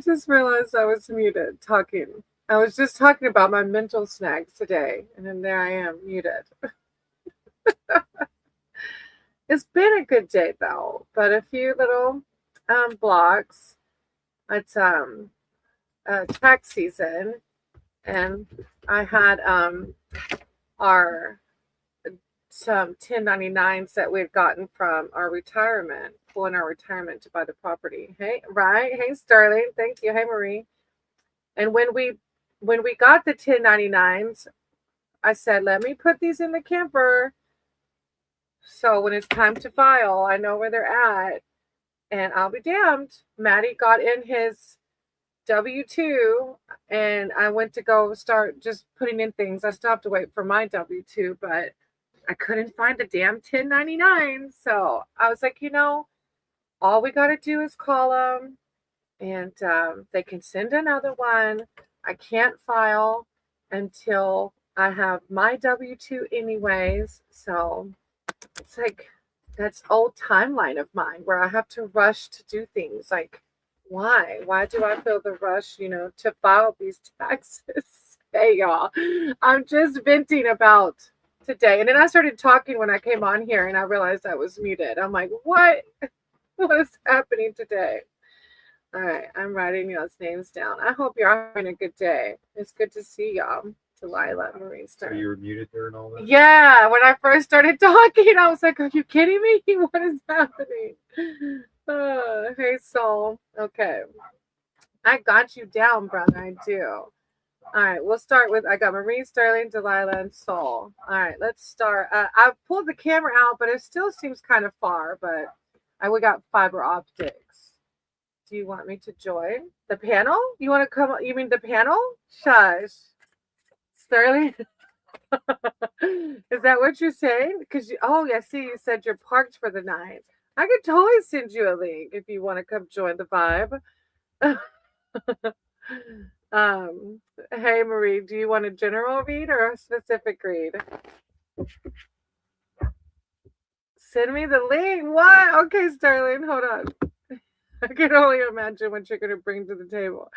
just realized I was muted talking. I was just talking about my mental snags today, and then there I am muted. It's been a good day though, but a few little blocks. It's tax season, and I had our some 1099s that we've gotten from our retirement, pulling our retirement to buy the property. Hey, right? Hey, Sterling. Thank you. Hey, Marie. And when we got the 1099s, I said, let me put these in the camper. So when it's time to file, I know where they're at. And I'll be damned. Maddie got in his W-2 and I went to go start just putting in things. I still have to wait for my W-2, but I couldn't find the damn 1099. So I was like, all we got to do is call them and they can send another one. I can't file until I have my W-2 anyways. So it's like that's old timeline of mine where I have to rush to do things. Like, why? Why do I feel the rush, to file these taxes? Hey, y'all. I'm just venting about today. And then I started talking when I came on here and I realized I was muted. I'm like, what? What is happening today? All right, I'm writing y'all's names down. I hope you're having a good day. It's good to see y'all. Delilah, Marie Star. So you were muted there and all that? Yeah, when I first started talking, I was like, are you kidding me? What is happening? Hey, Soul. Okay. I got you down, brother. I do. All right, we'll start with, I got Marie, Sterling, Delilah, and Soul. All right, let's start. I've pulled the camera out, but it still seems kind of far, but we got fiber optics. Do you want me to join the panel? You want to come? You mean the panel? Shush. Sterling? Is that what you're saying? Because yeah, see, you said you're parked for the night. I could totally send you a link if you want to come join the vibe. Hey Marie, do you want a general read or a specific read? Send me the link. What? Okay, Sterling, hold on. I can only imagine what you're gonna bring to the table.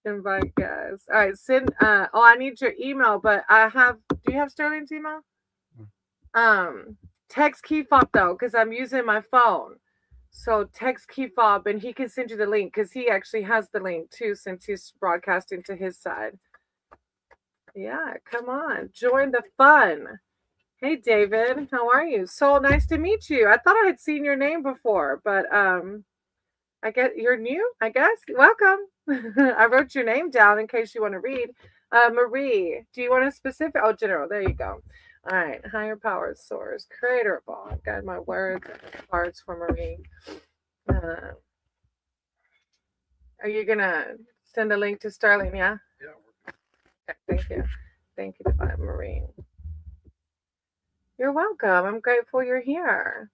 Invite guys. All right, send. I need your email, but I have. Do you have Sterling's email? Text key fob though, because I'm using my phone. So text key fob, and he can send you the link because he actually has the link too, since he's broadcasting to his side. Yeah, come on, join the fun. Hey David, how are you? So nice to meet you. I thought I had seen your name before, but I guess you're new, I guess. Welcome. I wrote your name down in case you want to read. Marie, do you want a specific? Oh, general. There you go. All right. Higher power source. Creator of all. I've got my words and cards for Marie. Are you going to send a link to Sterling? Yeah? Yeah. Okay, thank you. Thank you, Divine Marie. You're welcome. I'm grateful you're here.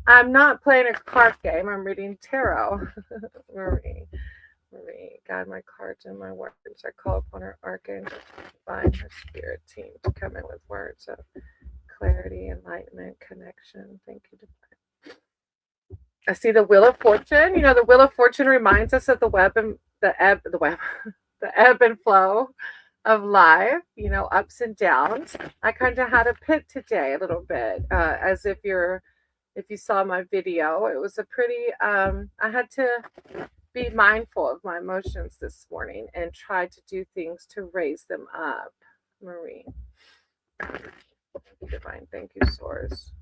I'm not playing a card game. I'm reading tarot. Marie, guide my cards and my words. I call upon her archangel to find her spirit team to come in with words of clarity, enlightenment, connection. Thank you, Divine. I see the Wheel of Fortune. The Wheel of Fortune reminds us of the ebb and flow of life. Ups and downs. I kind of had a pit today, a little bit, as if you saw my video. It was a pretty. I had to be mindful of my emotions this morning and try to do things to raise them up. Marie. Divine. Thank you, Source.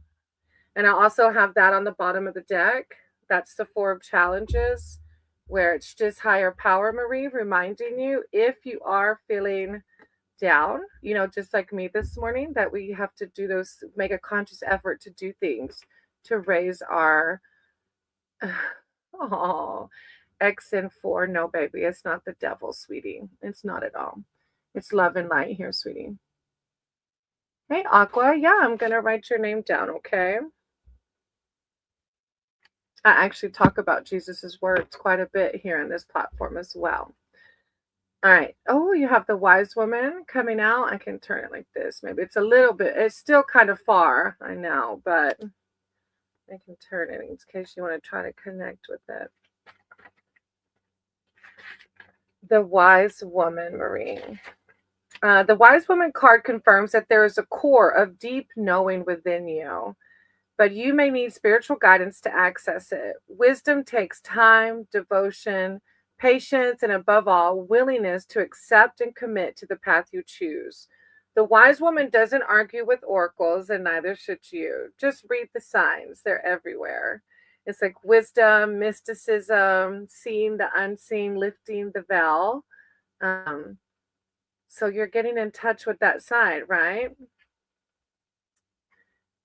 And I also have that on the bottom of the deck. That's the 4 of challenges, where it's just higher power, Marie, reminding you if you are feeling down, just like me this morning, that we have to do those, make a conscious effort to do things to raise our X and 4. No, baby, it's not the devil, sweetie. It's not at all. It's love and light here, sweetie. Hey, Aqua. Yeah, I'm going to write your name down, okay? I actually talk about Jesus's words quite a bit here on this platform as well. All right. Oh, you have the wise woman coming out. I can turn it like this. Maybe it's a little bit, it's still kind of far, I know, but I can turn it in case you want to try to connect with it. The wise woman, Marie. The wise woman card confirms that there is a core of deep knowing within you, but you may need spiritual guidance to access it. Wisdom takes time, devotion, patience, and above all, willingness to accept and commit to the path you choose. The wise woman doesn't argue with oracles, and neither should you. Just read the signs, they're everywhere. It's like wisdom, mysticism, seeing the unseen, lifting the veil. Um, so you're getting in touch with that side, right?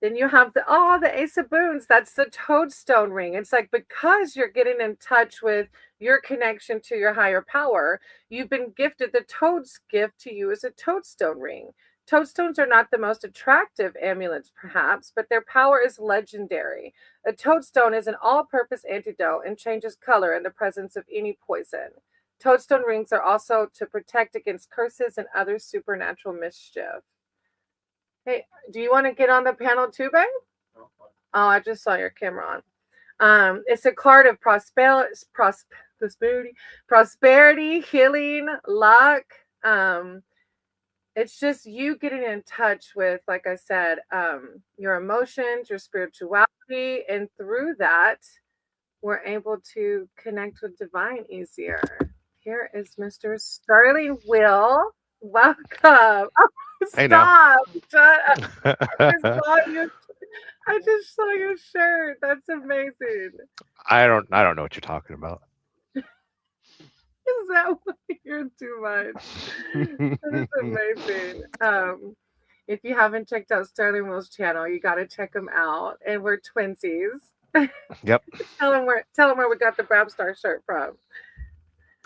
Then you have the Ace of Boons. That's the toadstone ring. It's like because you're getting in touch with your connection to your higher power, you've been gifted the toad's gift to you as a toadstone ring. Toadstones are not the most attractive amulets, perhaps, but their power is legendary. A toadstone is an all purpose antidote and changes color in the presence of any poison. Toadstone rings are also to protect against curses and other supernatural mischief. Hey, do you want to get on the panel too, babe? Oh, I just saw your camera on. It's a card of prosperity, healing, luck. It's just you getting in touch with, like I said, your emotions, your spirituality, and through that, we're able to connect with divine easier. Here is Mr. Sterling Will. Welcome. Oh, Hey now. stop. Shut up. I just saw your shirt. That's amazing. I don't know what you're talking about. Is that what you're too much? That is amazing. If you haven't checked out Sterling Will's channel, you got to check him out. And we're twinsies. Yep. Tell him where we got the Brabstar shirt from.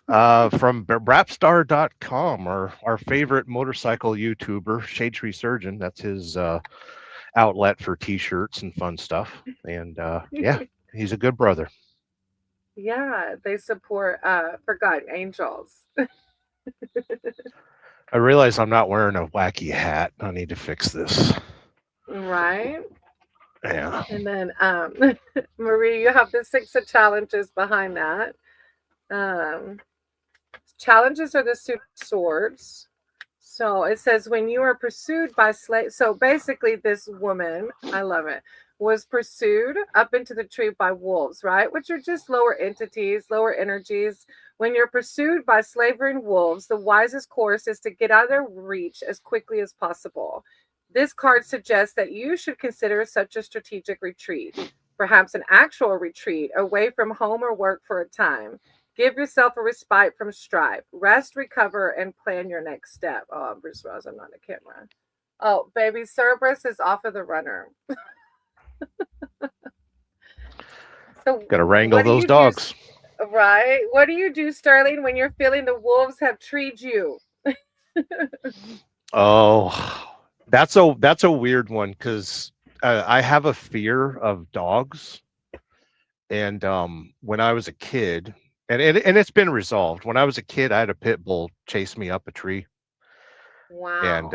From brapstar.com, our favorite motorcycle YouTuber, Shade Tree Surgeon. That's his outlet for t-shirts and fun stuff. And yeah, he's a good brother. Yeah, they support Forgotten Angels. I realize I'm not wearing a wacky hat. I need to fix this. Right? Yeah. And then Marie, you have the 6 of challenges behind that. Challenges are the suit of swords. So it says when you are pursued by slaves. So basically, this woman, I love it, was pursued up into the tree by wolves, right? Which are just lower entities, lower energies. When you're pursued by slavering wolves, the wisest course is to get out of their reach as quickly as possible. This card suggests that you should consider such a strategic retreat, perhaps an actual retreat away from home or work for a time. Give yourself a respite from strife. Rest, recover, and plan your next step. Oh, Bruce Rose, I'm not on the camera. Oh, baby, Cerberus is off of the runner. So gotta wrangle those dogs. Right? What do you do, Sterling, when you're feeling the wolves have treed you? Oh, that's a weird one because I have a fear of dogs. And when I was a kid, and it's been resolved. When I was a kid, I had a pit bull chase me up a tree. Wow. And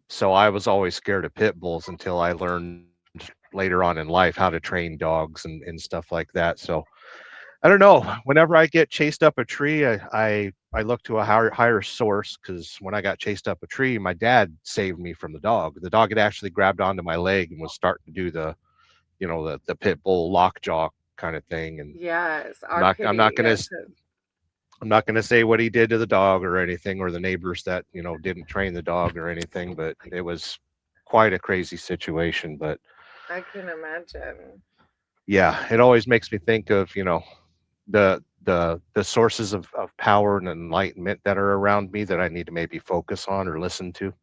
so I was always scared of pit bulls until I learned later on in life how to train dogs and stuff like that. So I don't know. Whenever I get chased up a tree, I look to a higher source, because when I got chased up a tree, my dad saved me from the dog. The dog had actually grabbed onto my leg and was starting to do the pit bull lockjaw kind of thing. And yes, I'm not gonna say what he did to the dog or anything, or the neighbors that didn't train the dog or anything, but it was quite a crazy situation. But I can imagine. yeah, it always makes me think of the sources of power and enlightenment that are around me that I need to maybe focus on or listen to.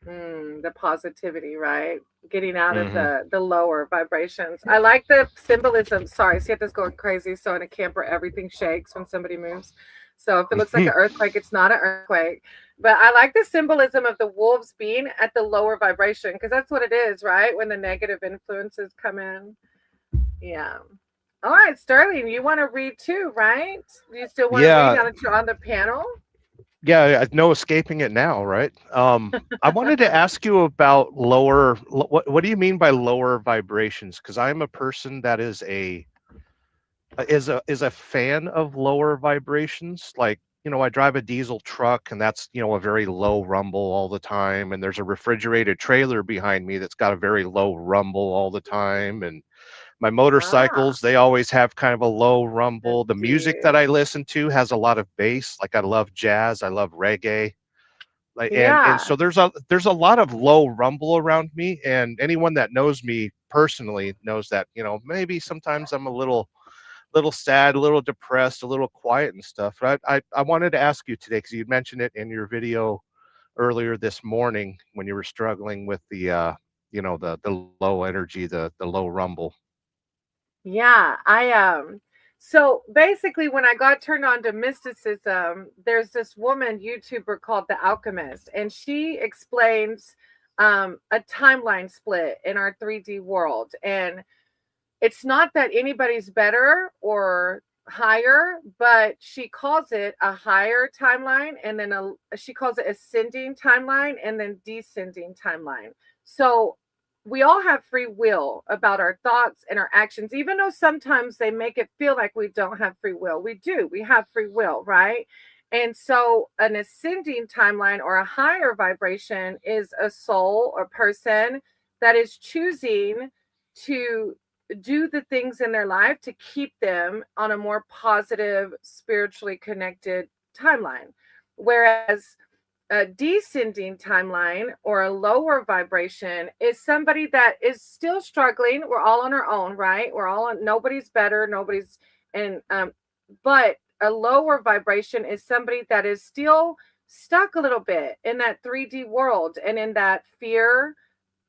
The positivity, right? Getting out of the lower vibrations. I like the symbolism. Sorry, see if this going crazy. So in a camper, everything shakes when somebody moves. So if it looks like an earthquake, it's not an earthquake. But I like the symbolism of the wolves being at the lower vibration, because that's what it is, right? When the negative influences come in. Yeah. All right, Sterling, you want to read too, right? Do you still want to read now that you're on the panel? Yeah, no escaping it now, right? I wanted to ask you about what do you mean by lower vibrations? Because I'm a person that is a fan of lower vibrations. Like I drive a diesel truck, and that's, a very low rumble all the time. And there's a refrigerated trailer behind me that's got a very low rumble all the time. And my Ah, motorcycles, they always have kind of a low I rumble. The music that see. I listen to has a lot of bass. Like I love jazz, I love reggae. Like and Yeah. so there's a lot of low rumble around me, and anyone that knows me personally knows that, maybe sometimes I'm a little sad, a little depressed, a little quiet and stuff. But I wanted to ask you today, because you mentioned it in your video earlier this morning when you were struggling with the low energy, the low rumble. Yeah, so basically when I got turned on to mysticism, there's this woman YouTuber called The Alchemist, and she explains a timeline split in our 3D world. And it's not that anybody's better or higher, but she calls it a higher timeline, and then she calls it ascending timeline and then descending timeline. So we all have free will about our thoughts and our actions, even though sometimes they make it feel like we don't have free will. We do, we have free will, right? And so an ascending timeline or a higher vibration is a soul or person that is choosing to do the things in their life to keep them on a more positive, spiritually connected timeline. Whereas a descending timeline or a lower vibration is somebody that is still struggling. We're all on our own, right? We're all on, nobody's better, nobody's, and, but a lower vibration is somebody that is still stuck a little bit in that 3D world and in that fear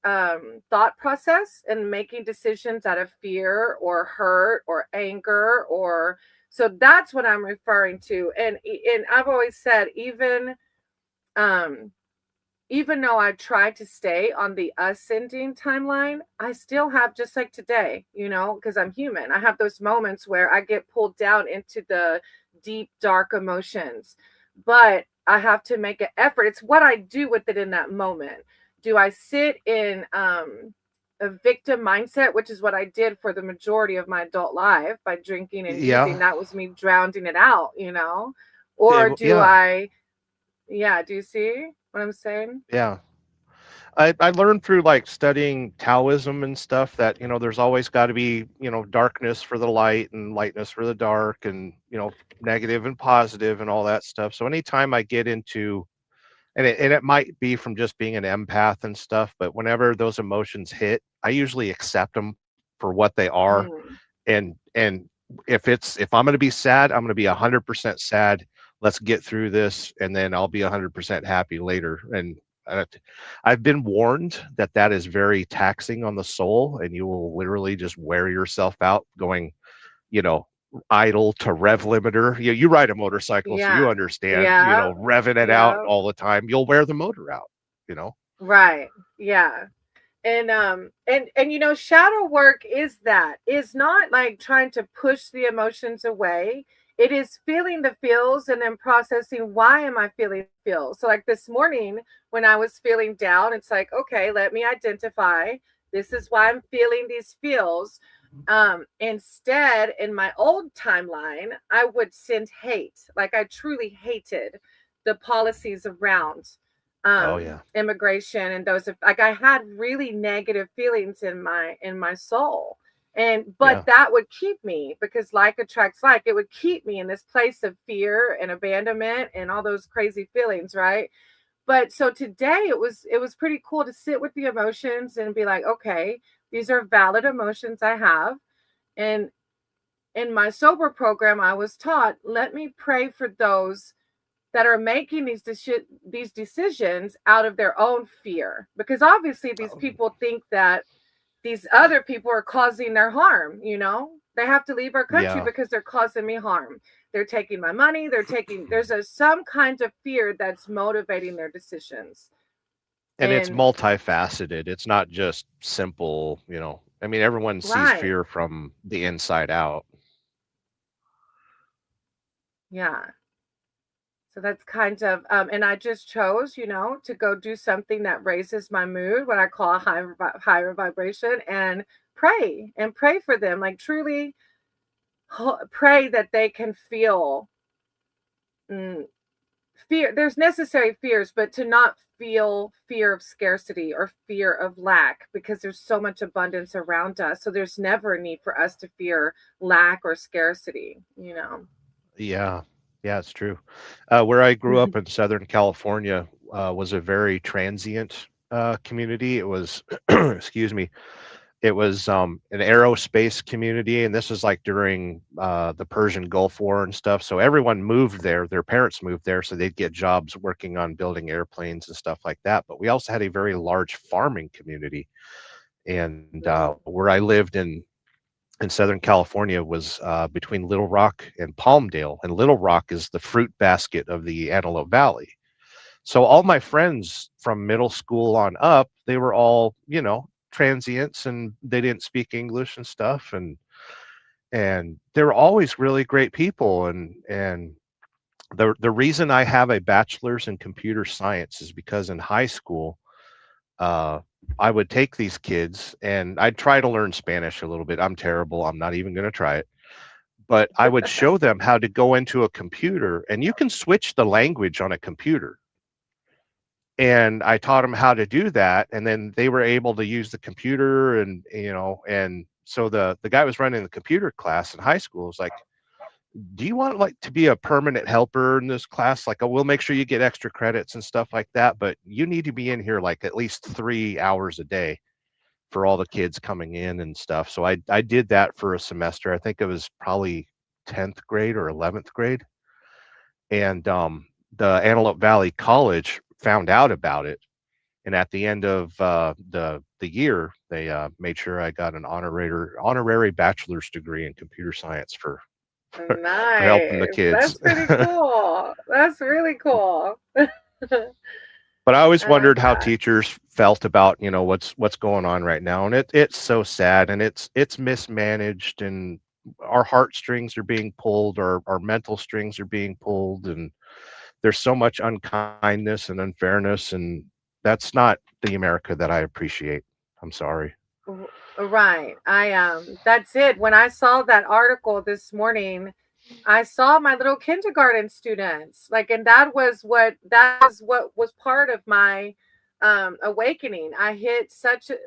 thought process and making decisions out of fear or hurt or anger. Or so that's what I'm referring to. And I've always said, um even though I try to stay on the ascending timeline, I still have, just like today, because I'm human, I have those moments where I get pulled down into the deep dark emotions. But I have to make an effort. It's what I do with it in that moment. Do I sit in a victim mindset, which is what I did for the majority of my adult life by drinking and using? Yeah. That was me drowning it out, or do Yeah. I, yeah, do you see what I'm saying? Yeah. I learned through like studying Taoism and stuff that, there's always got to be, darkness for the light and lightness for the dark, and, negative and positive and all that stuff. So anytime I get into, and it might be from just being an empath and stuff, but whenever those emotions hit, I usually accept them for what they are. Mm. And if I'm going to be sad, I'm going to be 100% sad. Let's get through this, and then I'll be 100% happy later. And uh, I've been warned that that is very taxing on the soul, and you will literally just wear yourself out going, you know idle to rev limiter. You ride a motorcycle, so you Yeah. understand, Yeah. revving it out Yeah. all the time, you'll wear the motor out you know Right. Yeah. And shadow work is not like trying to push the emotions away. It is feeling the feels and then processing, why am I feeling feels. So like this morning when I was feeling down, it's like, okay, let me identify, this is why I'm feeling these feels. Instead, in my old timeline, I would send hate, like I truly hated the policies around Oh yeah. immigration, and those, like I had really negative feelings in my soul. And but Yeah. that would keep me, because like attracts like, it would keep me in this place of fear and abandonment and all those crazy feelings, right? But so today it was pretty cool to sit with the emotions and be like, okay, these are valid emotions I have. And in my sober program I was taught, let me pray for those that are making these decisions out of their own fear, because obviously these Oh, people think that these other people are causing their harm. They have to leave our country yeah. because they're causing me harm. They're taking my money, there's some kind of fear that's motivating their decisions. And it's And multifaceted, it's not just simple. I mean, everyone sees right, fear from the inside out. yeah. So that's kind of, and I just chose, to go do something that raises my mood, what I call a higher vibration, and pray for them, like truly pray that they can feel fear, there's necessary fears, but to not feel fear of scarcity or fear of lack, because there's so much abundance around us. So there's never a need for us to fear lack or scarcity, you know. Yeah, yeah, it's true. Where I grew up in Southern California was a very transient community. It was, excuse me, it was an aerospace community, and this was like during the Persian Gulf War and stuff. So everyone moved there. Their parents moved there, so they'd get jobs working on building airplanes and stuff like that. But we also had a very large farming community, and Mm. where I lived in Southern California was between Little Rock and Palmdale, and Little Rock is the fruit basket of the Antelope Valley. So all my friends from middle school on up, they were all, transients, and they didn't speak English and stuff, and they were always really great people. And the reason I have a bachelor's in computer science is because in high school, uh, I would take these kids and I'd try to learn Spanish a little bit. I'm terrible. I'm not even going to try it. But I would show them how to go into a computer, and you can switch the language on a computer. And I taught them how to do that, and then they were able to use the computer, and so the guy was running the computer class in high school was like, do you want like to be a permanent helper in this class? Like, oh, we'll make sure you get extra credits and stuff like that, but you need to be in here like at least 3 hours a day for all the kids coming in and stuff. So I did that for a semester. I think it was probably 10th grade or 11th grade. And the Antelope Valley College found out about it. And at the end of the year, they made sure I got an honorary bachelor's degree in computer science for helping the Nice. kids. That's pretty cool. That's really cool. But I always I like wondered how that. teachers felt about, what's going on right now. And it's so sad, and it's mismanaged, and our heartstrings are being pulled, our mental strings are being pulled, and there's so much unkindness and unfairness, and that's not the America that I appreciate. I'm sorry. Right. That's it. When I saw that article this morning, I saw my little kindergarten students. Like, and that was what was part of my awakening. I hit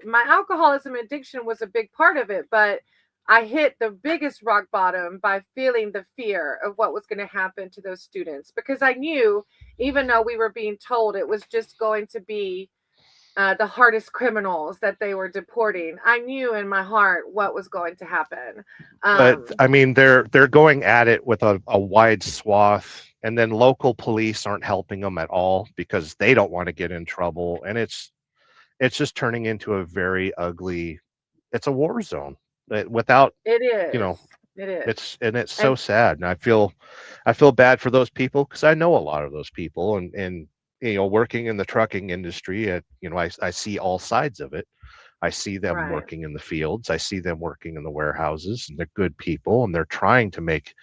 my alcoholism addiction was a big part of it, but I hit the biggest rock bottom by feeling the fear of what was going to happen to those students, because I knew, even though we were being told it was just going to be the hardest criminals that they were deporting, I knew in my heart what was going to happen. But Um, I mean, they're going at it with a wide swath, and then local police aren't helping them at all because they don't want to get in trouble, and it's just turning into a very ugly. It's a war zone without, it you is. know, It is. it's so And sad, and I feel bad for those people because I know a lot of those people, and working in the trucking industry, I see all sides of it. I see them right. working in the fields. I see them working in the warehouses, and they're good people, and they're trying to make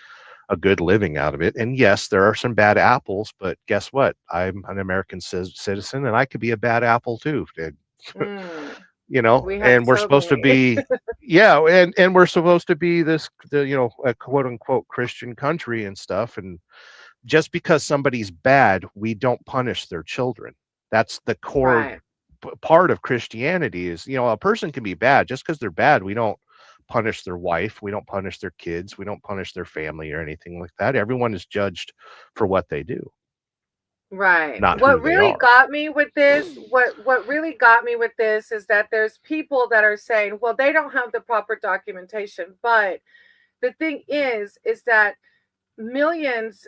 a good living out of it. And yes, there are some bad apples, but guess what? I'm an American citizen, and I could be a bad apple too. And, Mm, we have and we're so supposed to many. be, yeah, and we're supposed to be a quote unquote Christian country and stuff. And just because somebody's bad, we don't punish their children. That's the core Right. part of Christianity is, a person can be bad. Just because they're bad, we don't punish their wife, we don't punish their kids, we don't punish their family or anything like that. Everyone is judged for what they do, Right. not who What they really are. got me with this, what really got me with this is that there's people that are saying, well, they don't have the proper documentation. But the thing is that millions,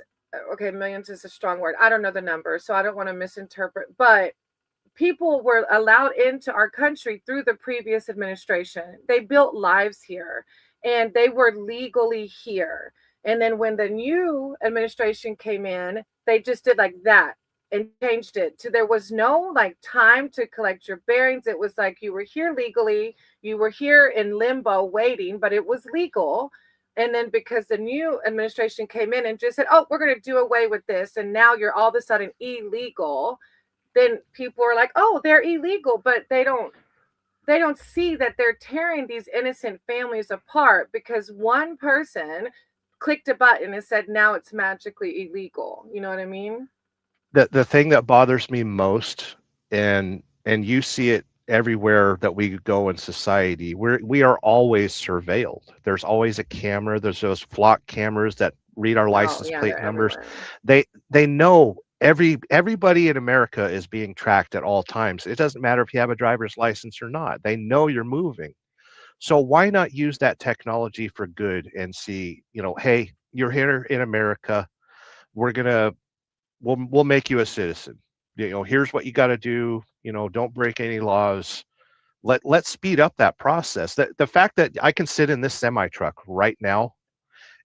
okay, millions is a strong word. I don't know the number, so I don't want to misinterpret, but people were allowed into our country through the previous administration. They built lives here and they were legally here. And then when the new administration came in, they just did like that and changed it to, there was no like time to collect your bearings. It was like you were here legally, you were here in limbo waiting, but it was legal. And then because the new administration came in and just said, oh, we're going to do away with this, and now you're all of a sudden illegal, then people are like, oh, they're illegal, but they don't see that they're tearing these innocent families apart because one person clicked a button and said, now it's magically illegal. You know what I mean? The thing that bothers me most, and you see it everywhere that we go in society, we are always surveilled. There's always a camera. There's those flock cameras that read our Oh, license yeah, plate they're numbers. everywhere. They know everybody in America is being tracked at all times. It doesn't matter if you have a driver's license or not. They know you're moving. So why not use that technology for good and see, hey, you're here in America. We're gonna we'll make you a citizen. Here's what you got to do. Don't break any laws. Let's speed up that process. The fact that I can sit in this semi truck right now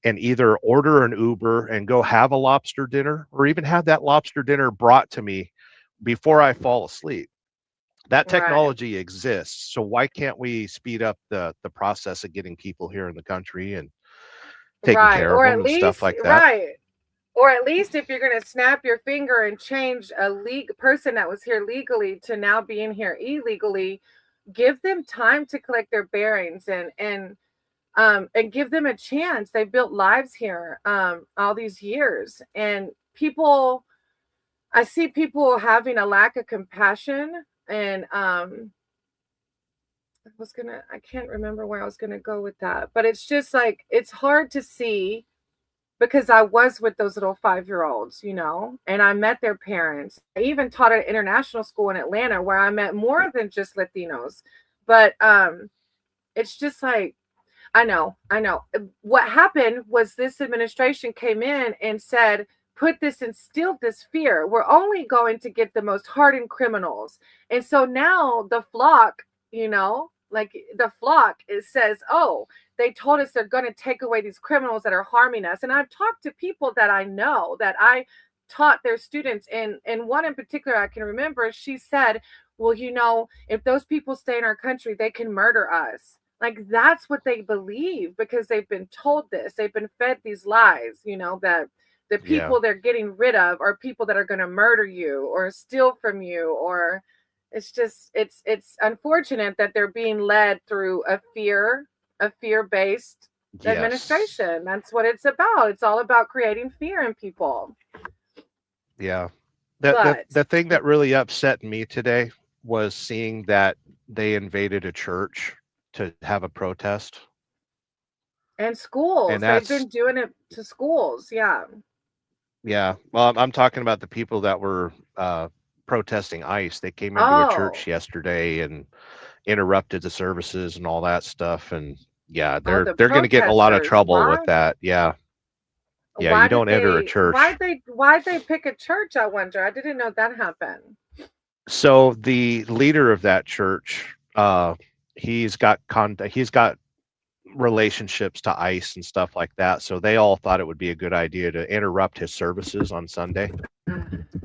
and either order an Uber and go have a lobster dinner, or even have that lobster dinner brought to me before I fall asleep. That Right. technology exists. So why can't we speed up the process of getting people here in the country and taking Right. care of Or them at and stuff least, like that? right. Or at least if you're going to snap your finger and change a person that was here legally to now being here illegally, give them time to collect their bearings and give them a chance. They built lives here all these years, and I see people having a lack of compassion. And I can't remember where I was gonna go with that, but it's just like it's hard to see because I was with those little 5-year-olds, and I met their parents. I even taught at an international school in Atlanta where I met more than just Latinos. But it's just like I know. What happened was this administration came in and said, instilled this fear. We're only going to get the most hardened criminals. And so now the flock, like the flock, it says, oh, they told us they're going to take away these criminals that are harming us. And I've talked to people that I know that I taught their students. And one in particular I can remember, she said, well, if those people stay in our country, they can murder us. Like that's what they believe because they've been told this. They've been fed these lies, that the Yeah. people they're getting rid of are people that are going to murder you or steal from you. Or it's unfortunate that they're being led through a fear-based Yes. administration. That's what it's about. It's all about creating fear in people. Yeah. The But the thing that really upset me today was seeing that they invaded a church to have a protest. and And schools, they've that's been doing it to schools. Yeah. yeah. Well, I'm talking about the people that were protesting ICE. They came into a church Oh, yesterday and interrupted the services and all that stuff. And yeah, oh, they're the they're going to get in a lot of protesters. trouble with Why? that. Yeah. Yeah, you Why did don't enter a they why church. they why they pick a church, I wonder? I didn't know that happened. So the leader of that church, he's got relationships to ICE and stuff like that. So they all thought it would be a good idea to interrupt his services on Sunday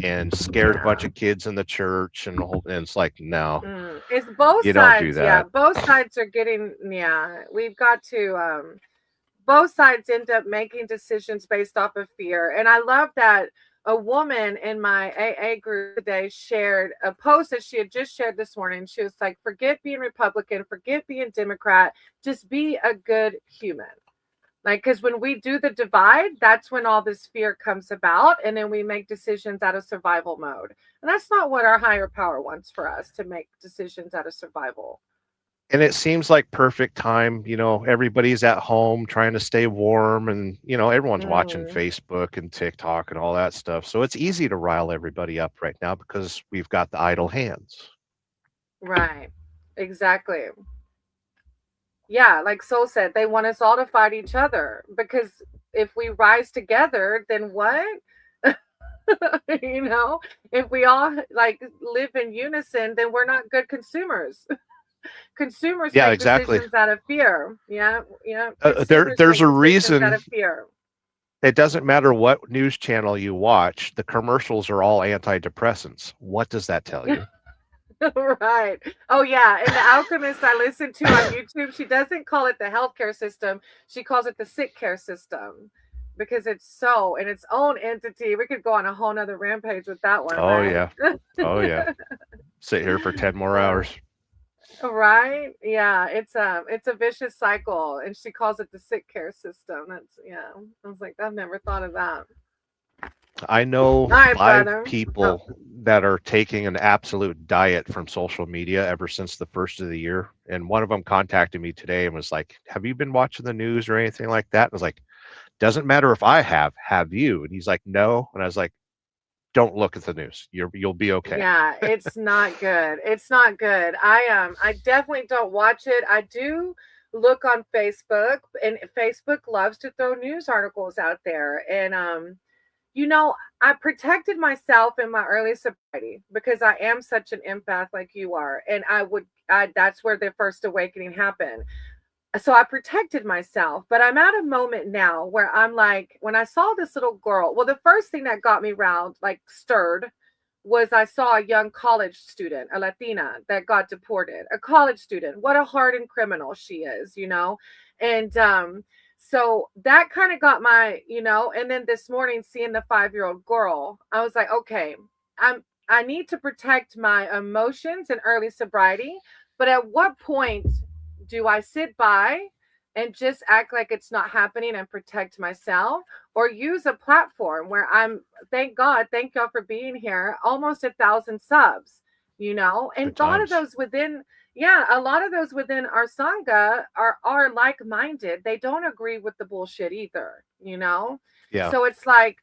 and scared a bunch Yeah. of kids in the church and it's like, no, It's both you don't do sides. Yeah, that. both sides are getting, yeah, we've got to both sides end up making decisions based off of fear. And I love that a woman in my AA group today shared a post that she had just shared this morning. She was like, forget being Republican, forget being Democrat, just be a good human. Like, because when we do the divide, that's when all this fear comes about. And then we make decisions out of survival mode. And that's not what our higher power wants for us, to make decisions out of survival. And it seems like perfect time, everybody's at home trying to stay warm and, everyone's watching Mm, Facebook and TikTok and all that stuff. So it's easy to rile everybody up right now because we've got the idle hands. right. Exactly. Yeah, like Soul said, they want us all to fight each other because if we rise together, then what? If we all like live in unison, then we're not good consumers. Consumers Yeah, make exactly. decisions out of fear. Yeah, yeah. Consumers There's make a decisions out reason. of fear. It doesn't matter what news channel you watch, the commercials are all antidepressants. What does that tell you? Right. Oh yeah. And the alchemist I listen to on YouTube, she doesn't call it the healthcare system. She calls it the sick care system because it's so in its own entity. We could go on a whole nother rampage with that one, Oh right? yeah. Oh yeah. Sit here for 10 more Uh, hours. Right? Yeah, it's a vicious cycle, and she calls it the sick care system. That's yeah. I was like, I've never thought of that. I know All right, 5 brother. Oh, people that are taking an absolute diet from social media ever since the first of the year. And one of them contacted me today and was like, "Have you been watching the news or anything like that?" I was like, "Doesn't matter if I have you?" And he's like, "No." And I was like, "Don't look at the news. You'll be okay." yeah, it's not good. It's not good. I definitely don't watch it. I do look on Facebook, and Facebook loves to throw news articles out there. And you know, I protected myself in my early sobriety because I am such an empath like you are. And that's where the first awakening happened. So I protected myself, but I'm at a moment now where I'm like, when I saw this little girl, well, the first thing that got me round, like stirred, was I saw a young college student, a Latina, that got deported. A college student. What a hardened criminal she is, you know? And so that kind of got and then this morning seeing the 5-year-old girl, I was like, okay, I need to protect my emotions and early sobriety, but at what point do I sit by and just act like it's not happening and protect myself, or use a platform where thank y'all for being here, almost 1,000 subs, and Good a lot of times. those within, yeah, a lot of those within our Sangha are like-minded. They don't agree with the bullshit either. Yeah. So it's like,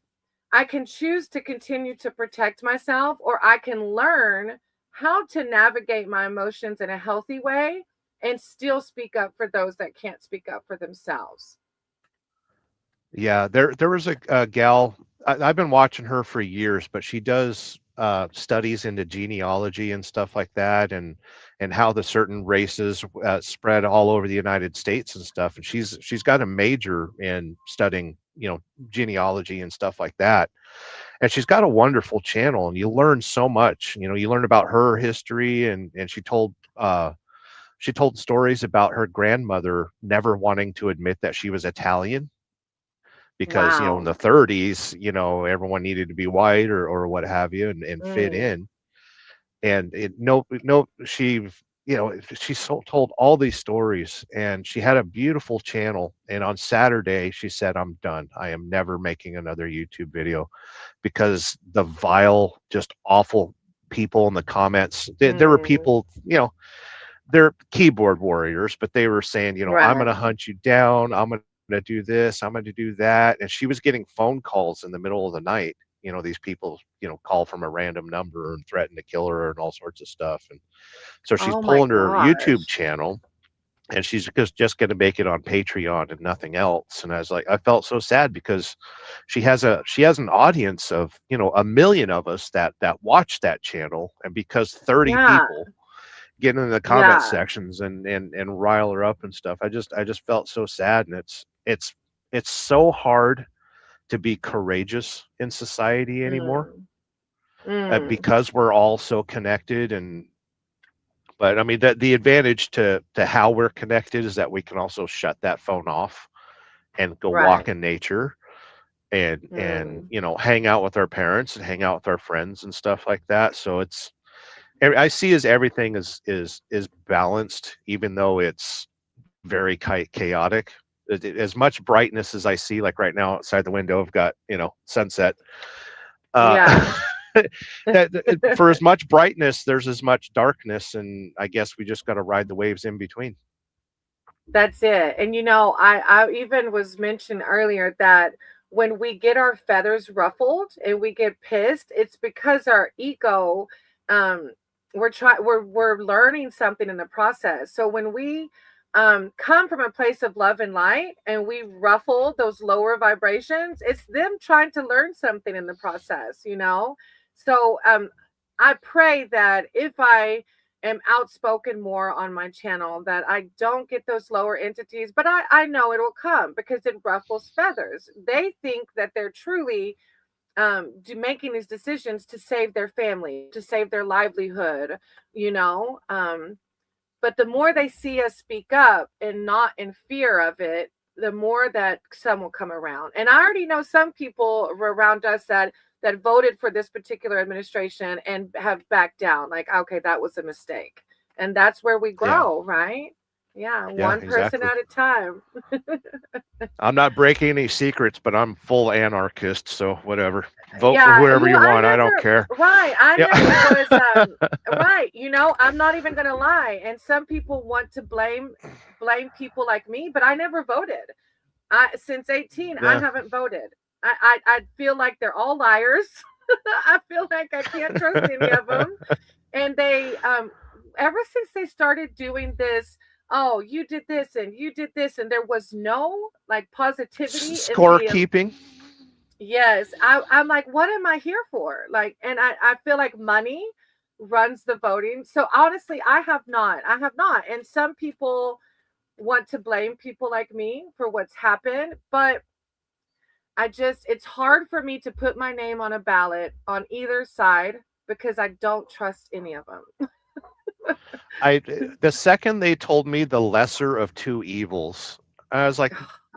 I can choose to continue to protect myself, or I can learn how to navigate my emotions in a healthy way and still speak up for those that can't speak up for themselves. Yeah, there was a gal. I've been watching her for years, but she does studies into genealogy and stuff like that, and how the certain races spread all over the United States and stuff. And she's got a major in studying, genealogy and stuff like that. And she's got a wonderful channel, and you learn so much. You learn about her history, and she told stories about her grandmother never wanting to admit that she was Italian because in Wow. the 30s everyone needed to be white or what have you and fit Mm, in. And it no she told all these stories, and she had a beautiful channel. And on Saturday she said, "I'm done. I am never making another YouTube video," because the vile, just awful people in the comments. There were mm, people, they're keyboard warriors, but they were saying, "I'm going right. to hunt you down. I'm going to do this. I'm going to do that." And she was getting phone calls in the middle of the night. These people, call from a random number and threaten to kill her and all sorts of stuff. And so she's Oh my pulling her YouTube gosh. channel, and she's just going to make it on Patreon and nothing else. And I was like, I felt so sad because she has an audience of, 1 million of us that watch that channel. And because 30 Yeah. people get in the comment Yeah. sections and rile her up and stuff. I just felt so sad. And it's so hard to be courageous in society anymore, Mm, mm, because we're all so connected. But I mean, the advantage to how we're connected is that we can also shut that phone off and go right. walk in nature, and Mm, hang out with our parents and hang out with our friends and stuff like that. So I see as everything is balanced, even though it's very chaotic. As much brightness as I see, like right now outside the window, I've got sunset. Uh, yeah. for as much brightness, there's as much darkness, and I guess we just got to ride the waves in between. That's it. And I even was mentioned earlier that when we get our feathers ruffled and we get pissed, it's because our ego, um we're learning something in the process. So when we come from a place of love and light and we ruffle those lower vibrations, it's them trying to learn something in the process. So I pray that if I am outspoken more on my channel, that I don't get those lower entities, but I know it will come because it ruffles feathers. They think that they're truly making these decisions to save their family, to save their livelihood, you know. But the more they see us speak up and not in fear of it, the more that some will come around. And I already know some people around us that voted for this particular administration and have backed down, like, okay, that was a mistake. And that's where we grow, right? Yeah, one person exactly. at a time. I'm not breaking any secrets, but I'm full anarchist, so whatever. Vote for Yeah, whoever you I want. I don't never, care. right. I Yeah. never was, right. I'm not even gonna lie. And some people want to blame people like me, but I never voted. Since 18, I Yeah. haven't voted. I feel like they're all liars. I feel like I can't trust any of them. And they, ever since they started doing this, oh, you did this and you did this, and there was no like positivity in the, Scorekeeping. yes, I'm like, what am I here for? Like, and I feel like money runs the voting. So honestly, I have not. And some people want to blame people like me for what's happened, but it's hard for me to put my name on a ballot on either side because I don't trust any of them. The second they told me the lesser of two evils, I was like,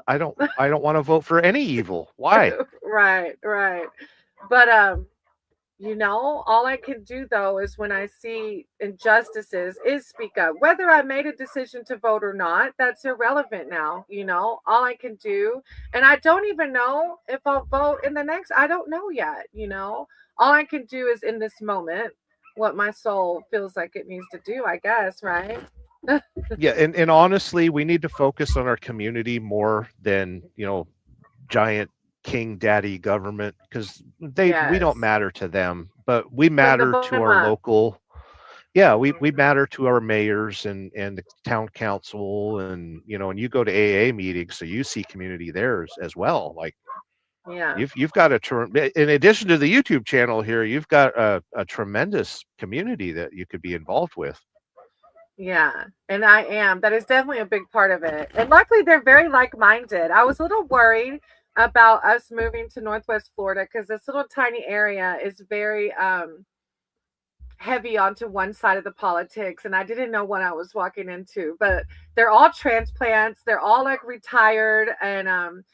I don't want to vote for any evil. Why? Right. But all I can do though is when I see injustices is speak up. Whether I made a decision to vote or not, that's irrelevant now. All I can do, and I don't even know if I'll vote in the next, I don't know yet. All I can do is in this moment what my soul feels like it needs to do, I guess, right? Yeah, and honestly, we need to focus on our community more than, giant king daddy government, because we don't Yes. matter to them, but we From the matter to bottom our up. local. Yeah, we matter to our mayors and the town council, and and you go to AA meetings, so you see community there as well. Like Yeah. you've got in addition to the YouTube channel here, you've got a tremendous community that you could be involved with. Yeah, and I am. That is definitely a big part of it. And luckily, they're very like-minded. I was a little worried about us moving to Northwest Florida because this little tiny area is very heavy onto one side of the politics, and I didn't know what I was walking into. But they're all transplants. They're all like retired, and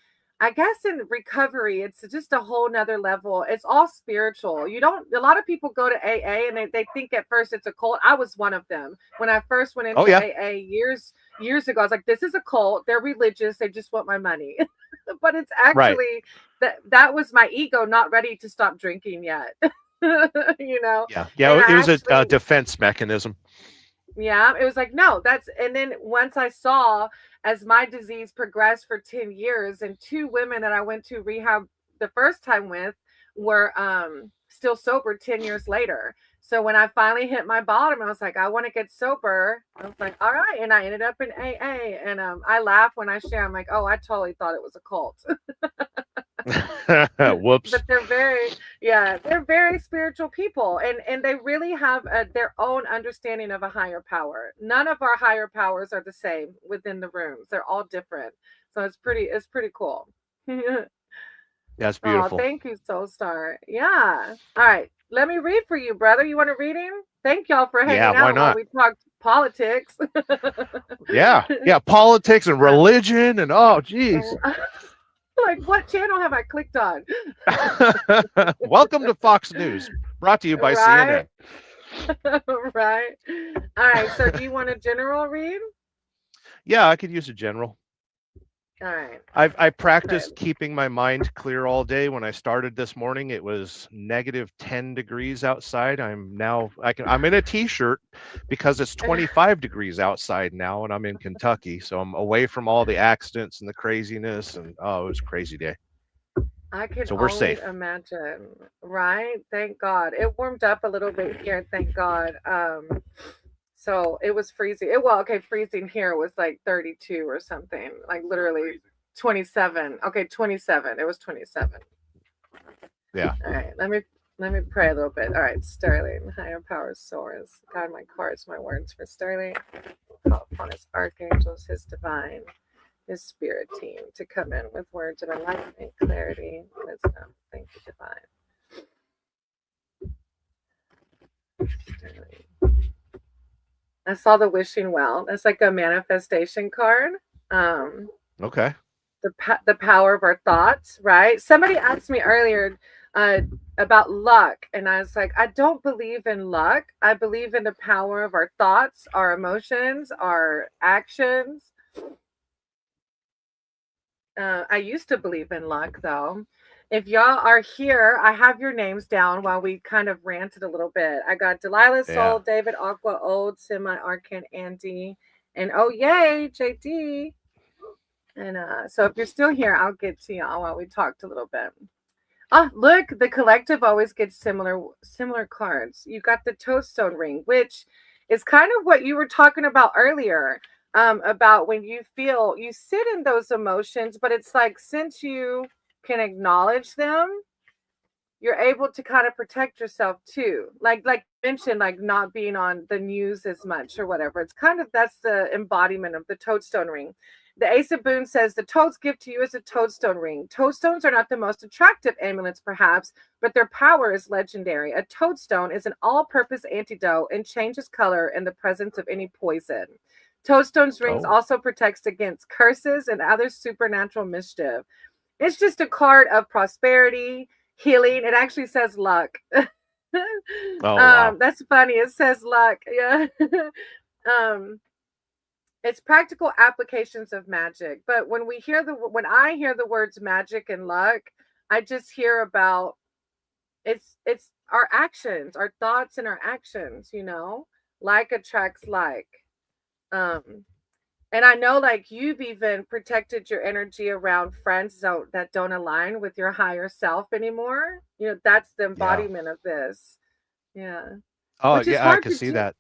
I guess in recovery, it's just a whole nother level. It's all spiritual. A lot of people go to AA and they think at first it's a cult. I was one of them. When I first went Oh into yeah. AA years ago, I was like, this is a cult. They're religious. They just want my money. But it's Right. actually that was my ego not ready to stop drinking yet. Yeah, And it I was a actually, defense mechanism. yeah, it was like, no, and then once I saw as my disease progressed for 10 years, and two women that I went to rehab the first time with were still sober 10 years later. So when I finally hit my bottom, I was like, I want to get sober. I was like, all right. And I ended up in AA. And I laugh when I share. I'm like, oh, I totally thought it was a cult. Whoops. But they're very spiritual people, and they really have their own understanding of a higher power. None of our higher powers are the same within the rooms. They're all different. So it's pretty cool. That's Oh, beautiful. thank you, Soul Star. Yeah. All right. Let me read for you, brother. You want a reading? Thank y'all for Yeah, hanging why out while not? we talked politics. Yeah, politics and religion and oh geez. Like, what channel have I clicked on? Welcome to Fox News, brought to you by Right. CNN. Right. All right. So do you want a general read? Yeah, I could use a general. All right. I practiced keeping my mind clear all day. When I started this morning, it was -10 degrees outside. I'm in a t-shirt because it's 25 degrees outside now, and I'm in Kentucky, so I'm away from all the accidents and the craziness. And oh, it was a crazy day. I can So we're only safe. imagine. Right. Thank God. It warmed up a little bit here. Thank God. So it was freezing. Freezing here was like 32 or something, like literally 27. Okay, 27. It was 27. Yeah. All right, let me pray a little bit. All right, Sterling, higher power source. God, my cards, my words for Sterling. Call upon his archangels, his divine, his spirit team to come in with words of enlightenment, clarity, wisdom. Thank you, divine. Sterling. I saw the wishing well. That's like a manifestation card. Okay. The power of our thoughts, right? Somebody asked me earlier, about luck. And I was like, I don't believe in luck. I believe in the power of our thoughts, our emotions, our actions. I used to believe in luck, though. If y'all are here, I have your names down while we kind of ranted a little bit. I got Delilah Soul, Yeah. David Aqua, Old, Semi Arcan, Andy, and oh yay, JD. And so if you're still here, I'll get to y'all while we talked a little bit. Oh, look, the collective always gets similar cards. You got the Toadstone ring, which is kind of what you were talking about earlier, about when you feel you sit in those emotions, but it's like since you can acknowledge them, you're able to kind of protect yourself too. Like mentioned, like not being on the news as much or whatever. It's kind of that's the embodiment of the Toadstone ring. The Ace of Boon says the toad's gift to you is a toadstone ring. Toadstones are not the most attractive amulets, perhaps, but their power is legendary. A toadstone is an all-purpose antidote and changes color in the presence of any poison. Toadstone's rings also protects against curses and other supernatural mischief. It's just a card of prosperity, healing. It actually says luck. Wow. That's funny. It says luck. Yeah. It's practical applications of magic. But when I hear the words magic and luck, I just hear about it's our actions, our thoughts and our actions, like attracts like. And I know like you've even protected your energy around friends that don't align with your higher self anymore. That's the embodiment of this. Yeah. Oh, Which is yeah, I hard can to see do. that.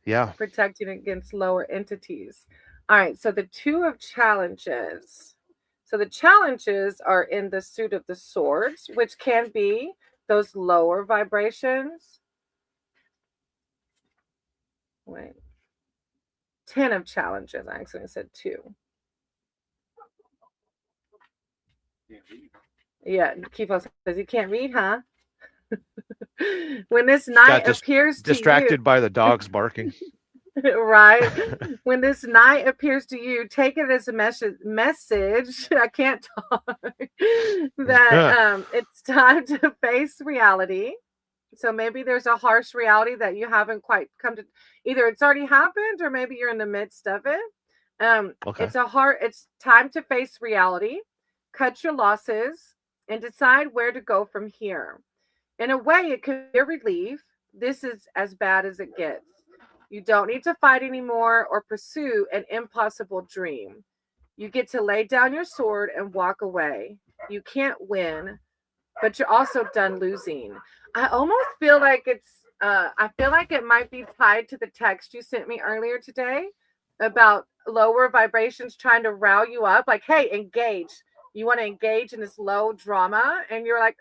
Yeah. Protecting against lower entities. All right. So the two of challenges. So the challenges are in the suit of the swords, which can be those lower vibrations. Wait. 10 of challenges. I actually said 2. Yeah, Kifo says you can't read, huh? When this knight appears to you, distracted by the dogs barking. right? When this knight appears to you, take it as a message. I can't talk. That it's time to face reality. So maybe there's a harsh reality that you haven't quite come to. Either it's already happened, or maybe you're in the midst of it. Okay. It's time to face reality, cut your losses, and decide where to go from here. In a way, it could be a relief. This is as bad as it gets. You don't need to fight anymore or pursue an impossible dream. You get to lay down your sword and walk away. You can't win, but you're also done losing. I almost feel like I feel like it might be tied to the text you sent me earlier today about lower vibrations trying to rile you up. Like, hey, engage. You want to engage in this low drama, and you're like,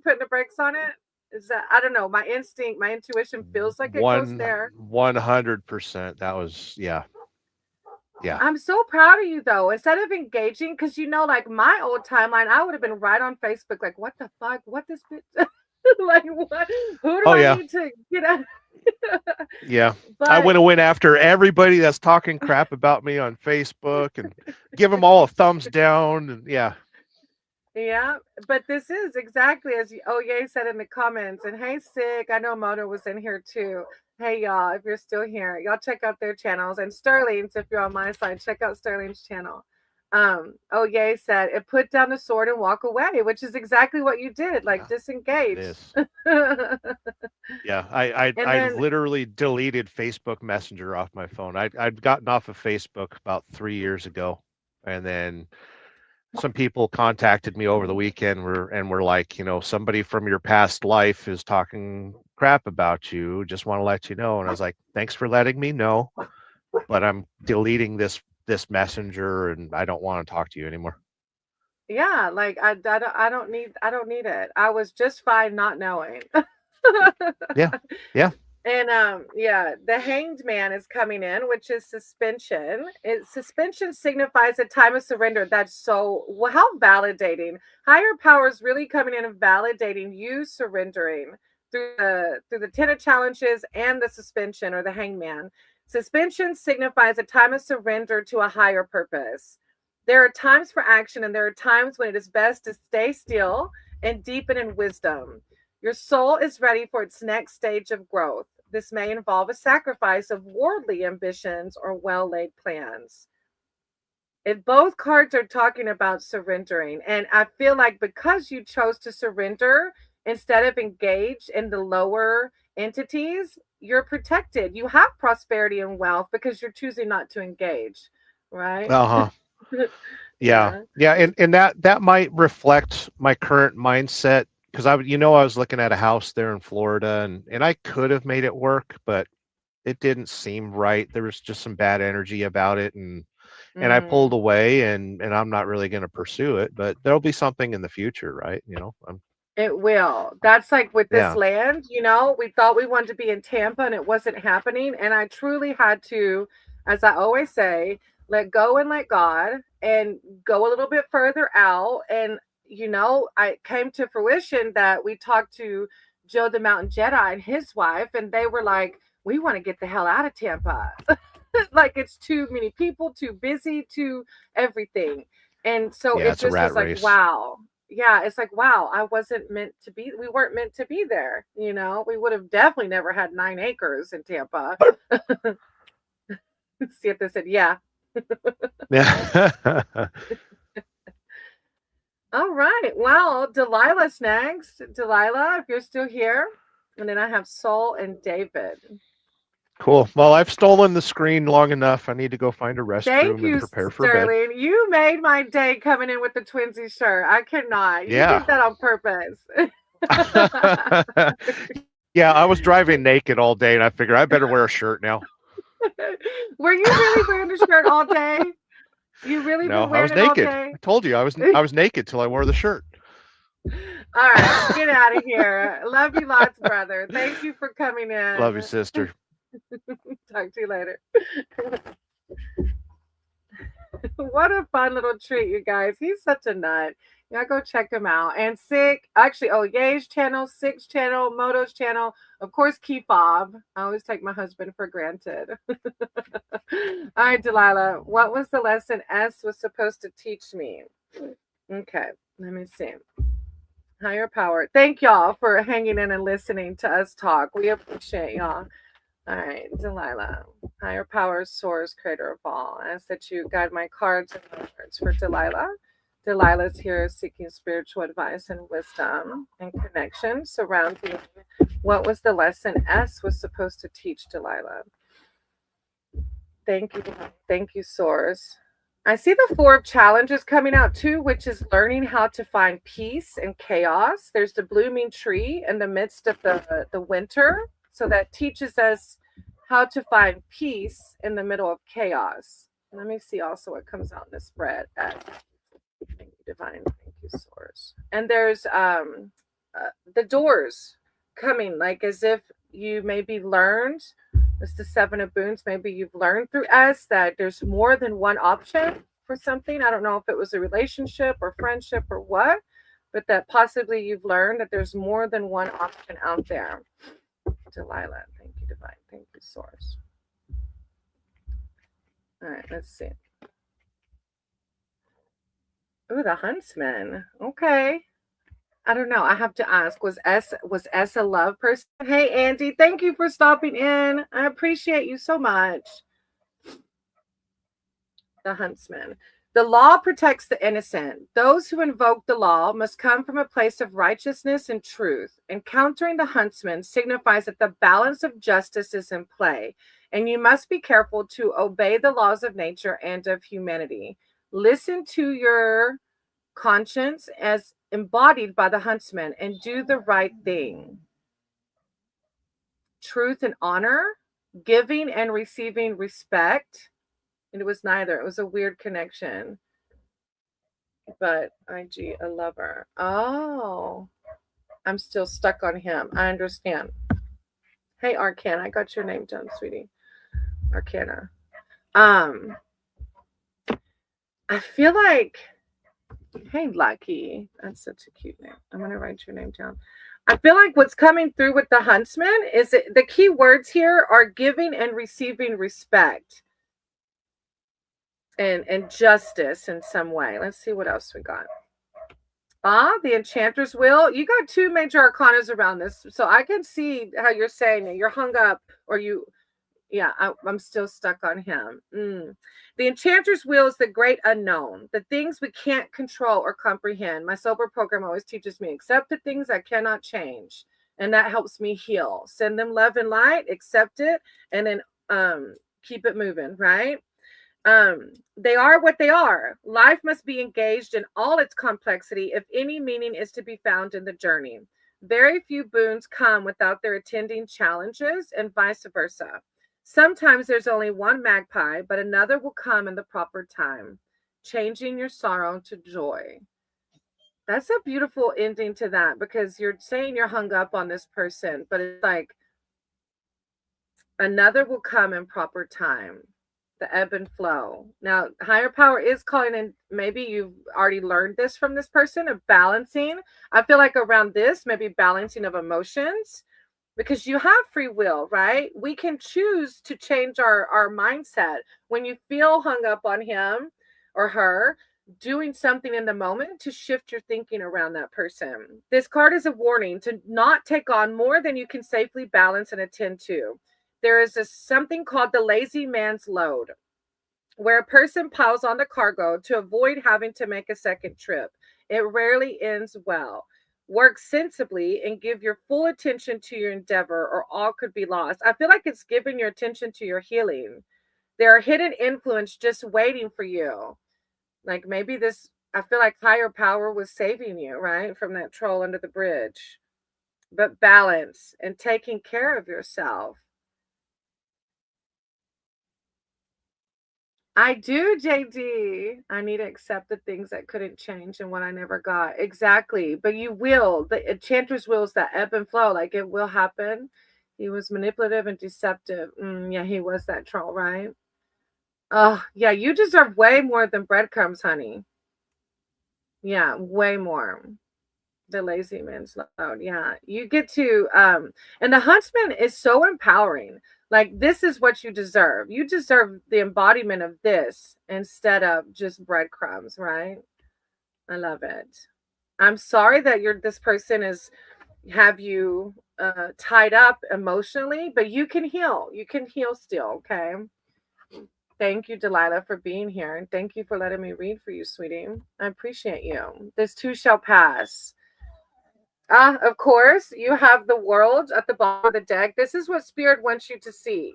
putting the brakes on it. Is that, I don't know, my instinct, my intuition feels like it goes there. 100%. That was, yeah. I'm so proud of you though. Instead of engaging, because like my old timeline, I would have been right on Facebook, like, what the fuck? What this bitch? Like, what? Who do I need to get out? Yeah. I went after everybody that's talking crap about me on Facebook and give them all a thumbs down. And yeah. Yeah, but this is exactly as Yay said in the comments. And hey, Sig, I know Moto was in here too. Hey, y'all, if you're still here, y'all check out their channels. And Sterling's, if you're on my side, check out Sterling's channel. Yay said, it put down the sword and walk away, which is exactly what you did, like disengage. Yeah, I literally deleted Facebook Messenger off my phone. I'd gotten off of Facebook about 3 years ago, and then some people contacted me over the weekend and were like, somebody from your past life is talking crap about you. Just want to let you know. And I was like, thanks for letting me know, but I'm deleting this messenger and I don't want to talk to you anymore. Yeah, like I don't need it. I was just fine not knowing. Yeah. And the Hanged Man is coming in, which is suspension. Suspension signifies a time of surrender. That's so how validating. Higher powers really coming in and validating you surrendering through the 10 of challenges and the suspension or the Hanged Man. Suspension signifies a time of surrender to a higher purpose. There are times for action, and there are times when it is best to stay still and deepen in wisdom. Your soul is ready for its next stage of growth. This may involve a sacrifice of worldly ambitions or well laid plans. If both cards are talking about surrendering, and I feel like because you chose to surrender instead of engage in the lower entities, you're protected. You have prosperity and wealth because you're choosing not to engage, right? Uh-huh. Yeah. Yeah. Yeah, and that might reflect my current mindset because I was looking at a house there in Florida, and I could have made it work, but it didn't seem right. There was just some bad energy about it, and I pulled Mm. away, and I'm not really going to pursue it, but there'll be something in the future, right? It will. That's like with this Yeah. land, we thought we wanted to be in Tampa and it wasn't happening. And I truly had to, as I always say, let go and let God and go a little bit further out. And, I came to fruition that we talked to Joe the Mountain Jedi and his wife, and they were like, we want to get the hell out of Tampa. Like it's too many people, too busy, too everything. And so Yeah, it it's a just was rat like, race. wow. Yeah, it's like, wow, we weren't meant to be there. We would have definitely never had 9 acres in Tampa. See if they said, yeah. Yeah. All right. Well, Delilah's next. Delilah, if you're still here. And then I have Soul and David. Cool. Well, I've stolen the screen long enough. I need to go find a Thank restroom and you, prepare for bed. Sterling. You made my day coming in with the twinsy shirt. I cannot. You Yeah. did that on purpose. Yeah, I was driving naked all day, and I figured I better wear a shirt now. Were you really wearing the shirt all day? You really No, been I wearing was it all naked. day? I told you I was naked till I wore the shirt. All right, get out of here. Love you lots, brother. Thank you for coming Love you, in. sister. Talk to you later. What a fun little treat, you guys. He's such a nut. Yeah, go check him out. And Ye's channel, Six channel, Moto's channel, of course, Key Fob. I always take my husband for granted. All right, Delilah, what was the lesson S was supposed to teach me? Okay, let me see. Higher power. Thank y'all for hanging in and listening to us talk. We appreciate y'all. All right, Delilah. Higher power, source, creator of all. I ask that you guide my cards and words for Delilah. Delilah's here seeking spiritual advice and wisdom and connection surrounding what was the lesson S was supposed to teach Delilah. Thank you. Thank you, source. I see the 4 of challenges coming out too, which is learning how to find peace in chaos. There's the blooming tree in the midst of the winter. So that teaches us how to find peace in the middle of chaos. Let me see also what comes out in this spread. Thank you, divine. Thank you, source. And there's the doors coming, like as if you maybe learned. It's the 7 of boons. Maybe you've learned through S that there's more than one option for something. I don't know if it was a relationship or friendship or what, but that possibly you've learned that there's more than one option out there. Delilah, thank you, divine. Thank you, source. All right, let's see. Ooh, the huntsman. Okay. I don't know. I have to ask, was S a love person? Hey, Andy, thank you for stopping in. I appreciate you so much. The huntsman. The law protects the innocent. Those who invoke the law must come from a place of righteousness and truth. Encountering the huntsman signifies that the balance of justice is in play, and you must be careful to obey the laws of nature and of humanity. Listen to your conscience as embodied by the huntsman and do the right thing. Truth and honor, giving and receiving respect. And it was neither. It was a weird connection. But IG, a lover. Oh, I'm still stuck on him. I understand. Hey, Arcana, I got your name down, sweetie. Arcana. I feel like, hey, Lucky. That's such a cute name. I'm going to write your name down. I feel like what's coming through with the huntsman is the key words here are giving and receiving respect. and justice in some way. Let's see what else we got. The Enchanter's Wheel. You got two major arcanas around this, so I can see how you're saying it. You're hung up, or you, yeah, I'm still stuck on him. The Enchanter's Wheel is the great unknown, the things we can't control or comprehend. My sober program always teaches me, accept the things I cannot change, and that helps me heal. Send them love and light, accept it, and then keep it moving, right? They are what they are. Life must be engaged in all its complexity if any meaning is to be found in the journey. Very few boons come without their attending challenges, and vice versa. Sometimes there's only one magpie, but another will come in the proper time, changing your sorrow to joy. That's a beautiful ending to that, because you're saying you're hung up on this person, but it's like another will come in proper time. The ebb and flow. Now, higher power is calling in. Maybe you've already learned this from this person of balancing. I feel like around this, maybe balancing of emotions, because you have free will, right? We can choose to change our mindset. When you feel hung up on him or her, doing something in the moment to shift your thinking around that person. This card is a warning to not take on more than you can safely balance and attend to. There is something called the lazy man's load, where a person piles on the cargo to avoid having to make a second trip. It rarely ends well. Work sensibly and give your full attention to your endeavor, or all could be lost. I feel like it's giving your attention to your healing. There are hidden influence just waiting for you. Like maybe this, I feel like higher power was saving you, right? From that troll under the bridge. But balance and taking care of yourself. I do, JD. I need to accept the things that couldn't change and what I never got. Exactly. But you will. The Enchanter's will is that ebb and flow. Like it will happen. He was manipulative and deceptive. Yeah, he was that troll, right? Oh, yeah. You deserve way more than breadcrumbs, honey. Yeah, way more. The lazy man's loud. Yeah. You get to and the huntsman is so empowering. Like this is what you deserve. You deserve the embodiment of this instead of just breadcrumbs, right? I love it. I'm sorry that this person is have you tied up emotionally, but you can heal. You can heal still, okay? Thank you, Delilah, for being here, and thank you for letting me read for you, sweetie. I appreciate you. This too shall pass. Of course, you have the world at the bottom of the deck. This is what Spirit wants you to see.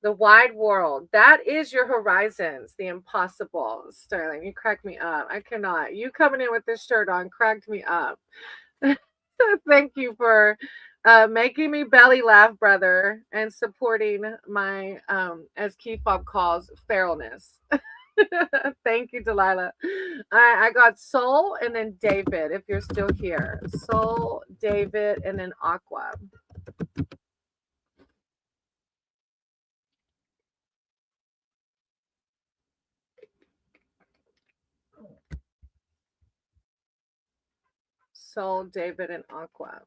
The wide world. That is your horizons, the impossible. Sterling, you cracked me up. I cannot. You coming in with this shirt on cracked me up. Thank you for making me belly laugh, brother, and supporting my, as Key Fob calls, feralness. Thank you, Delilah. I got Soul and then David, if you're still here. Soul, David, and then Aqua. Soul, David, and Aqua.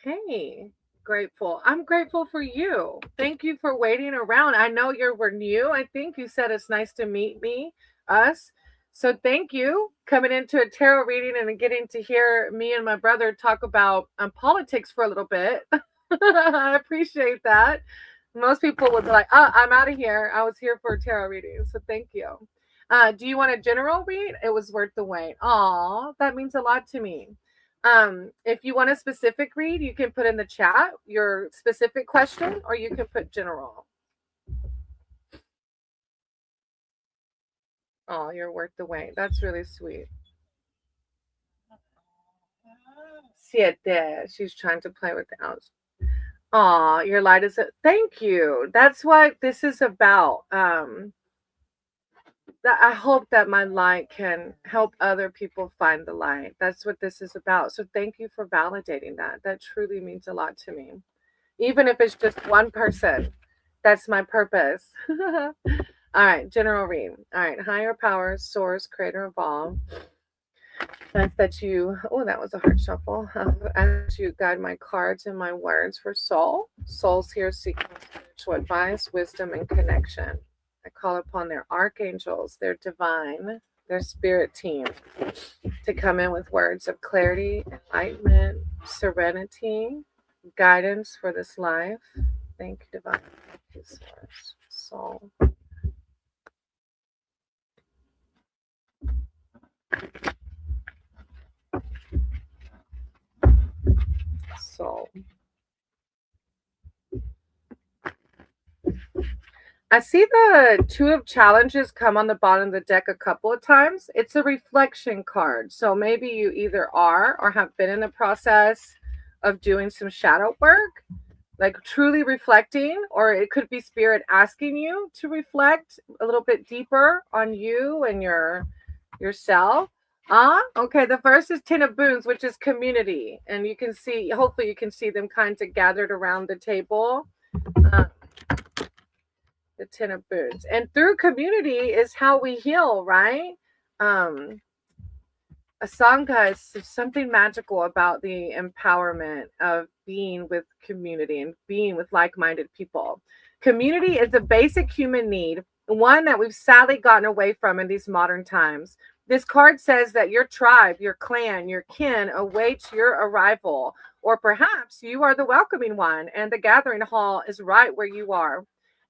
Hey, grateful. I'm grateful for you. Thank you for waiting around. I know we're new. I think you said it's nice to meet us. So thank you coming into a tarot reading and getting to hear me and my brother talk about politics for a little bit. I appreciate that. Most people would be like, "Oh, I'm out of here. I was here for a tarot reading." So thank you. Do you want a general read? It was worth the wait. Aw, that means a lot to me. If you want a specific read, you can put in the chat your specific question, or you can put general. Oh, you're worth the wait. That's really sweet. Siete. She's trying to play with the ounce. Aw, your light is thank you. That's what this is about. I hope that my light can help other people find the light. That's what this is about. So thank you for validating that. That truly means a lot to me. Even if it's just one person, that's my purpose. All right, general read. All right, higher power, source, creator of all. Ask that you, oh, that was a hard shuffle. Ask you guide my cards and my words for soul. Soul's here seeking spiritual advice, wisdom, and connection. I call upon their archangels, their divine, their spirit team to come in with words of clarity, enlightenment, serenity, guidance for this life. Thank you, divine. Thank you, source. Soul. Soul. I see the Two of Challenges come on the bottom of the deck a couple of times. It's a reflection card. So maybe you either are or have been in the process of doing some shadow work, like truly reflecting, or it could be spirit asking you to reflect a little bit deeper on you and yourself. Okay. The first is Ten of Boons, which is community. And you can see, hopefully you can see them kind of gathered around the table. The Ten of Boons. And through community is how we heal, right? Asanga is something magical about the empowerment of being with community and being with like-minded people. Community is a basic human need, one that we've sadly gotten away from in these modern times. This card says that your tribe, your clan, your kin awaits your arrival, or perhaps you are the welcoming one and the gathering hall is right where you are.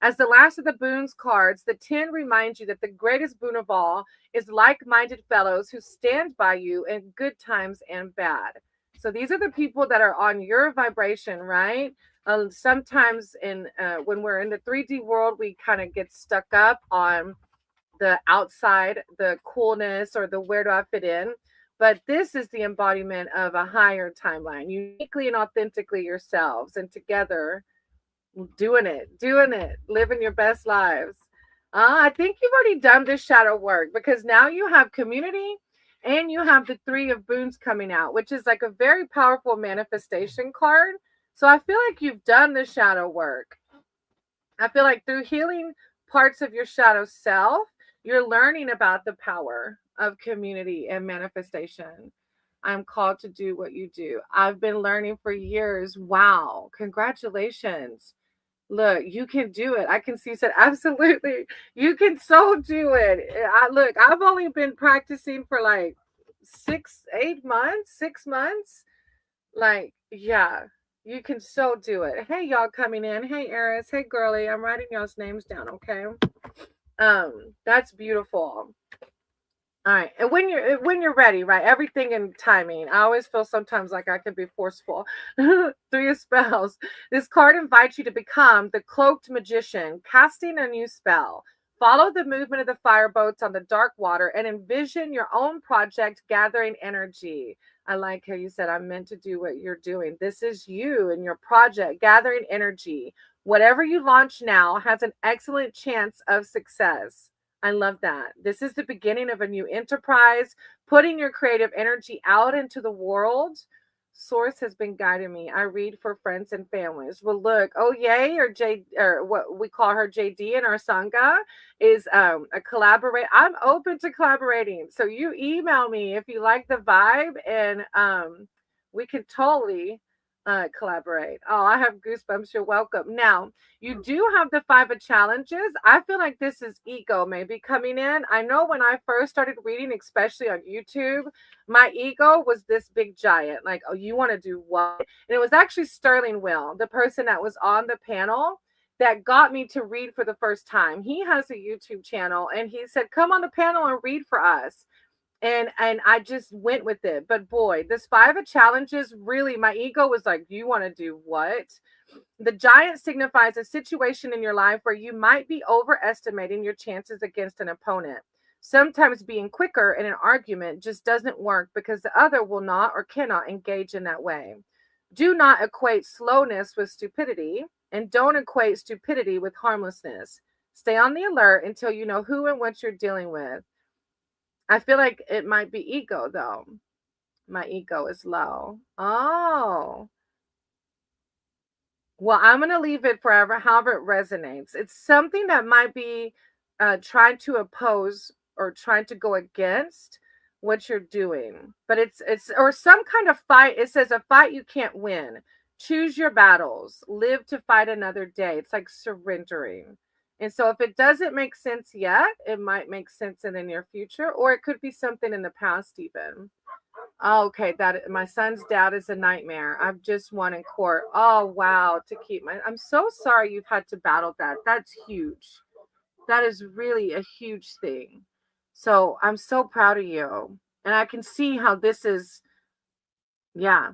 As the last of the boons cards, the 10 reminds you that the greatest boon of all is like-minded fellows who stand by you in good times and bad. So these are the people that are on your vibration, right? Sometimes when we're in the 3D world, we kind of get stuck up on the outside, the coolness, or the where do I fit in. But this is the embodiment of a higher timeline, uniquely and authentically yourselves, and together doing it, living your best lives. I think you've already done this shadow work because now you have community and you have the Three of Boons coming out, which is like a very powerful manifestation card. So I feel like you've done the shadow work. I feel like through healing parts of your shadow self, you're learning about the power of community and manifestation. I'm called to do what you do. I've been learning for years. Wow. Congratulations. Look, you can do it. I can see said, absolutely. You can so do it. I've only been practicing for like 6 months. Like, yeah, you can so do it. Hey, y'all coming in. Hey, Eris. Hey, girly. I'm writing y'all's names down. Okay. That's beautiful. All right. And when you're ready, right? Everything in timing. I always feel sometimes like I can be forceful. Three of Spells. This card invites you to become the cloaked magician, casting a new spell. Follow the movement of the fireboats on the dark water and envision your own project gathering energy. I like how you said, I'm meant to do what you're doing. This is you and your project gathering energy. Whatever you launch now has an excellent chance of success. I love that. This is the beginning of a new enterprise, putting your creative energy out into the world. Source has been guiding me. I read for friends and families. Well, look, oh yay, or J, or what we call her JD in our Sangha is a collaborate. I'm open to collaborating. So you email me if you like the vibe, and we can totally collaborate. Oh, I have goosebumps. You're welcome. Now, you do have the 5 of challenges. I feel like this is ego maybe coming in. I know when I first started reading, especially on YouTube, my ego was this big giant. Like, oh, you want to do what? And it was actually Sterling Will, the person that was on the panel, that got me to read for the first time. He has a YouTube channel and he said, come on the panel and read for us. And I just went with it. But boy, this 5 of challenges, really, my ego was like, you want to do what? The giant signifies a situation in your life where you might be overestimating your chances against an opponent. Sometimes being quicker in an argument just doesn't work because the other will not or cannot engage in that way. Do not equate slowness with stupidity, and don't equate stupidity with harmlessness. Stay on the alert until you know who and what you're dealing with. I feel like it might be ego, though. My ego is low. Oh. Well, I'm going to leave it forever, however it resonates. It's something that might be trying to oppose or trying to go against what you're doing. But it's or some kind of fight. It says a fight you can't win. choose your battles, live to fight another day. It's like surrendering. And so if it doesn't make sense yet, it might make sense in the near future, or it could be something in the past even. Oh, okay, that my son's dad is a nightmare. I've just won in court. Oh wow, to keep my I'm so sorry you've had to battle that. That's huge. That is really a huge thing. So I'm so proud of you. And I can see how this is, yeah.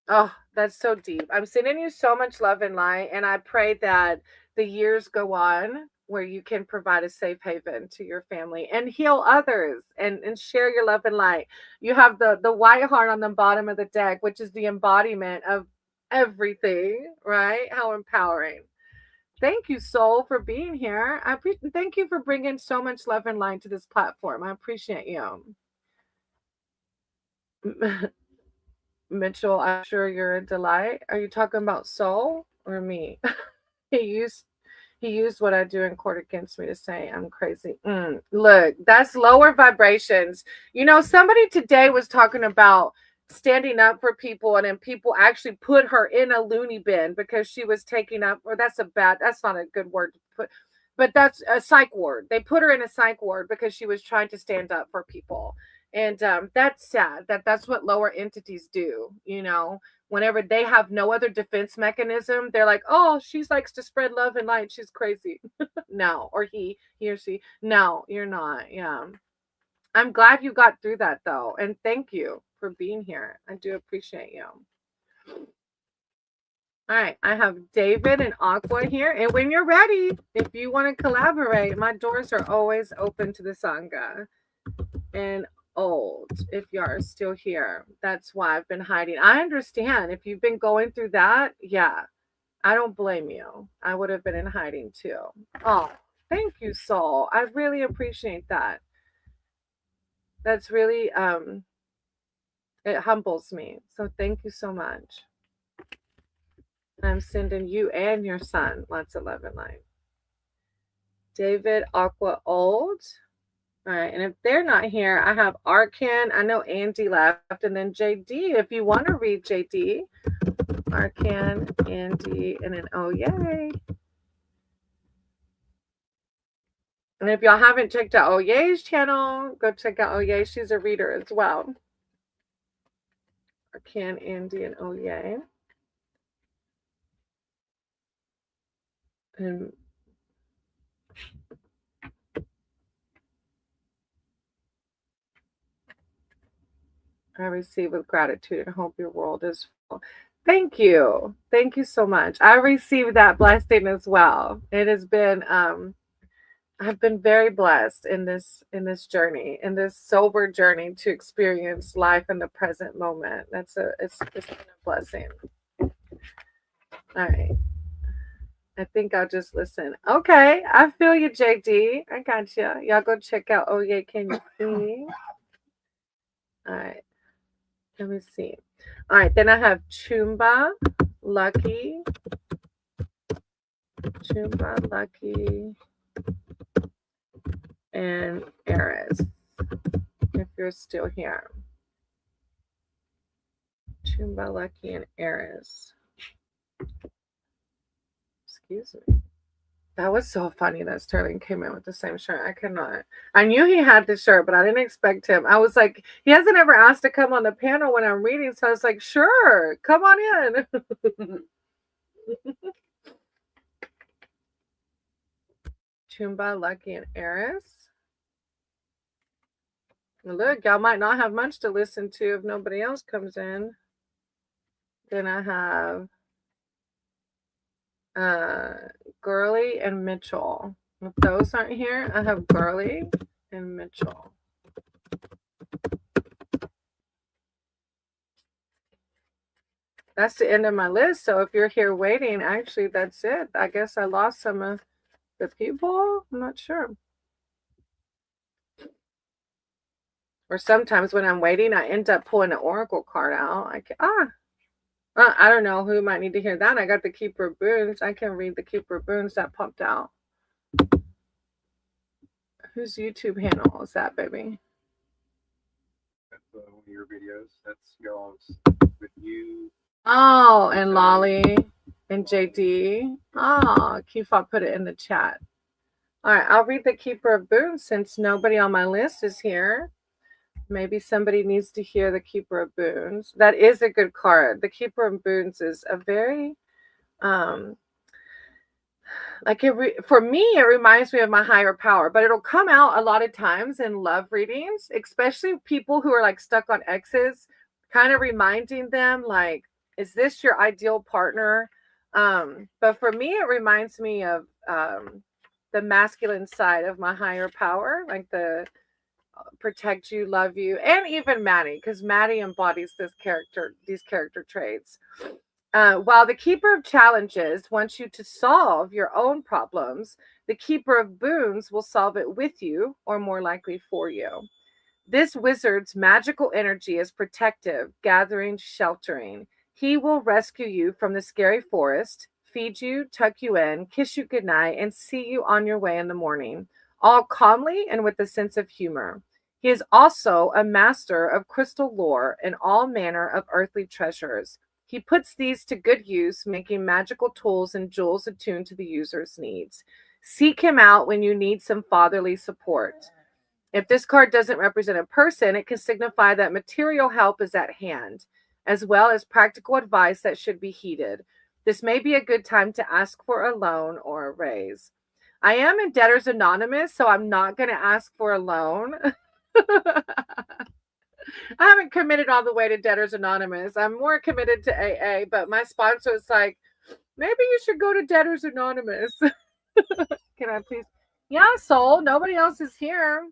Oh, that's so deep. I'm sending you so much love and light. And I pray that the years go on where you can provide a safe haven to your family and heal others and share your love and light. You have the white heart on the bottom of the deck, which is the embodiment of everything, right? How empowering. Thank you, soul, for being here. Thank you for bringing so much love and light to this platform. I appreciate you. Mitchell, I'm sure you're a delight. Are you talking about soul or me? he used he used what I do in court against me to say I'm crazy. Look, that's lower vibrations. You know, somebody today was talking about standing up for people, and then people actually put her in a loony bin because she was taking up, or that's not a good word to put, but that's a psych ward. They put her in a psych ward because she was trying to stand up for people. And that's sad that's what lower entities do, you know. Whenever they have no other defense mechanism, they're like, oh, she likes to spread love and light, she's crazy. No, or he or she. No, you're not. Yeah, I'm glad you got through that though, and thank you for being here. I do appreciate you. All right, I have David and Aqua here, and when you're ready, if you want to collaborate, my doors are always open to the Sangha. And old, if you are still here, that's why I've been hiding. I understand if you've been going through that. Yeah, I don't blame you. I would have been in hiding too. Oh, thank you, soul. I really appreciate that. That's really it humbles me. So thank you so much. I'm sending you and your son lots of love and light. David, Aqua, old. All right, and if they're not here, I have Arkan. I know Andy left, and then JD. If you want to read JD, Arkan, Andy, and then oh yay! And if y'all haven't checked out Oye's channel, go check out Oye. She's a reader as well. Arkan, Andy, and Oye. And I receive with gratitude and hope your world is full. Thank you. Thank you so much. I received that blessing as well. It has been I've been very blessed in this journey, in this sober journey to experience life in the present moment. It's been a blessing. All right. I think I'll just listen. Okay, I feel you, JD. I got you. Y'all go check out Oh Yeah, Can You See? All right. Let me see. All right, then I have Chumba, Lucky, and Eris. If you're still here. Chumba, Lucky, and Eris. Excuse me. That was so funny that Sterling came in with the same shirt. I could not. I knew he had the shirt, but I didn't expect him. I was like, he hasn't ever asked to come on the panel when I'm reading, so I was like, sure, come on in. Chumba, Lucky, and Eris. Look, y'all might not have much to listen to if nobody else comes in. Then I have Gurley and Mitchell. If those aren't here, I have Gurley and Mitchell. That's the end of my list. So if you're here waiting, actually, that's it. I guess I lost some of the people. I'm not sure. Or sometimes when I'm waiting, I end up pulling an oracle card out. I don't know who might need to hear that. I got the Keeper of Boons. I can read the Keeper of Boons that popped out. Whose YouTube handle is that, baby? That's one of your videos. That's y'all's with you, Oh, and Lolly and JD. Oh, Kifa put it in the chat. All right, I'll read the Keeper of Boons since nobody on my list is here. Maybe somebody needs to hear the Keeper of Boons. That is a good card. The Keeper of Boons is a very like for me it reminds me of my higher power, but it'll come out a lot of times in love readings, especially people who are like stuck on exes, kind of reminding them like, is this your ideal partner? But for me it reminds me of the masculine side of my higher power, like the protect you, love you, and even Maddie, because Maddie embodies these character traits. While the Keeper of Challenges wants you to solve your own problems, the Keeper of Boons will solve it with you, or more likely for you. This wizard's magical energy is protective, gathering, sheltering. He will rescue you from the scary forest, feed you, tuck you in, kiss you goodnight, and see you on your way in the morning, all calmly and with a sense of humor. He is also a master of crystal lore and all manner of earthly treasures. He puts these to good use, making magical tools and jewels attuned to the user's needs. Seek him out when you need some fatherly support. If this card doesn't represent a person, it can signify that material help is at hand, as well as practical advice that should be heeded. This may be a good time to ask for a loan or a raise. I am in Debtors Anonymous, so I'm not going to ask for a loan. I haven't committed all the way to Debtors Anonymous. I'm more committed to AA, but my sponsor is like, maybe you should go to Debtors Anonymous. Can I please? Yeah, soul. Nobody else is here.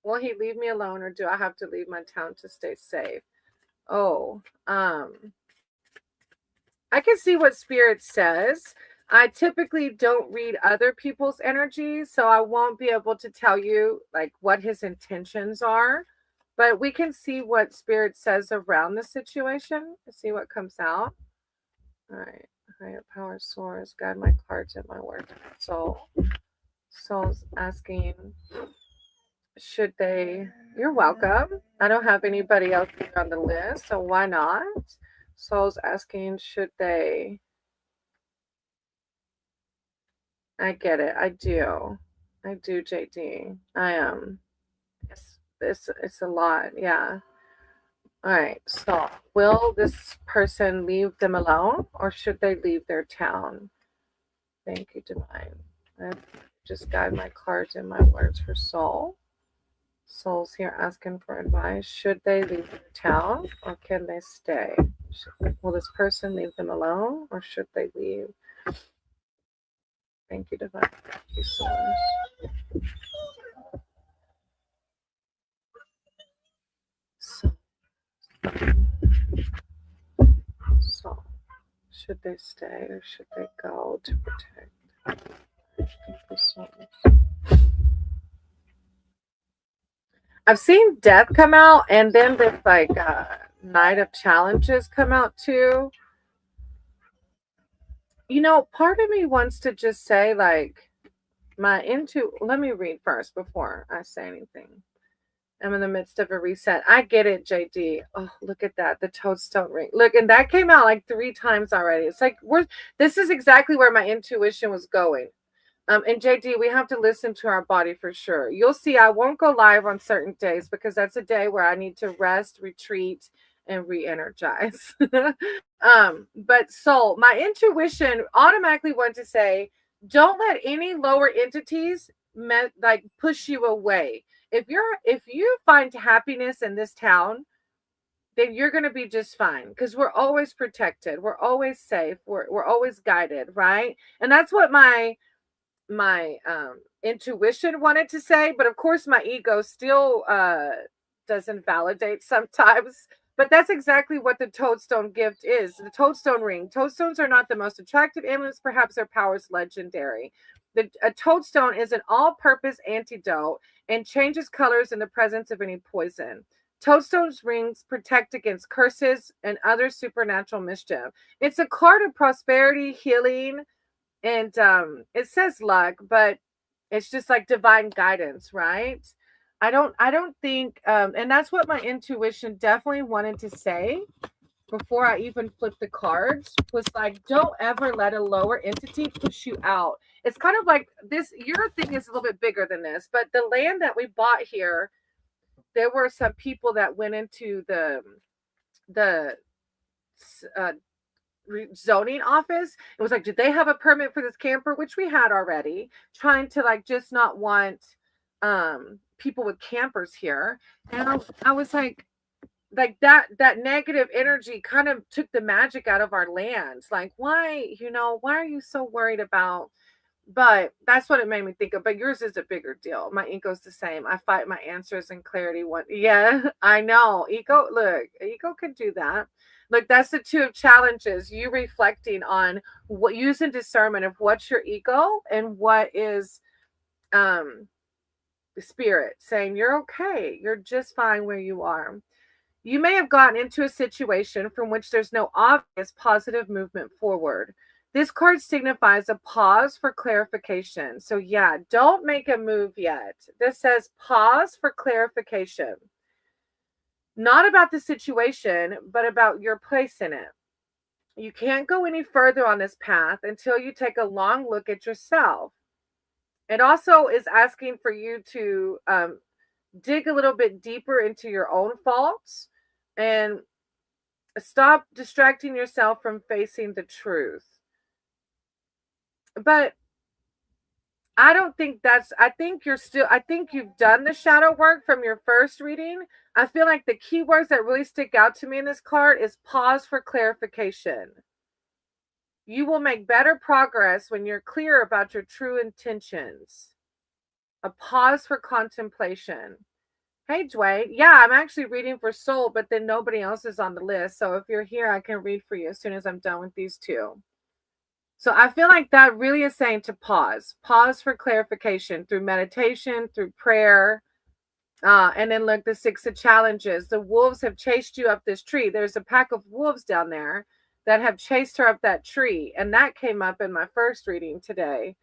Will he leave me alone, or do I have to leave my town to stay safe? Oh, I can see what Spirit says. I typically don't read other people's energies, so I won't be able to tell you like what his intentions are. But we can see what Spirit says around the situation. See what comes out. All right. Higher power source, guide my cards and my words. Soul's asking, should they? You're welcome. I don't have anybody else here on the list, so why not? Soul's asking, should they? I get it. I do, JD. I am. It's a lot. Yeah. All right. So, will this person leave them alone, or should they leave their town? Thank you, Divine. I just guide my cards and my words for Soul. Soul's here asking for advice. Should they leave the town, or can they stay? Will this person leave them alone, or should they leave? Thank you, Divine. Thank you so much. So, should they stay or should they go to protect? Thank you so much. I've seen death come out, and then this like Night of Challenges come out too. You know, part of me wants to just say like let me read first before I say anything. I'm in the midst of a reset. I get it, JD. Oh, look at that. The toadstone ring. Look, and that came out like 3 times already. It's like this is exactly where my intuition was going. And JD, we have to listen to our body for sure. You'll see I won't go live on certain days because that's a day where I need to rest, retreat, and re-energize. But Soul, my intuition automatically went to say, don't let any lower entities like push you away. If you find happiness in this town, then you're going to be just fine because we're always protected. We're always safe. We're always guided, right? And that's what my intuition wanted to say, but of course my ego still doesn't validate sometimes. But that's exactly what the toadstone gift is. The toadstone ring. Toadstones are not the most attractive amulets, perhaps their power is legendary. A toadstone is an all-purpose antidote and changes colors in the presence of any poison. Toadstone's rings protect against curses and other supernatural mischief. It's a card of prosperity, healing, and it says luck, but it's just like divine guidance, right? I don't think and that's what my intuition definitely wanted to say. before I even flipped the cards was like, don't ever let a lower entity push you out. It's kind of like this, your thing is a little bit bigger than this, but the land that we bought here, there were some people that went into the uh, zoning office. It was like, did they have a permit for this camper? Which we had already, trying to like just not want people with campers here. And I was like that negative energy kind of took the magic out of our lands. Like, why, why are you so worried about? But that's what it made me think of. But yours is a bigger deal. My ego's the same. I fight my answers and clarity. Yeah, I know. Ego can do that. Look, that's the two of challenges. You reflecting on what, using discernment of what's your ego and what is the spirit saying you're okay. You're just fine where you are. You may have gotten into a situation from which there's no obvious positive movement forward. This card signifies a pause for clarification. So, yeah, don't make a move yet. This says pause for clarification. Not about the situation, but about your place in it. You can't go any further on this path until you take a long look at yourself. It also is asking for you to dig a little bit deeper into your own faults and stop distracting yourself from facing the truth. But I don't think I think you've done the shadow work from your first reading. I feel like the keywords that really stick out to me in this card is pause for clarification. You will make better progress when you're clear about your true intentions. A pause for contemplation. Hey, Dwayne. Yeah, I'm actually reading for Soul, but then nobody else is on the list. So if you're here, I can read for you as soon as I'm done with these two. So I feel like that really is saying to pause for clarification through meditation, through prayer. And then look, the Six of Challenges. The wolves have chased you up this tree. There's a pack of wolves down there that have chased her up that tree. And that came up in my first reading today.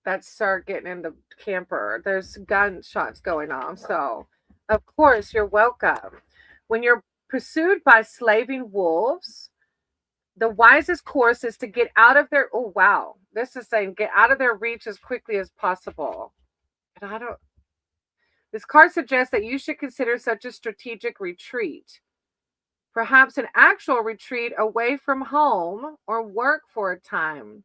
That's Sir getting in the camper. There's gunshots going on. So, of course, you're welcome. When you're pursued by slaving wolves, the wisest course is to get out of their, oh, wow. This is saying get out of their reach as quickly as possible. And this card suggests that you should consider such a strategic retreat. Perhaps an actual retreat away from home or work for a time.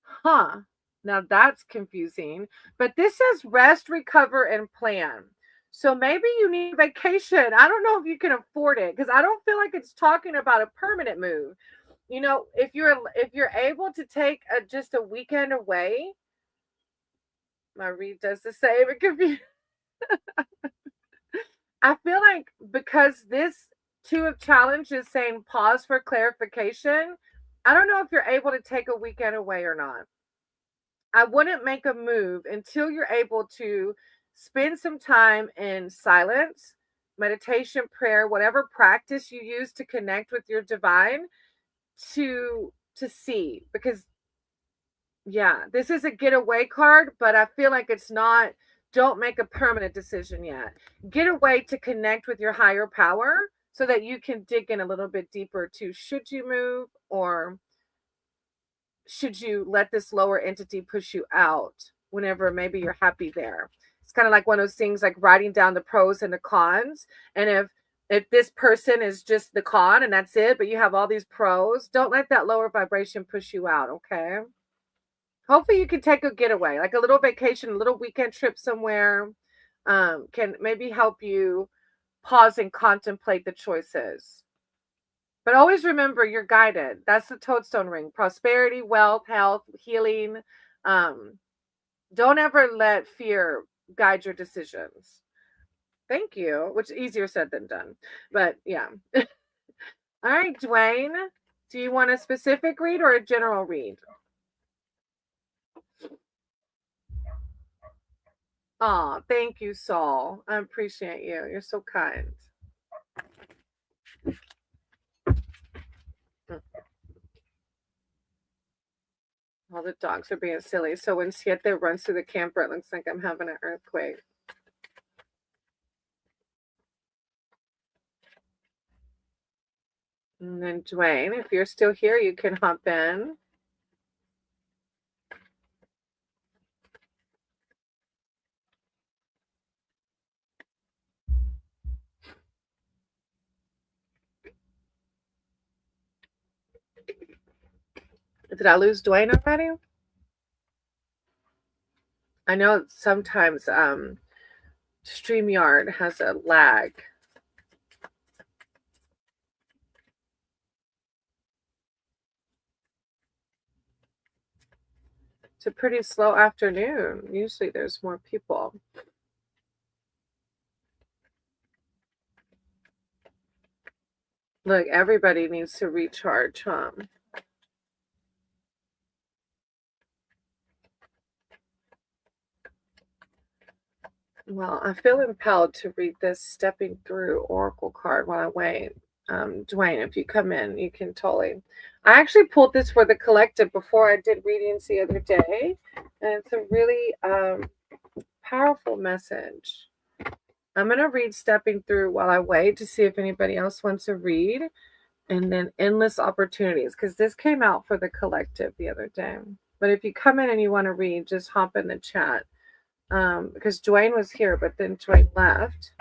Huh. Now that's confusing. But this says rest, recover, and plan. So maybe you need a vacation. I don't know if you can afford it because I don't feel like it's talking about a permanent move. If you're able to take just a weekend away, my read does the same. It could be. I feel like because this two of challenge is saying pause for clarification, I don't know if you're able to take a weekend away or not. I wouldn't make a move until you're able to spend some time in silence, meditation, prayer, whatever practice you use to connect with your divine to see. Because yeah, this is a getaway card, but I feel like it's not. Don't make a permanent decision yet. Get away to connect with your higher power so that you can dig in a little bit deeper to should you move or should you let this lower entity push you out whenever maybe you're happy there. It's kind of like one of those things like writing down the pros and the cons. And if this person is just the con and that's it, but you have all these pros, don't let that lower vibration push you out, okay? Hopefully you can take a getaway, like a little vacation, a little weekend trip somewhere, can maybe help you pause and contemplate the choices. But always remember you're guided. That's the toadstone ring. Prosperity, wealth, health, healing. Don't ever let fear guide your decisions. Thank you, which is easier said than done. But yeah. All right, Dwayne, do you want a specific read or a general read? Oh, thank you, Saul. I appreciate you. You're so kind. All the dogs are being silly. So when Siete runs through the camper, it looks like I'm having an earthquake. And then Dwayne, if you're still here, you can hop in. Did I lose Dwayne already? I know sometimes StreamYard has a lag. It's a pretty slow afternoon. Usually there's more people. Look, everybody needs to recharge, huh? Well, I feel impelled to read this Stepping Through Oracle card while I wait. Dwayne, if you come in, you can totally. I actually pulled this for the collective before I did readings the other day, and it's a really powerful message. I'm going to read Stepping Through while I wait to see if anybody else wants to read, and then Endless Opportunities, because this came out for the collective the other day. But if you come in and you want to read, just hop in the chat. Because Dwayne was here, but then Dwayne left.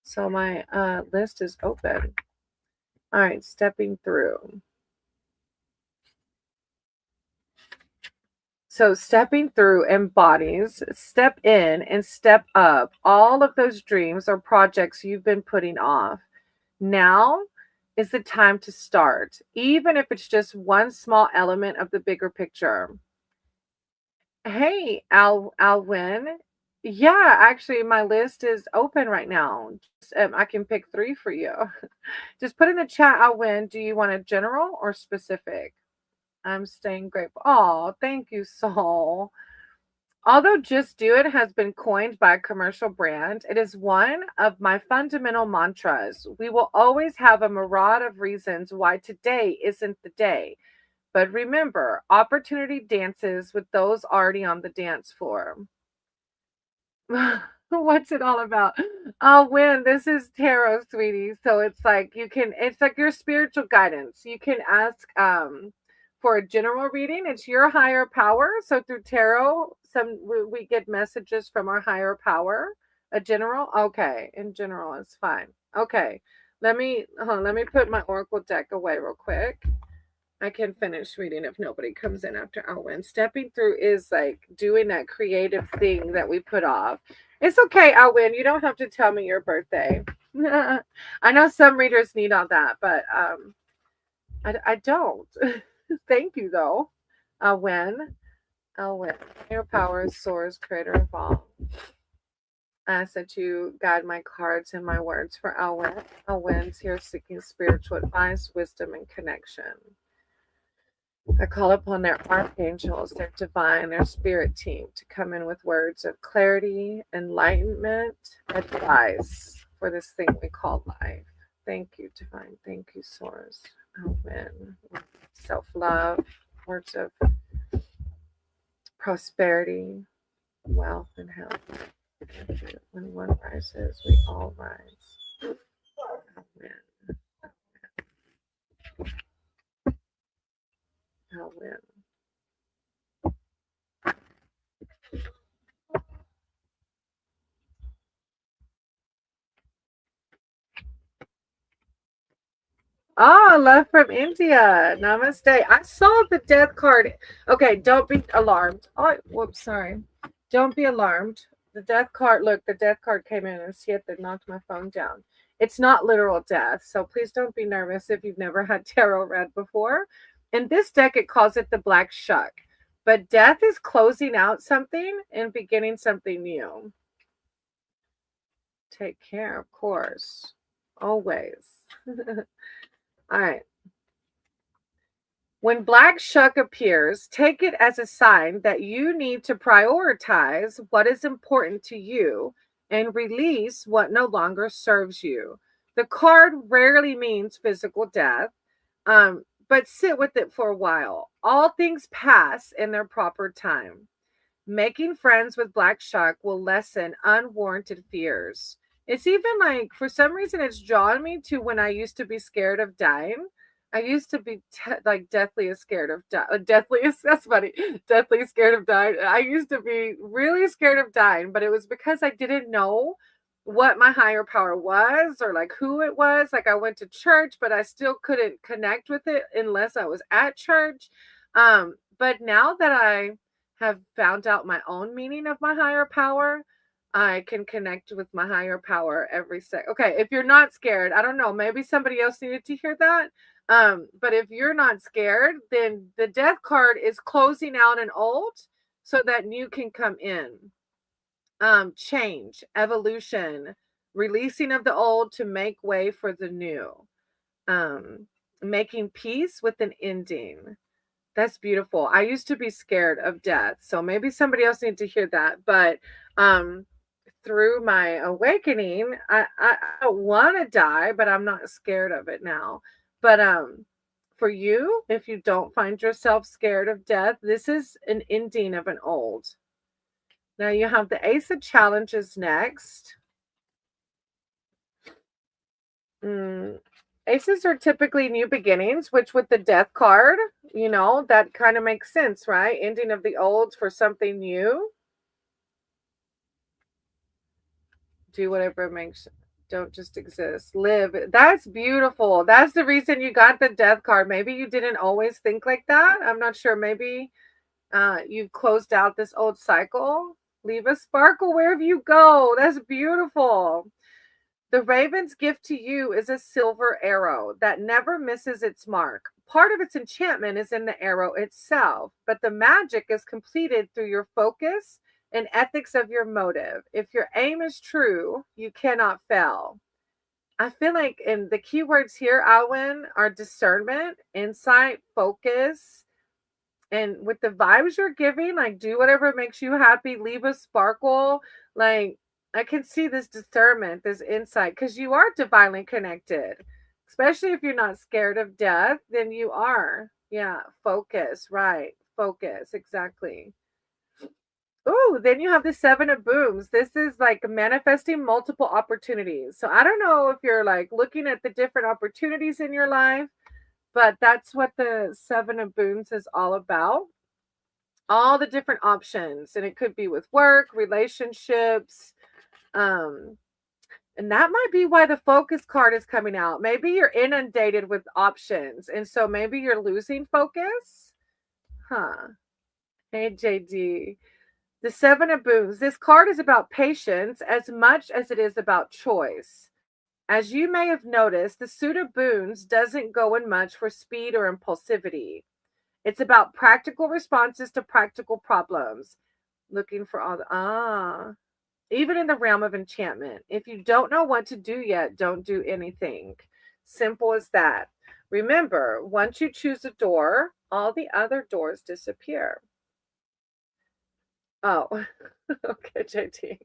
So my list is open. All right, Stepping Through. So stepping through embodies step in and step up all of those dreams or projects you've been putting off. Now is the time to start, even if it's just one small element of the bigger picture. Hey, Alwyn. Yeah, actually, my list is open right now. I can pick 3 for you. Just put in the chat, Alwyn. Do you want a general or specific? I'm staying grateful. Oh, thank you, Soul. Although Just Do It has been coined by a commercial brand, it is one of my fundamental mantras. We will always have a myriad of reasons why today isn't the day. But remember, opportunity dances with those already on the dance floor. What's it all about? Oh, Win, this is tarot, sweetie. So it's like it's like your spiritual guidance. You can ask for a general reading. It's your higher power. So through tarot, we get messages from our higher power. A general, okay. In general, it's fine. Okay. Let me put my oracle deck away real quick. I can finish reading if nobody comes in after Alwyn. Stepping through is like doing that creative thing that we put off. It's okay, Alwyn. You don't have to tell me your birthday. I know some readers need all that, but I don't. Thank you, though. Alwyn. Your power is source, creator of all. I ask that you guide my cards and my words for Alwyn. Alwyn's here seeking spiritual advice, wisdom, and connection. I call upon their archangels, their divine, their spirit team to come in with words of clarity, enlightenment, advice for this thing we call life. Thank you, divine. Thank you, source. Amen. Self-love, words of prosperity, wealth, and health. When one rises, we all rise. Amen. Amen. Oh, love from India. Namaste. I saw the death card. Okay, don't be alarmed. Oh, whoops, sorry. Don't be alarmed. The death card, look, the death card came in and see it that knocked my phone down. It's not literal death, so please don't be nervous if you've never had tarot read before. In this deck, it calls it the Black Shuck. But death is closing out something and beginning something new. Take care, of course. Always. All right. When Black Shuck appears, take it as a sign that you need to prioritize what is important to you and release what no longer serves you. The card rarely means physical death, but sit with it for a while. All things pass in their proper time. Making friends with Black Shuck will lessen unwarranted fears. It's even like, for some reason, it's drawn me to when I used to be scared of dying. I used to be like deathly scared of that's funny, deathly scared of dying. I used to be really scared of dying, but it was because I didn't know what my higher power was or like who it was. Like I went to church, but I still couldn't connect with it unless I was at church. But now that I have found out my own meaning of my higher power, I can connect with my higher power every second. Okay, if you're not scared, I don't know, maybe somebody else needed to hear that. But if you're not scared, then the death card is closing out an old so that new can come in. Change, evolution, releasing of the old to make way for the new. Making peace with an ending. That's beautiful. I used to be scared of death, so maybe somebody else needs to hear that. But through my awakening, I don't want to die, but I'm not scared of it now. But for you, if you don't find yourself scared of death, this is an ending of an old. Now you have the Ace of Challenges next. Aces are typically new beginnings, which with the Death card, that kind of makes sense, right? Ending of the old for something new. Do whatever makes, don't just exist. Live. That's beautiful. That's the reason you got the Death card. Maybe you didn't always think like that. I'm not sure. Maybe you've closed out this old cycle. Leave a sparkle wherever you go. That's beautiful. The raven's gift to you is a silver arrow that never misses its mark. Part of its enchantment is in the arrow itself, but the magic is completed through your focus and ethics of your motive. If your aim is true, you cannot fail. I feel like in the keywords here, Alwyn, are discernment, insight, focus, and with the vibes you're giving, like do whatever makes you happy, leave a sparkle. Like I can see this discernment, this insight, because you are divinely connected. Especially if you're not scared of death, then you are. Yeah, focus, right? Focus, exactly. Oh, then you have the Seven of Booms. This is like manifesting multiple opportunities. So I don't know if you're like looking at the different opportunities in your life, but that's what the Seven of Booms is all about. All the different options, and it could be with work, relationships, and that might be why the focus card is coming out. Maybe you're inundated with options, and so maybe you're losing focus. Hey, JD. The Seven of Booms. This card is about patience as much as it is about choice. As you may have noticed, the suit of boons doesn't go in much for speed or impulsivity. It's about practical responses to practical problems. Looking for all the even in the realm of enchantment. If you don't know what to do yet, don't do anything. Simple as that. Remember, once you choose a door, all the other doors disappear. Oh, okay, JT.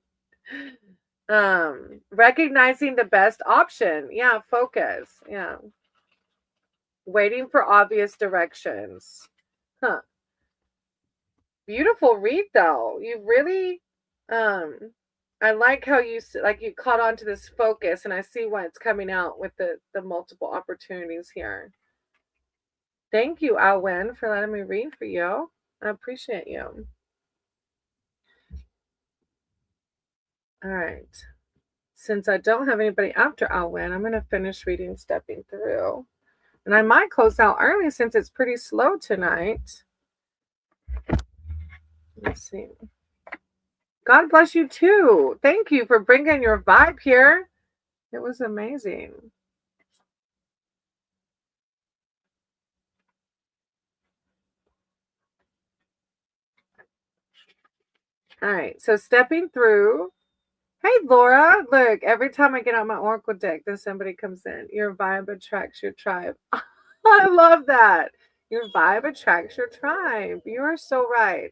Recognizing the best option. Yeah, focus. Yeah. Waiting for obvious directions. Beautiful read though. You really I like how you caught on to this focus, and I see why it's coming out with the multiple opportunities here. Thank you, Alwyn, for letting me read for you. I appreciate you. All right. Since I don't have anybody after Alwyn, I'm going to finish reading Stepping Through. And I might close out early since it's pretty slow tonight. Let's see. God bless you too. Thank you for bringing your vibe here. It was amazing. All right. So Stepping Through. Hey, Laura. Look, every time I get on my Oracle deck, then somebody comes in. Your vibe attracts your tribe. I love that. Your vibe attracts your tribe. You are so right.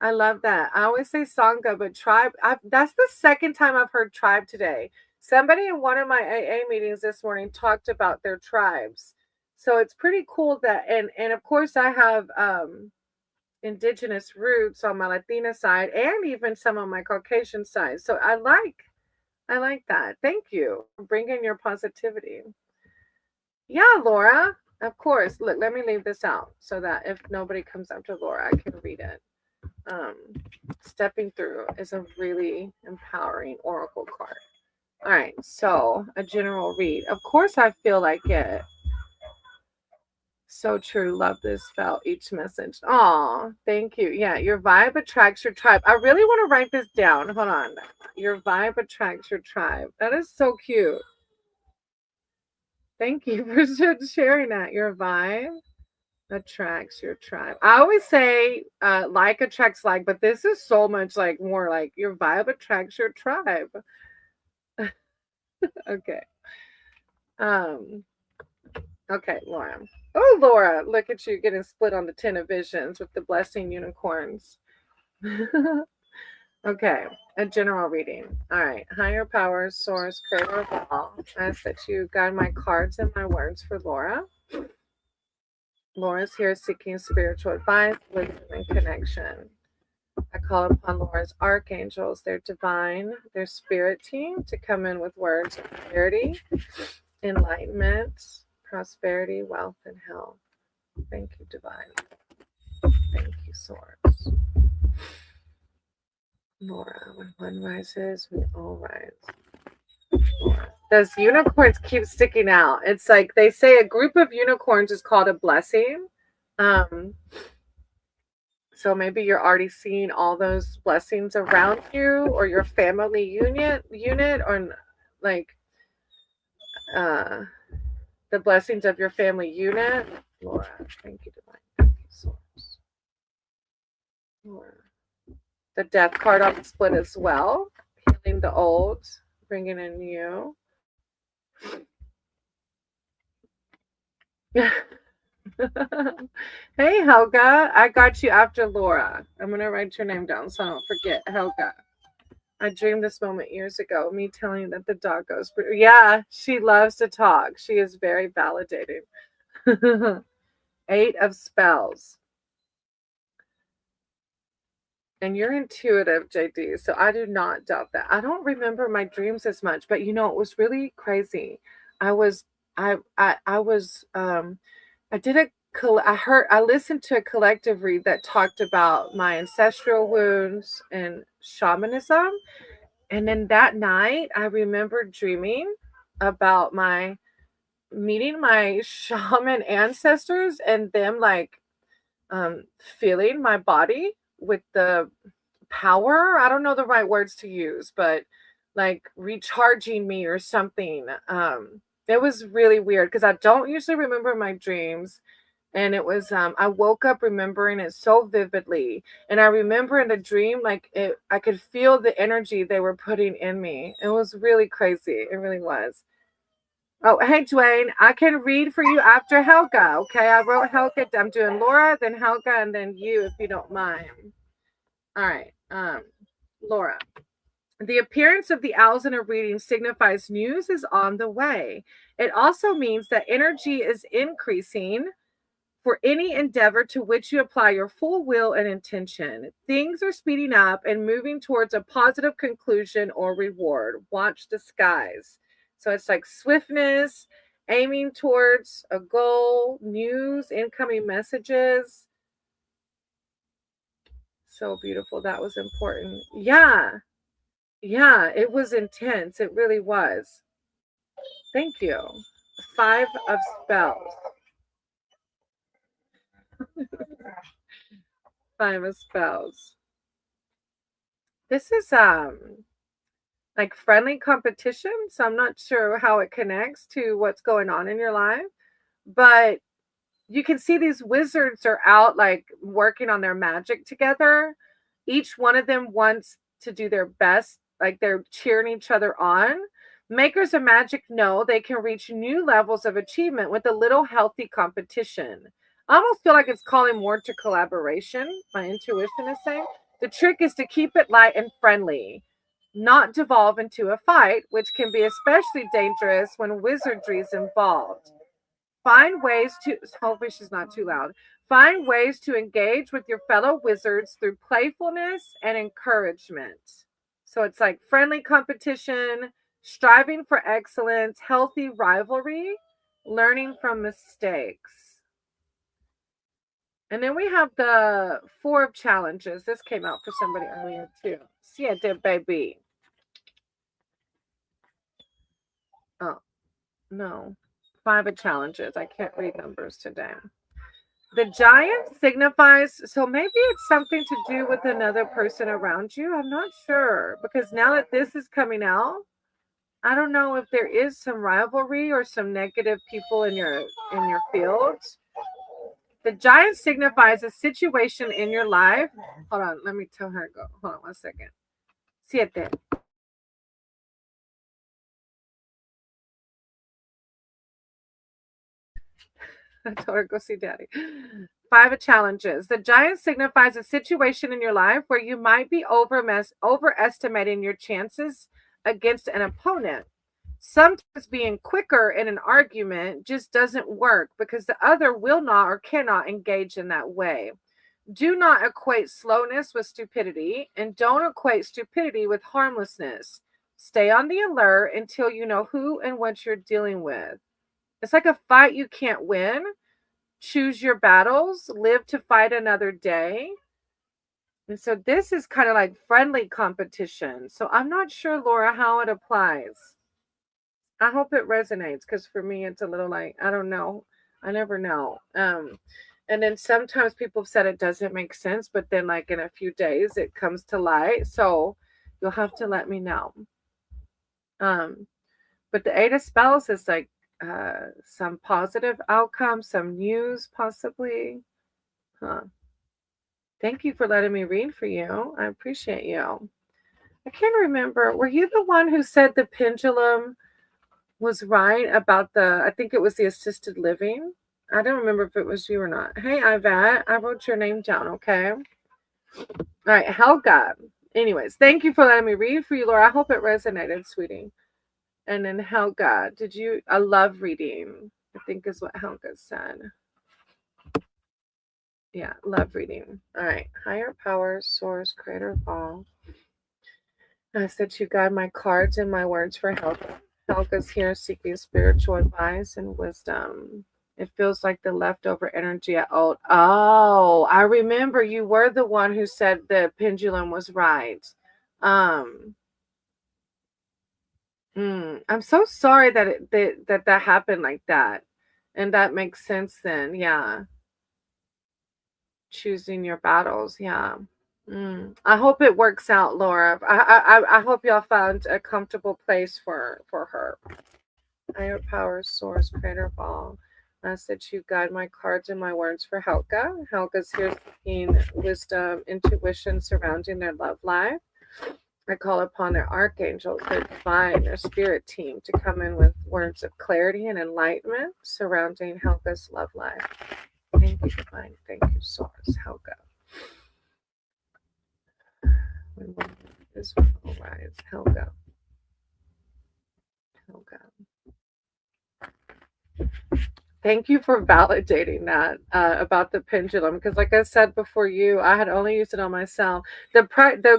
I love that. I always say Sangha, but tribe, that's the second time I've heard tribe today. Somebody in one of my AA meetings this morning talked about their tribes. So it's pretty cool that, and of course I have indigenous roots on my Latina side and even some on my Caucasian side. So I like I like that. Thank you for bringing your positivity. Yeah, Laura, of course. Look, let me leave this out so that if nobody comes up to Laura, I can read it. Um, Stepping through is a really empowering oracle card. All right, so a general read. Of course, I feel like it. So true. Love this. Felt each message. Aw, thank you. Yeah, your vibe attracts your tribe. I really want to write this down. Hold on. Your vibe attracts your tribe. That is so cute. Thank you for sharing that. Your vibe attracts your tribe. I always say like attracts like, but this is so much like more like your vibe attracts your tribe. Okay. Um, okay, Laura. Oh, Laura, look at you getting split on the 10 of visions with the blessing unicorns. Okay, a general reading. All right, higher powers, source, creator of all. I ask that you guide my cards and my words for Laura. Laura's here seeking spiritual advice, wisdom, and connection. I call upon Laura's archangels, their divine, their spirit team to come in with words of clarity, enlightenment, prosperity, wealth, and health. Thank you, divine. Thank you, source. Laura, when one rises, we all rise. Laura. Those unicorns keep sticking out. It's like they say a group of unicorns is called a blessing. So maybe you're already seeing all those blessings around you or your family unit or like the blessings of your family unit. Laura, thank you, divine. Thank you, source. Laura. The death card on the split as well. Healing the old, bringing in new. Hey, Helga. I got you after Laura. I'm going to write your name down so I don't forget. Helga. I dreamed this moment years ago, me telling you that the dog goes. Yeah, she loves to talk. She is very validating. 8 of spells. And you're intuitive, JD, so I do not doubt that. I don't remember my dreams as much, but you know, it was really crazy. I was, I was, I did a, I listened to a collective read that talked about my ancestral wounds and shamanism. And then that night, I remember dreaming about meeting my shaman ancestors and them like feeling my body with the power. I don't know the right words to use, but like recharging me or something. It was really weird because I don't usually remember my dreams. And it was I woke up remembering it so vividly. And I remember in the dream, like I could feel the energy they were putting in me. It was really crazy. It really was. Oh, hey, Dwayne. I can read for you after Helga. Okay, I wrote Helga. I'm doing Laura, then Helga, and then you, if you don't mind. All right. Laura. The appearance of the owls in a reading signifies news is on the way. It also means that energy is increasing for any endeavor to which you apply your full will and intention. Things are speeding up and moving towards a positive conclusion or reward. Watch the skies. So it's like swiftness, aiming towards a goal, news, incoming messages. So beautiful. That was important. Yeah. Yeah, it was intense. It really was. Thank you. 5 of spells. 5 of spells. This is like friendly competition, so I'm not sure how it connects to what's going on in your life, but you can see these wizards are out like working on their magic together. Each one of them wants to do their best, like they're cheering each other on. Makers of magic know they can reach new levels of achievement with a little healthy competition. I almost feel like it's calling more to collaboration. My intuition is saying the trick is to keep it light and friendly, not devolve into a fight, which can be especially dangerous when wizardry is involved. Find ways to, hopefully she's not too loud. Find ways to engage with your fellow wizards through playfulness and encouragement. So it's like friendly competition, striving for excellence, healthy rivalry, learning from mistakes. And then we have the 4 of challenges. This came out for somebody earlier too. Siete, baby. Oh, no. 5 of challenges. I can't read numbers today. The giant signifies, so maybe it's something to do with another person around you. I'm not sure, because now that this is coming out, I don't know if there is some rivalry or some negative people in your field. The giant signifies a situation in your life. Hold on, let me tell her to go. Hold on 1 second. Siete. I told her go see daddy. 5 of challenges. The giant signifies a situation in your life where you might be overestimating your chances against an opponent. Sometimes being quicker in an argument just doesn't work because the other will not or cannot engage in that way. Do not equate slowness with stupidity, and don't equate stupidity with harmlessness. Stay on the alert until you know who and what you're dealing with. It's like a fight you can't win. Choose your battles, live to fight another day. And so this is kind of like friendly competition. So I'm not sure, Laura, how it applies. I hope it resonates, because for me it's a little like, I don't know. I never know. And then sometimes people have said it doesn't make sense, but then like in a few days it comes to light. So you'll have to let me know. But the 8 of spells is like some positive outcome, some news possibly. Thank you for letting me read for you. I appreciate you. I can't remember. Were you the one who said the pendulum was right about I think it was the assisted living? I don't remember if it was you or not. Hey, Ivat, I wrote your name down, okay? All right, Helga. Anyways, thank you for letting me read for you, Laura. I hope it resonated, sweetie. And then Helga, I love reading, I think is what Helga said. Yeah, love reading. All right, higher power, source, creator of all. I said to guide my cards and my words for Helga. Helga's here seeking spiritual advice and wisdom. It feels like the leftover energy at old. Oh, I remember you were the one who said the pendulum was right. I'm so sorry that happened like that. And that makes sense then. Yeah. Choosing your battles. Yeah. I hope it works out, Laura. I hope y'all found a comfortable place for her. Higher power, source, creator of all. I said you guide my cards and my words for Helga. Helga's here seeking wisdom, intuition surrounding their love life. I call upon their archangels, their divine, their spirit team to come in with words of clarity and enlightenment surrounding Helga's love life. Thank you, divine. Thank you, source, Helga. When one is rise, Helga. Helga. Thank you for validating that about the pendulum, because like I said before you, I had only used it on myself. The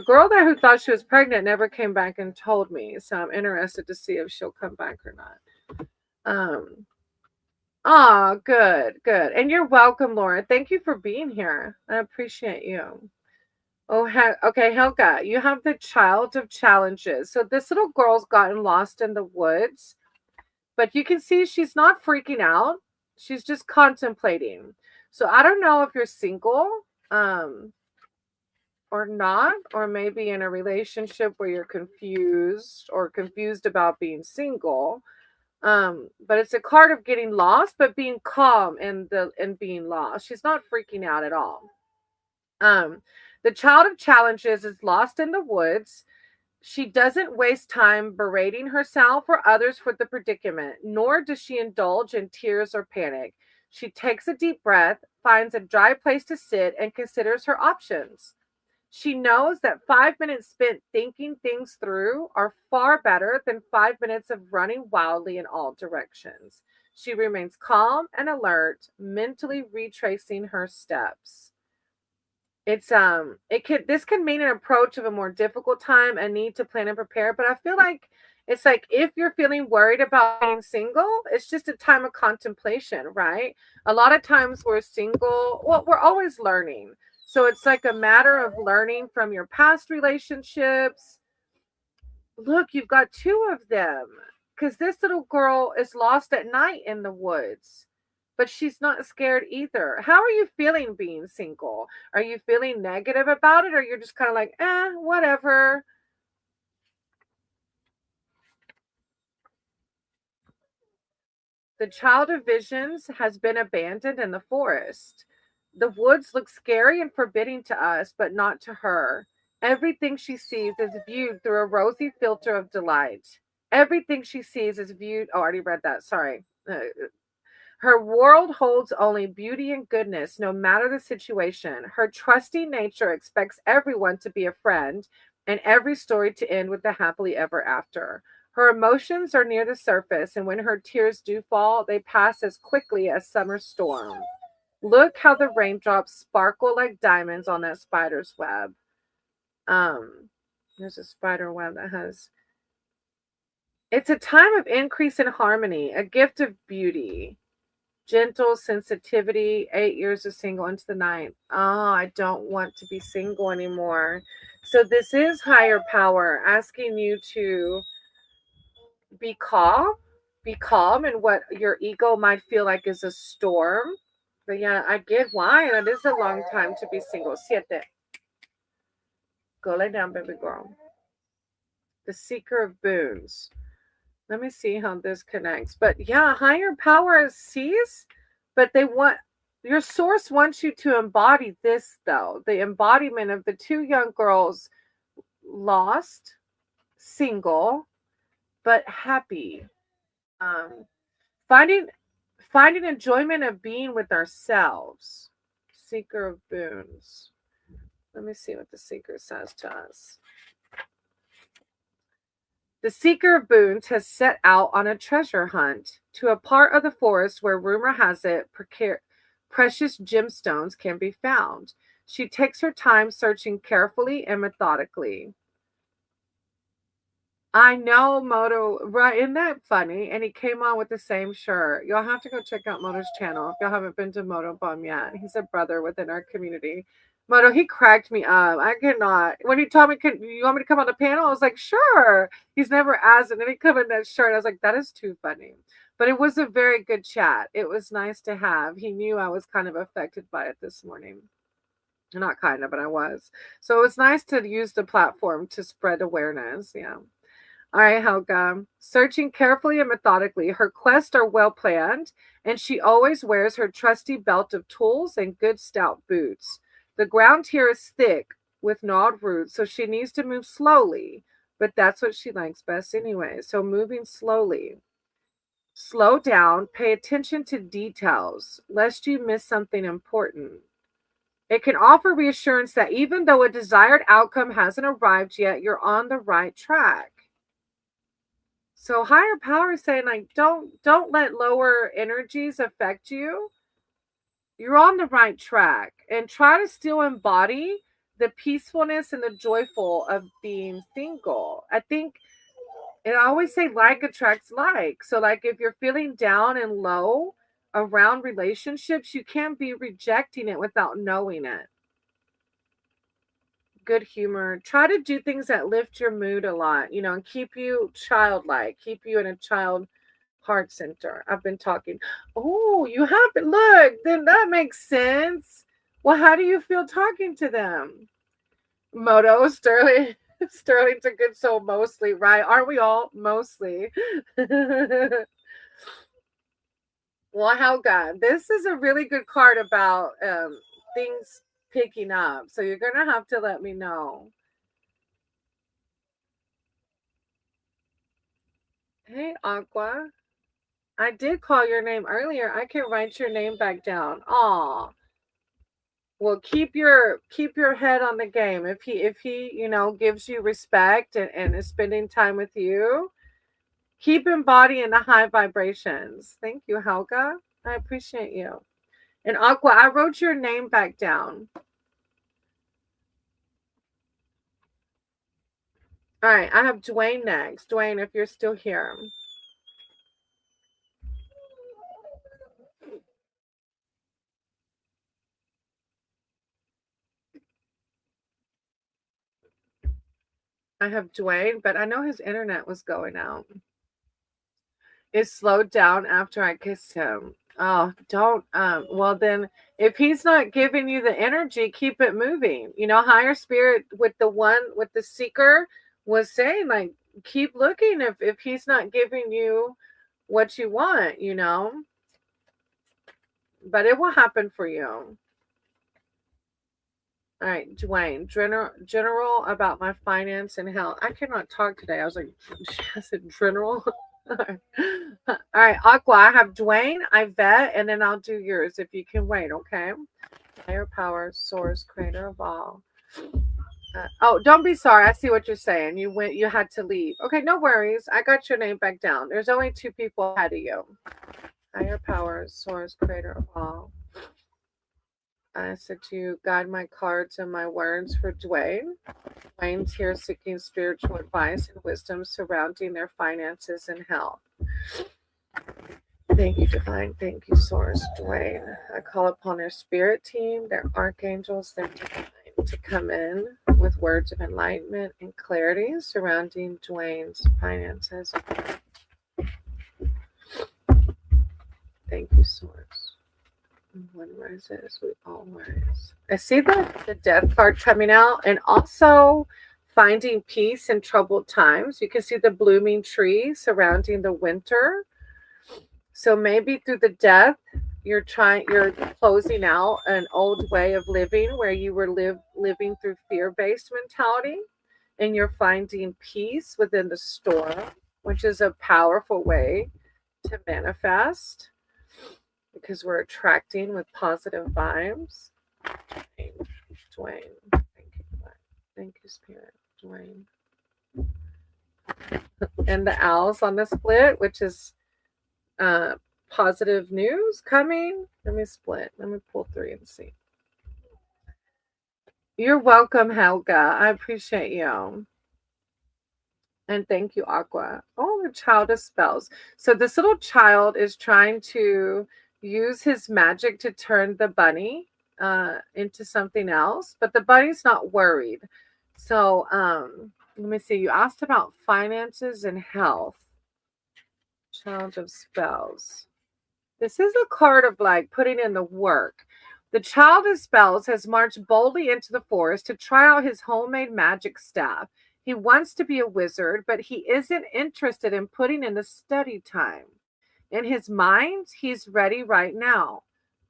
girl there who thought she was pregnant never came back and told me, so I'm interested to see if she'll come back or not. Good. And you're welcome, Laura. Thank you for being here. I appreciate you. Okay, Helga, you have the child of challenges. So this little girl's gotten lost in the woods, but you can see she's not freaking out. She's just contemplating. So I don't know if you're single or not, or maybe in a relationship where you're confused about being single. But it's a card of getting lost, but being calm in being lost. She's not freaking out at all. The child of challenges is lost in the woods. She doesn't waste time berating herself or others for the predicament, nor does she indulge in tears or panic. She takes a deep breath, finds a dry place to sit, and considers her options. She knows that 5 minutes spent thinking things through are far better than 5 minutes of running wildly in all directions. She remains calm and alert, mentally retracing her steps. It's this can mean an approach of a more difficult time, a need to plan and prepare, but I feel like it's like if you're feeling worried about being single, it's just a time of contemplation, right? A lot of times we're single, well, we're always learning. So it's like a matter of learning from your past relationships. Look, you've got two of them because this little girl is lost at night in the woods, but she's not scared either. How are you feeling being single? Are you feeling negative about it, or you're just kind of like, whatever? The child of visions has been abandoned in the forest. The woods look scary and forbidding to us, but not to her. Everything she sees is viewed through a rosy filter of delight. Everything she sees is viewed. Oh, I already read that. Sorry. Her world holds only beauty and goodness, no matter the situation. Her trusting nature expects everyone to be a friend and every story to end with a happily ever after. Her emotions are near the surface, and when her tears do fall, they pass as quickly as summer storm. Look how the raindrops sparkle like diamonds on that spider's web. There's a spider web that has. It's a time of increase in harmony, a gift of beauty. Gentle sensitivity, 8 years of single into the night. Oh, I don't want to be single anymore. So this is higher power asking you to be calm in what your ego might feel like is a storm. But yeah, I get why. That is a long time to be single. Siete. Go lay down, baby girl. The seeker of boons. Let me see how this connects. But yeah, higher power sees, but they want your source wants you to embody this though. The embodiment of the two young girls lost, single, but happy. Um, finding finding enjoyment of being with ourselves. Seeker of boons. Let me see what the seeker says to us. The seeker of boons has set out on a treasure hunt to a part of the forest where rumor has it precious gemstones can be found. She takes her time searching carefully and methodically. I know Moto, right? Isn't that funny? And he came on with the same shirt. Y'all have to go check out Moto's channel if y'all haven't been to Moto Bum yet. He's a brother within our community. Moto, he cracked me up. I cannot. When he told me, you want me to come on the panel? I was like, sure. He's never asked. And then he come in that shirt. I was like, that is too funny. But it was a very good chat. It was nice to have. He knew I was kind of affected by it this morning. Not kind of, but I was. So it was nice to use the platform to spread awareness. Yeah. All right, Helga. Searching carefully and methodically, her quests are well planned, and she always wears her trusty belt of tools and good stout boots. The ground here is thick with gnawed roots, so she needs to move slowly, but that's what she likes best anyway. So moving slowly. Slow down, pay attention to details, lest you miss something important. It can offer reassurance that even though a desired outcome hasn't arrived yet, you're on the right track. So higher power is saying like don't let lower energies affect you. You're on the right track and try to still embody the peacefulness and the joyful of being single. I think and I always say like attracts like. So like if you're feeling down and low around relationships, you can't be rejecting it without knowing it. Good humor. Try to do things that lift your mood a lot, and keep you childlike, keep you in a child heart center. I've been talking. Oh, you haven't. Look, then that makes sense. Well, how do you feel talking to them? Moto, Sterling. Sterling's a good soul mostly, right? Aren't we all? Mostly. Well, Helga, this is a really good card about things picking up. So you're going to have to let me know. Hey, Aqua. I did call your name earlier. I can write your name back down. Aw. Well, keep your head on the game. If he gives you respect and is spending time with you, keep embodying the high vibrations. Thank you, Helga. I appreciate you. And Aqua, I wrote your name back down. All right, I have Dwayne next. Dwayne, if you're still here. I have Dwayne, but I know his internet was going out. It slowed down after I kissed him. Oh, don't. Well, then, if he's not giving you the energy, keep it moving. You know, higher spirit with the seeker was saying, like, keep looking if he's not giving you what you want, you know. But it will happen for you. All right, Dwayne, general about my finance and health. I cannot talk today. I was like, I said general. All right, Aqua, I have Dwayne, Ivette, and then I'll do yours if you can wait, okay? Higher power, source, creator of all. Oh, don't be sorry. I see what you're saying. You had to leave. Okay, no worries. I got your name back down. There's only 2 people ahead of you. Higher power, source, creator of all. I said to you, guide my cards and my words for Dwayne. Dwayne's here seeking spiritual advice and wisdom surrounding their finances and health. Thank you, Divine. Thank you, Source. Dwayne. I call upon their spirit team, their archangels, their divine to come in with words of enlightenment and clarity surrounding Dwayne's finances. Thank you, Source. One rises, we all rise. I see the death card coming out, and also finding peace in troubled times. You can see the blooming tree surrounding the winter. So maybe through the death, you're closing out an old way of living where you were living through fear-based mentality, and you're finding peace within the storm, which is a powerful way to manifest, because we're attracting with positive vibes. Dwayne. Thank you, Spirit. Dwayne. And the owls on the split, which is positive news coming. Let me split. Let me pull 3 and see. You're welcome, Helga. I appreciate you. And thank you, Aqua. Oh, the child of spells. So this little child is trying to use his magic to turn the bunny into something else, but the bunny's not worried. So let me see. You asked about finances and health. Child of spells. This is a card of like putting in the work. The child of spells has marched boldly into the forest to try out his homemade magic staff. He wants to be a wizard, but he isn't interested in putting in the study time. In his mind, he's ready right now,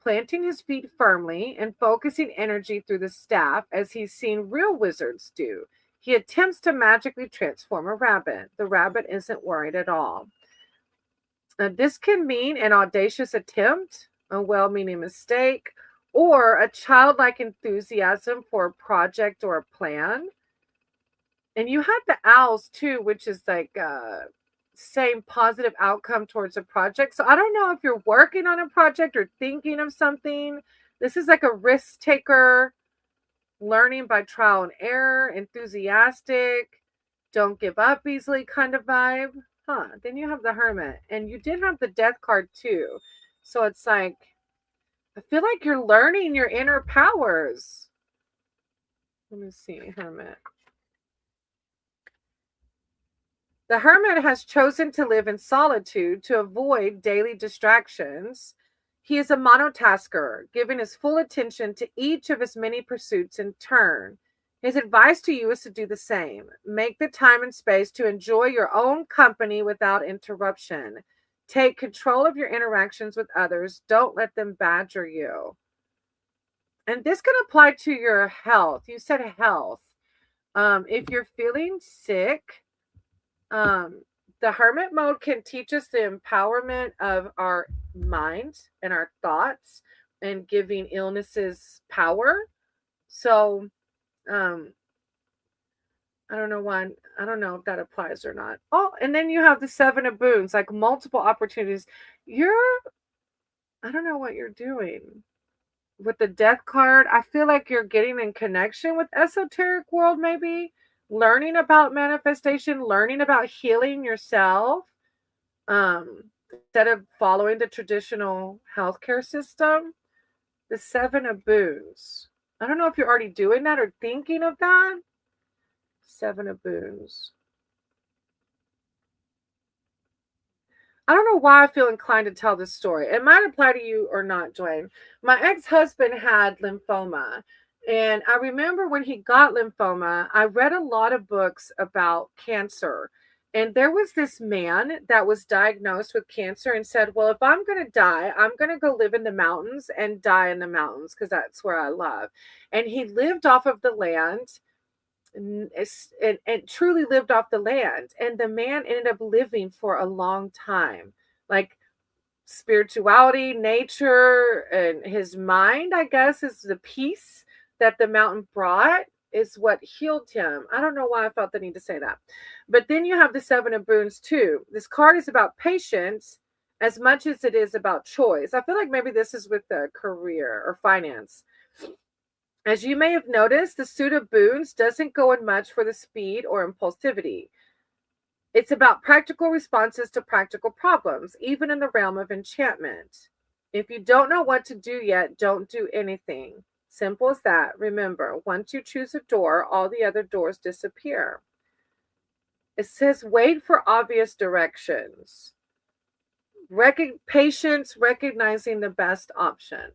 planting his feet firmly and focusing energy through the staff as he's seen real wizards do. He attempts to magically transform a rabbit. The rabbit isn't worried at all. This can mean an audacious attempt, a well-meaning mistake, or a childlike enthusiasm for a project or a plan. And you had the owls too, which is like same positive outcome towards a project. So I don't know if you're working on a project or thinking of something. This is like a risk taker, learning by trial and error, enthusiastic, don't give up easily kind of vibe. Then you have the Hermit, and you did have the Death card too. So it's like, I feel like you're learning your inner powers. Let me see, Hermit. The Hermit has chosen to live in solitude to avoid daily distractions. He is a monotasker, giving his full attention to each of his many pursuits in turn. His advice to you is to do the same. Make the time and space to enjoy your own company without interruption. Take control of your interactions with others. Don't let them badger you. And this can apply to your health. You said health. If you're feeling sick, the Hermit mode can teach us the empowerment of our mind and our thoughts and giving illnesses power. So, I don't know if that applies or not. Oh, and then you have the 7 of Boons, like multiple opportunities. I don't know what you're doing. With the Death card, I feel like you're getting in connection with esoteric world maybe, learning about manifestation, learning about healing yourself, instead of following the traditional healthcare system. The Seven of Boons. I don't know if you're already doing that or thinking of that. Seven of Boons. I don't know why I feel inclined to tell this story. It might apply to you or not, Dwayne. My ex-husband had lymphoma. And I remember when he got lymphoma, I read a lot of books about cancer. And there was this man that was diagnosed with cancer and said, well, if I'm going to die, I'm going to go live in the mountains and die in the mountains because that's where I love. And he lived off of the land and truly lived off the land. And the man ended up living for a long time. Like spirituality, nature, and his mind, I guess, is the peace that the mountain brought is what healed him. I don't know why I felt the need to say that. But then you have the Seven of Boons too. This card is about patience as much as it is about choice. I feel like maybe this is with the career or finance. As you may have noticed, the suit of boons doesn't go in much for the speed or impulsivity. It's about practical responses to practical problems, even in the realm of enchantment. If you don't know what to do yet, don't do anything. Simple as that. Remember, once you choose a door, all the other doors disappear. It says wait for obvious directions. Patience, recognizing the best option.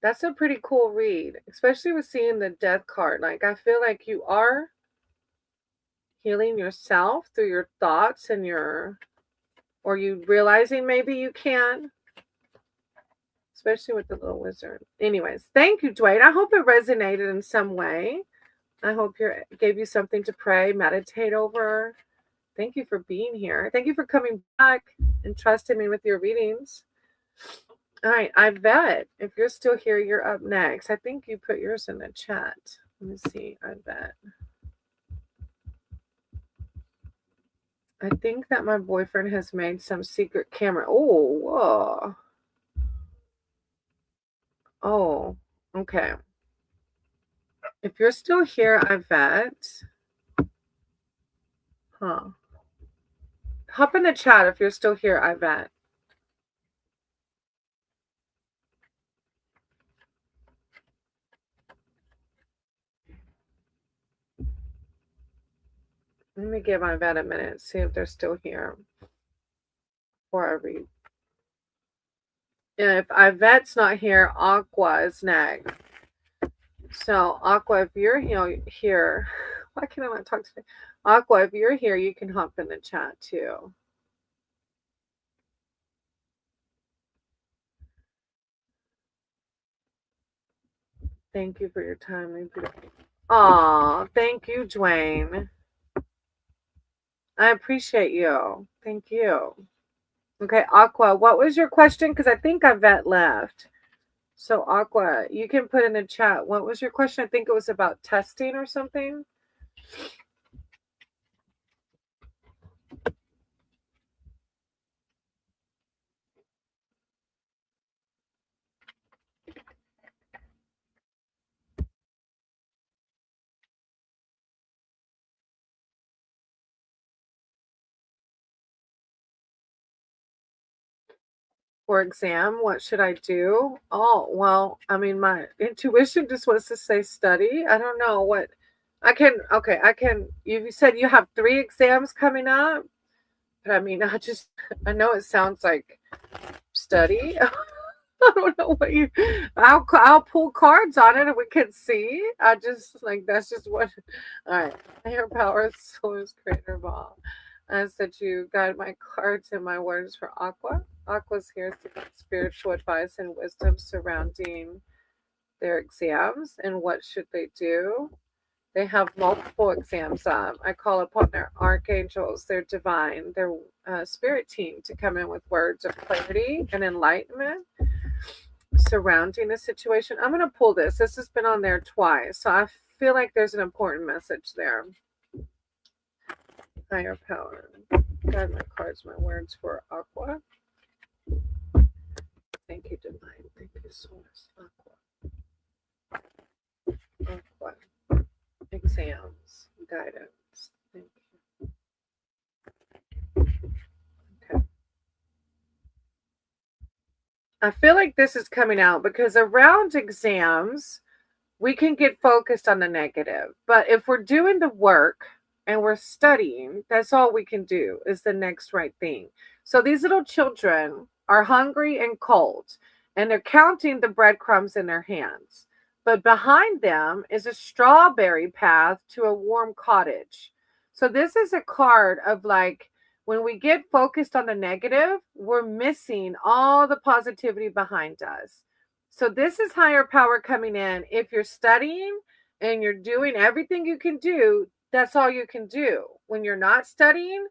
That's a pretty cool read, especially with seeing the death card. Like, I feel like you are healing yourself through your thoughts and or you realizing maybe you can, especially with the little wizard. Anyways, thank you, Dwayne. I hope it resonated in some way. I hope gave you something to pray, meditate over. Thank you for being here. Thank you for coming back and trusting me with your readings. All right, Yvette, if you're still here, you're up next. I think you put yours in the chat. Let me see, Yvette. I think that my boyfriend has made some secret camera. Oh, whoa. Oh, okay. If you're still here, Yvette. Huh. Hop in the chat if you're still here, Yvette. Let me give Yvette a minute, see if they're still here before I read. And if Yvette's not here, Aqua is next. So, Aqua, if you're here, why can I not talk today? Aqua, if you're here, you can hop in the chat too. Thank you for your time. Aw, thank you, Dwayne. I appreciate you. Thank you. Okay, Aqua, what was your question? Because I think Yvette left. So, Aqua, you can put in the chat. What was your question? I think it was about testing or something. For exam, what should I do? Oh, well, I mean, my intuition just wants to say study. I don't know what I can. Okay, I can. You said you have 3 exams coming up, but I mean, I know it sounds like study. I don't know what you. I'll pull cards on it and we can see. I just like that's just what. All right, higher power, source, creator of all. I said you guide my cards and my words for Aqua. Aqua's here to get spiritual advice and wisdom surrounding their exams and what should they do. They have multiple exams. I call upon their archangels, their divine, their spirit team to come in with words of clarity and enlightenment surrounding the situation. I'm going to pull this. This has been on there twice, so I feel like there's an important message there. Higher power. Guide my cards, my words for Aqua. Thank you, divine. Thank you, source. Aqua. Aqua. guidance. Thank you. Okay. I feel like this is coming out because around exams, we can get focused on the negative. But if we're doing the work and we're studying, that's all we can do is the next right thing. So these little children are hungry and cold, and they're counting the breadcrumbs in their hands. But behind them is a strawberry path to a warm cottage. So this is a card of like, when we get focused on the negative, we're missing all the positivity behind us. So this is higher power coming in. If you're studying and you're doing everything you can do, that's all you can do. When you're not studying,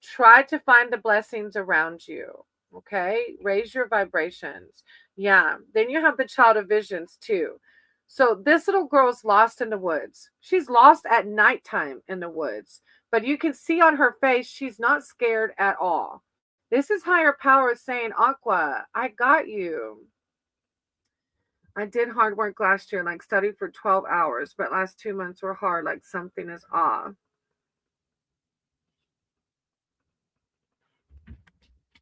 try to find the blessings around you. Okay? Raise your vibrations. Yeah. Then you have the child of visions too. So this little girl's lost in the woods. She's lost at nighttime in the woods, but you can see on her face she's not scared at all. This is higher power saying, Aqua, I got you. I did hard work last year, like studied for 12 hours, but last 2 months were hard, like something is off.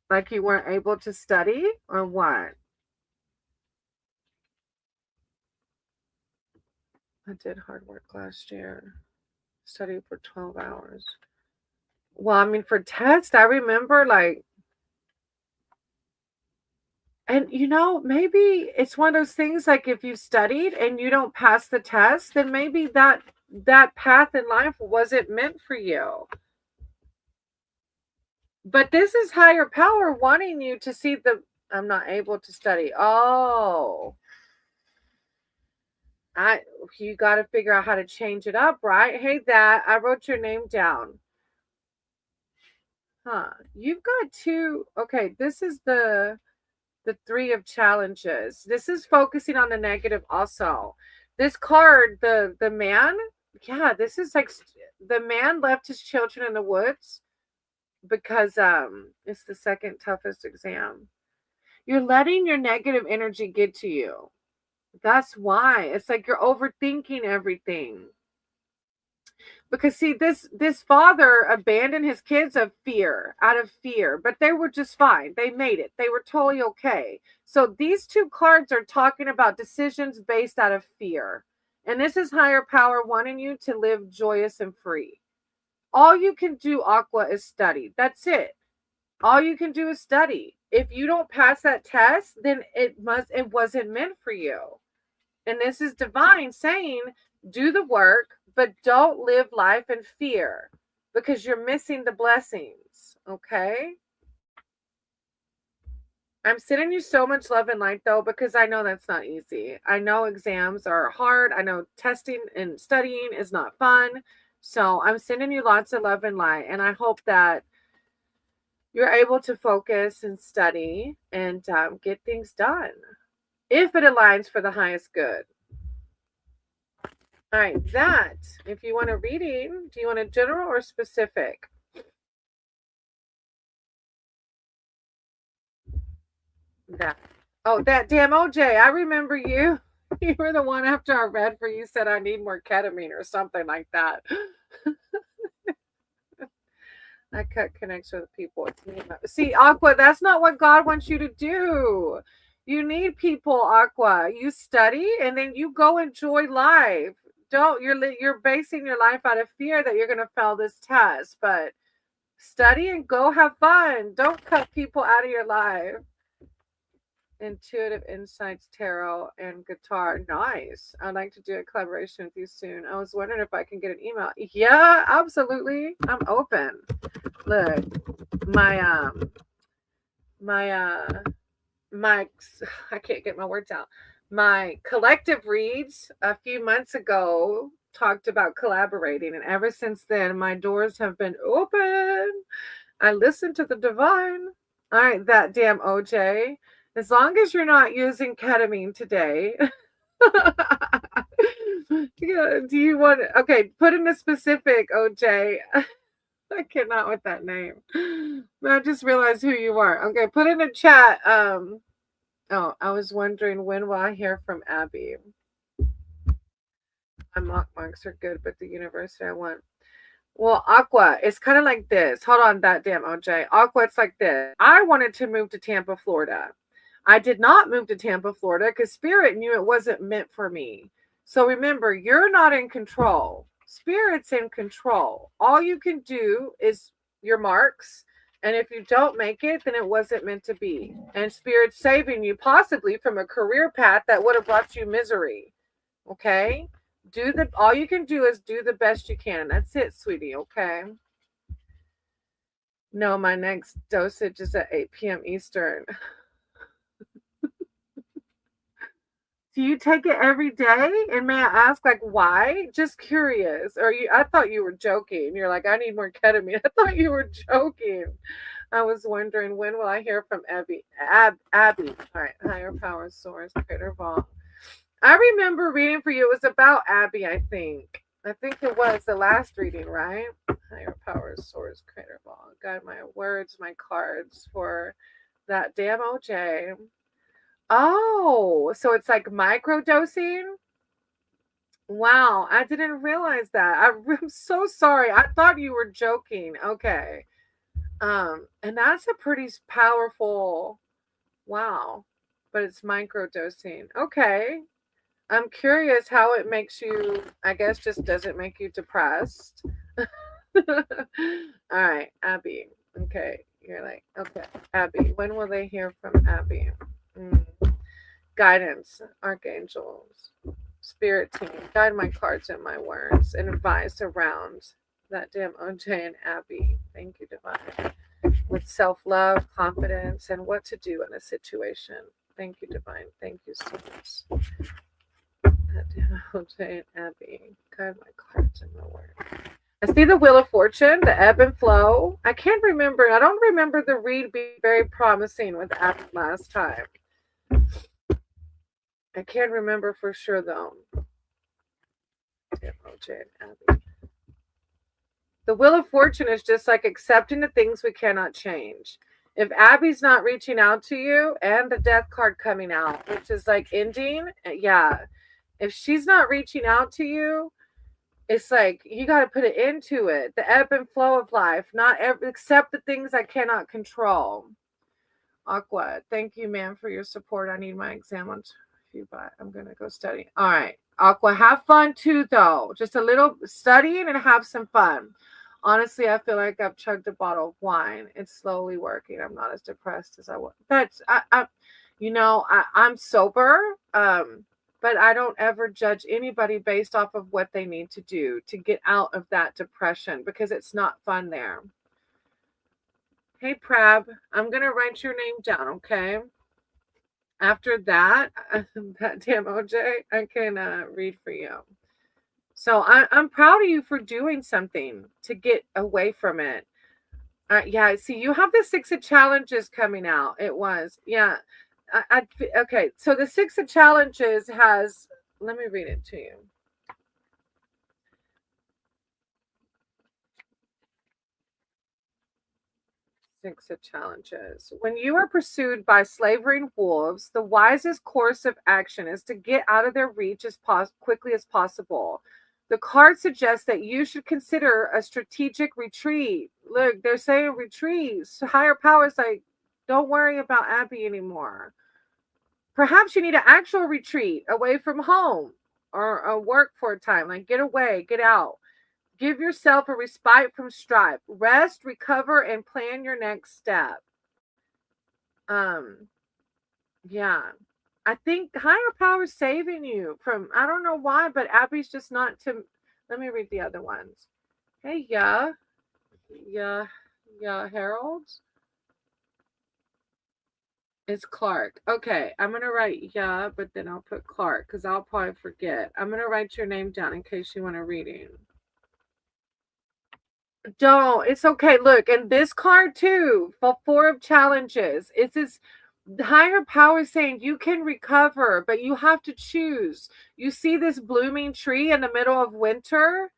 Like you weren't able to study or what? I did hard work last year, studied for 12 hours. Well, I mean, for test, I remember like, and maybe it's one of those things like if you studied and you don't pass the test, then maybe that path in life wasn't meant for you. But this is higher power wanting you to see I'm not able to study. Oh. You got to figure out how to change it up, right? Hey, that I wrote your name down. Huh. You've got two. Okay, this is the 3 of challenges. This is focusing on the negative also. This card, the man, yeah, this is like the man left his children in the woods because it's the second toughest exam. You're letting your negative energy get to you. That's why. It's like you're overthinking everything. Because see, this father abandoned his kids out of fear, but they were just fine. They made it. They were totally okay. So these 2 cards are talking about decisions based out of fear. And this is higher power wanting you to live joyous and free. All you can do, Aqua, is study. That's it. All you can do is study. If you don't pass that test, then it wasn't meant for you. And this is divine saying, do the work, but don't live life in fear because you're missing the blessings. Okay? I'm sending you so much love and light though, because I know that's not easy. I know exams are hard. I know testing and studying is not fun. So I'm sending you lots of love and light. And I hope that you're able to focus and study and get things done if it aligns for the highest good. All right, that, if you want a reading, do you want a general or specific? That. Oh, that damn OJ, I remember you. You were the one after I read for you said I need more ketamine or something like that. I cut connection with people. See, Aqua, that's not what God wants you to do. You need people, Aqua. You study and then you go enjoy life. You're basing your life out of fear that you're going to fail this test, but study and go have fun. Don't cut people out of your life. Intuitive Insights Tarot and Guitar. Nice. I'd like to do a collaboration with you soon. I was wondering if I can get an email. Yeah, absolutely. I'm open. Look, my I can't get my words out. My collective reads a few months ago talked about collaborating, and ever since then my doors have been open. I listen to the divine. All right, that damn OJ. As long as you're not using ketamine today. Do you want okay, put in a specific, OJ. I cannot with that name. I just realized who you are. Okay, put in a chat. Oh, I was wondering when will I hear from Abby? My mock marks are good, but the university I want. Well, Aqua, it's kind of like this. Hold on, that damn OJ. Aqua, it's like this. I wanted to move to Tampa, Florida. I did not move to Tampa, Florida because Spirit knew it wasn't meant for me. So remember, you're not in control. Spirit's in control. All you can do is your marks. And if you don't make it, then it wasn't meant to be. And Spirit's saving you possibly from a career path that would have brought you misery. Okay? All you can do is do the best you can. That's it, sweetie, okay? No, my next dosage is at 8 p.m. Eastern. Do you take it every day? And may I ask, like, why? Just curious. I thought you were joking. You're like, I need more ketamine. I thought you were joking. I was wondering, when will I hear from Abby? Abby. All right, higher power source, creator vault. I remember reading for you. It was about Abby, I think. I think it was the last reading, right? Higher power source, creator vault. Got my words, my cards for that damn OJ. Oh, so it's like microdosing? Wow, I didn't realize that. I'm so sorry. I thought you were joking. Okay. And that's a pretty powerful, wow. But it's microdosing. Okay. I'm curious how it makes you, I guess, just doesn't make you depressed. All right, Abby. Okay. You're like, okay, Abby. When will they hear from Abby? Guidance, archangels, spirit team, guide my cards and my words, and advice around that damn OJ and Abby. Thank you, Divine. With self-love, confidence, and what to do in a situation. Thank you, Divine. Thank you so much. That damn OJ and Abby, guide my cards and my words. I see the Wheel of Fortune, the ebb and flow. I can't remember. I don't remember the read being very promising with Abby last time. I can't remember for sure though. Damn, OJ and Abby. The Wheel of Fortune is just like accepting the things we cannot change. If Abby's not reaching out to you, and the Death card coming out, which is like ending, yeah. If she's not reaching out to you, it's like you got to put an end to it. The ebb and flow of life, accept the things I cannot control. Aqua, thank you, ma'am, for your support. I need my exam on you, but I'm gonna go study. All right, Aqua, have fun too, though. Just a little studying and have some fun. Honestly, I feel like I've chugged a bottle of wine. It's slowly working. I'm not as depressed as I was. I'm sober. But I don't ever judge anybody based off of what they need to do to get out of that depression, because it's not fun there. Hey, Prab, I'm going to write your name down, okay? After that, that damn OJ, I can read for you. So I'm proud of you for doing something to get away from it. Yeah, see, you have the 6 of challenges coming out. It was, yeah. Okay, so the 6 of challenges has, let me read it to you. Six of challenges. When you are pursued by slavering wolves, the wisest course of action is to get out of their reach as quickly as possible. The card suggests that you should consider a strategic retreat. Look, they're saying retreat. So higher powers like, don't worry about Abby anymore. Perhaps you need an actual retreat away from home or a work for a time. Like, get away, get out. Give yourself a respite from strife. Rest, recover, and plan your next step. Yeah. I think higher power is saving you from, I don't know why, but Abby's just not to, let me read the other ones. Hey, yeah, Harold. It's Clark. Okay, I'm going to write but then I'll put Clark because I'll probably forget. I'm going to write your name down in case you want a reading. Don't. It's okay. Look, and this card too, for 4 of challenges. It's this higher power saying you can recover, but you have to choose. You see this blooming tree in the middle of winter?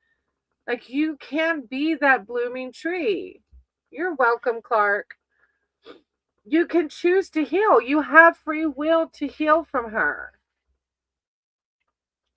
Like, you can be that blooming tree. You're welcome, Clark. You can choose to heal. You have free will to heal from her.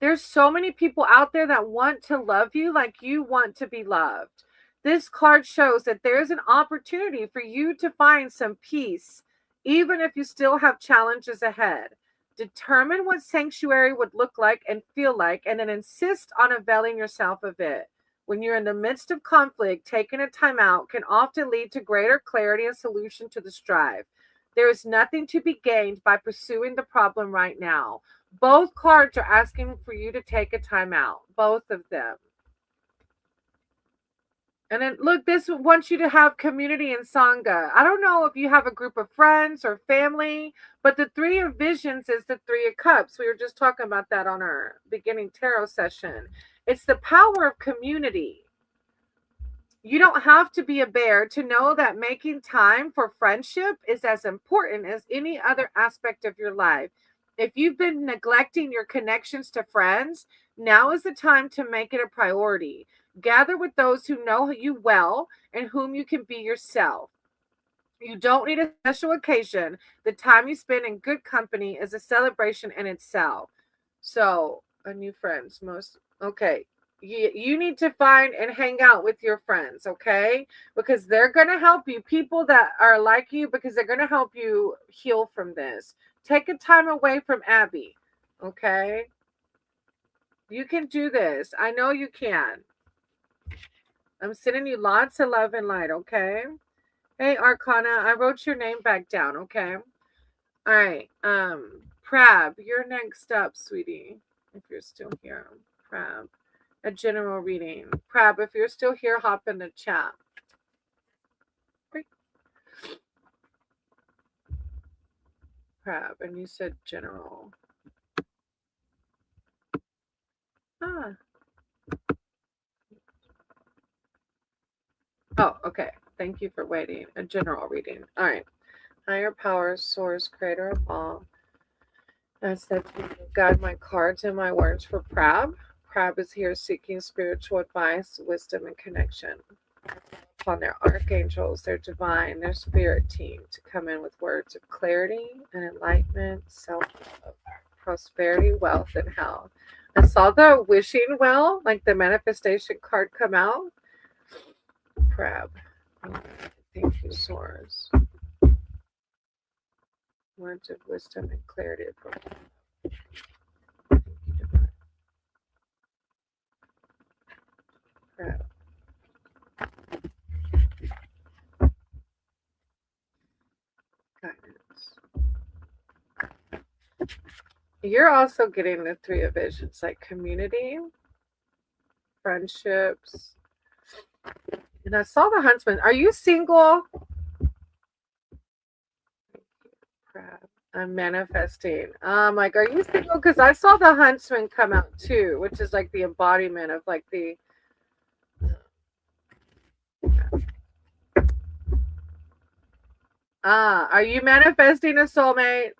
There's so many people out there that want to love you like you want to be loved. This card shows that there's an opportunity for you to find some peace, even if you still have challenges ahead. Determine what sanctuary would look like and feel like, and then insist on availing yourself of it. When you're in the midst of conflict, taking a time out can often lead to greater clarity and solution to the strife. There is nothing to be gained by pursuing the problem right now. Both cards are asking for you to take a time out, both of them. And then look, this wants you to have community and sangha. I don't know if you have a group of friends or family, but the Three of Visions is the Three of Cups. We were just talking about that on our beginning tarot session. It's the power of community. You don't have to be a bear to know that making time for friendship is as important as any other aspect of your life. If you've been neglecting your connections to friends, now is the time to make it a priority. Gather with those who know you well and whom you can be yourself. You don't need a special occasion. The time you spend in good company is a celebration in itself. So, new friends, okay. You need to find and hang out with your friends, okay? Because they're going to help you. People that are like you, because they're going to help you heal from this. Take a time away from Abby, okay? You can do this. I know you can. I'm sending you lots of love and light, okay? Hey, Arcana, I wrote your name back down, okay? All right. Prab, you're next up, sweetie. If you're still here. Prab. A general reading. Prab, if you're still here, hop in the chat. Prab, and you said general. Oh, okay. Thank you for waiting. A general reading. All right. Higher power, source, creator of all. That's that guide my cards and my words for Prab. Prab is here seeking spiritual advice, wisdom, and connection upon their archangels, their divine, their spirit team to come in with words of clarity and enlightenment, self-love, prosperity, wealth, and health. I saw the wishing well, like the manifestation card come out. Prab. Thank you, source. Words of wisdom and clarity. Prab. Guidance. You're also getting the Three of Visions, like community, friendships. And I saw the Huntsman. Are you single? I'm manifesting. Like, are you single? Because I saw the Huntsman come out too, which is like the embodiment of like the. Are you manifesting a soulmate?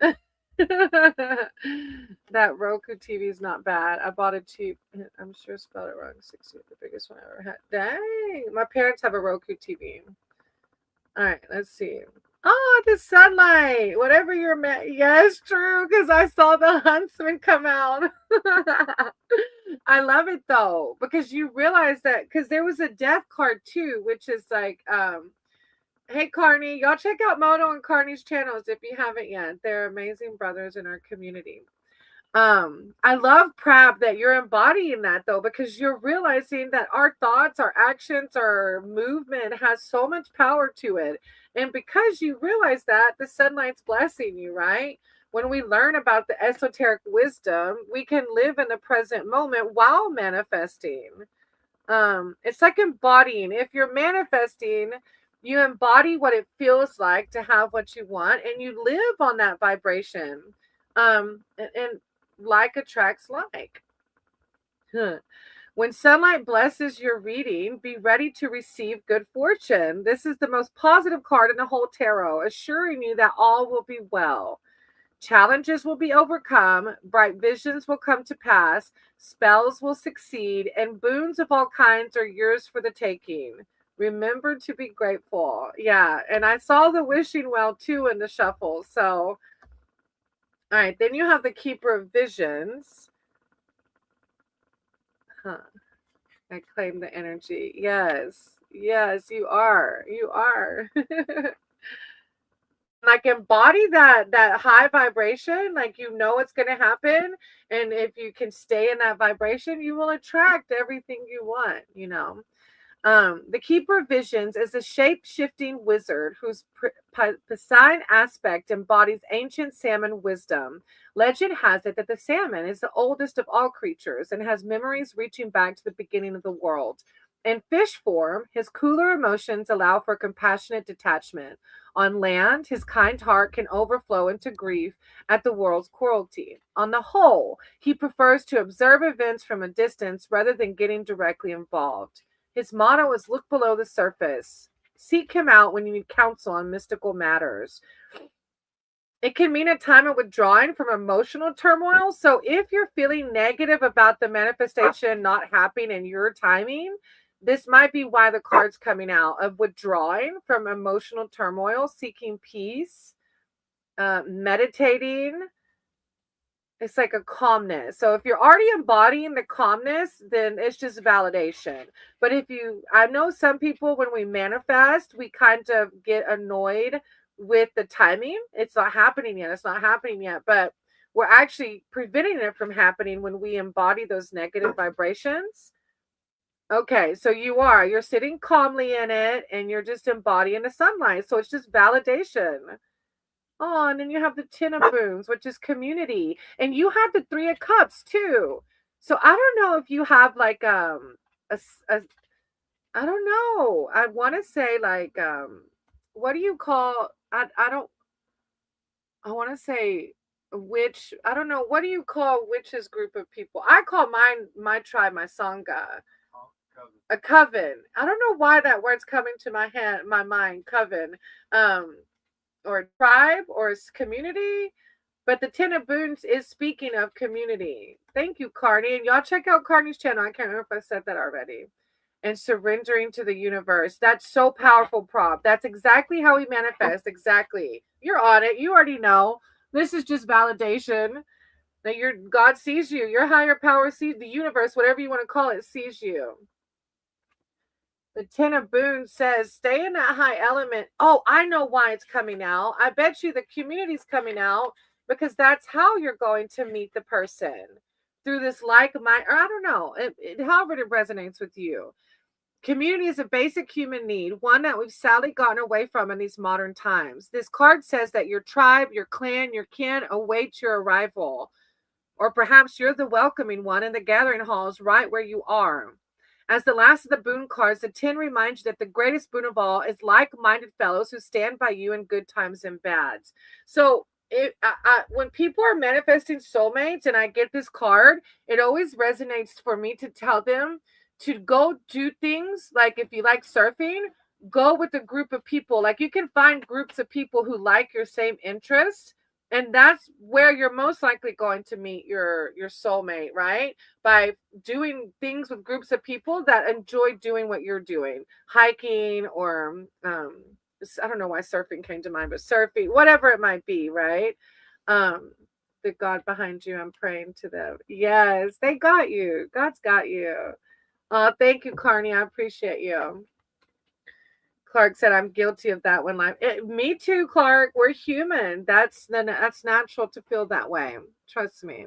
That Roku TV is not bad. I bought a cheap, I'm sure I spelled it wrong. 60, the biggest one I ever had. Dang, my parents have a Roku TV. All right, let's see. Oh, the sunlight. Whatever you're yes, true, because I saw the Huntsman come out. I love it though, because you realize that because there was a death card too, which is like hey, Carney, y'all check out Moto and Carney's channels if you haven't yet. They're amazing brothers in our community. I love Prab that you're embodying that though, because you're realizing that our thoughts, our actions, our movement has so much power to it. And because you realize that, the sunlight's blessing you, right? When we learn about the esoteric wisdom, we can live in the present moment while manifesting. It's like embodying. If you're manifesting, you embody what it feels like to have what you want, and you live on that vibration. And like attracts like. When sunlight blesses your reading, be ready to receive good fortune. This is the most positive card in the whole tarot, assuring you that all will be well. Challenges will be overcome, bright visions will come to pass, spells will succeed, and boons of all kinds are yours for the taking. Remember to be grateful. Yeah, and I saw the wishing well too in the shuffle. So, all right, then you have the Keeper of Visions. I claim the energy. Yes, Yes, you are. You are. Like embody that high vibration, like you know it's going to happen, and if you can stay in that vibration, you will attract everything you want, you know. The keeper of visions is a shape-shifting wizard whose Poseidon aspect embodies ancient salmon wisdom. Legend has it that the salmon is the oldest of all creatures and has memories reaching back to the beginning of the world. In fish form, his cooler emotions allow for compassionate detachment. On land, his kind heart can overflow into grief at the world's cruelty. On the whole, he prefers to observe events from a distance rather than getting directly involved. His motto is look below the surface. Seek him out when you need counsel on mystical matters. It can mean a time of withdrawing from emotional turmoil. So if you're feeling negative about the manifestation not happening in your timing, this might be why the card's coming out of withdrawing from emotional turmoil, seeking peace, meditating. It's like a calmness. So if you're already embodying the calmness, then it's just validation. But if you, I know some people, when we manifest, we kind of get annoyed with the timing. It's not happening yet. It's not happening yet. But we're actually preventing it from happening when we embody those negative vibrations. Okay, so you're sitting calmly in it and you're just embodying the sunlight. So it's just validation. Oh, and then you have the Ten of Boons, which is community. And you have the Three of Cups too. So I don't know if you have like a I don't know. I want to say like what do you call I don't I want to say witch. I don't know. What do you call witches group of people? I call mine my tribe my sangha. A coven. I don't know why that word's coming to my mind, coven. Um or tribe or community. But the Ten of Boons is speaking of community. Thank you, Carney. And y'all check out Carney's channel. I can't remember if I said that already. And surrendering to the universe. That's so powerful, Prop. That's exactly how we manifest. Exactly. You're on it. You already know. This is just validation that your God sees you. Your higher power sees the universe, whatever you want to call it, sees you. The Ten of Boons says, stay in that high element. Oh, I know why it's coming out. I bet you the community's coming out because that's how you're going to meet the person through this like mind, or I don't know, however it resonates with you. Community is a basic human need, one that we've sadly gotten away from in these modern times. This card says that your tribe, your clan, your kin await your arrival, or perhaps you're the welcoming one in the gathering halls right where you are. As the last of the boon cards, the 10 reminds you that the greatest boon of all is like-minded fellows who stand by you in good times and bads. So when people are manifesting soulmates and I get this card, it always resonates for me to tell them to go do things like if you like surfing, go with a group of people. Like you can find groups of people who like your same interests, and that's where you're most likely going to meet your soulmate, right? By doing things with groups of people that enjoy doing what you're doing, hiking or I don't know why surfing came to mind, but surfing, whatever it might be, right? The God behind you, I'm praying to them. Yes, they got you. God's got you. Thank you, Carney. I appreciate you. Clark said, I'm guilty of that one life. Me too, Clark. We're human. That's natural to feel that way. Trust me.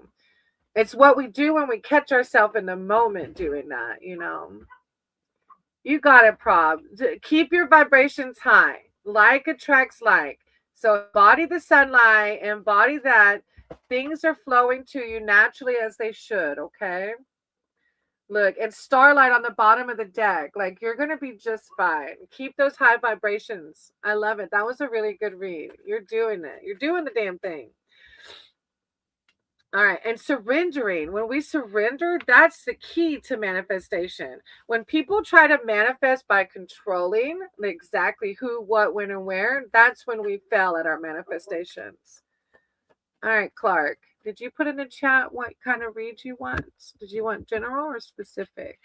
It's what we do when we catch ourselves in the moment doing that, you know. You got it, Prob. Keep your vibrations high. Like attracts like. So embody the sunlight, embody that. Things are flowing to you naturally as they should, okay? Look, and starlight on the bottom of the deck. Like you're gonna be just fine. Keep those high vibrations. I love it. That was a really good read. You're doing it. You're doing the damn thing. All right. And surrendering. When we surrender, that's the key to manifestation. When people try to manifest by controlling exactly who, what, when, and where, that's when we fail at our manifestations. All right, Clark. Did you put in the chat what kind of read you want? Did you want general or specific?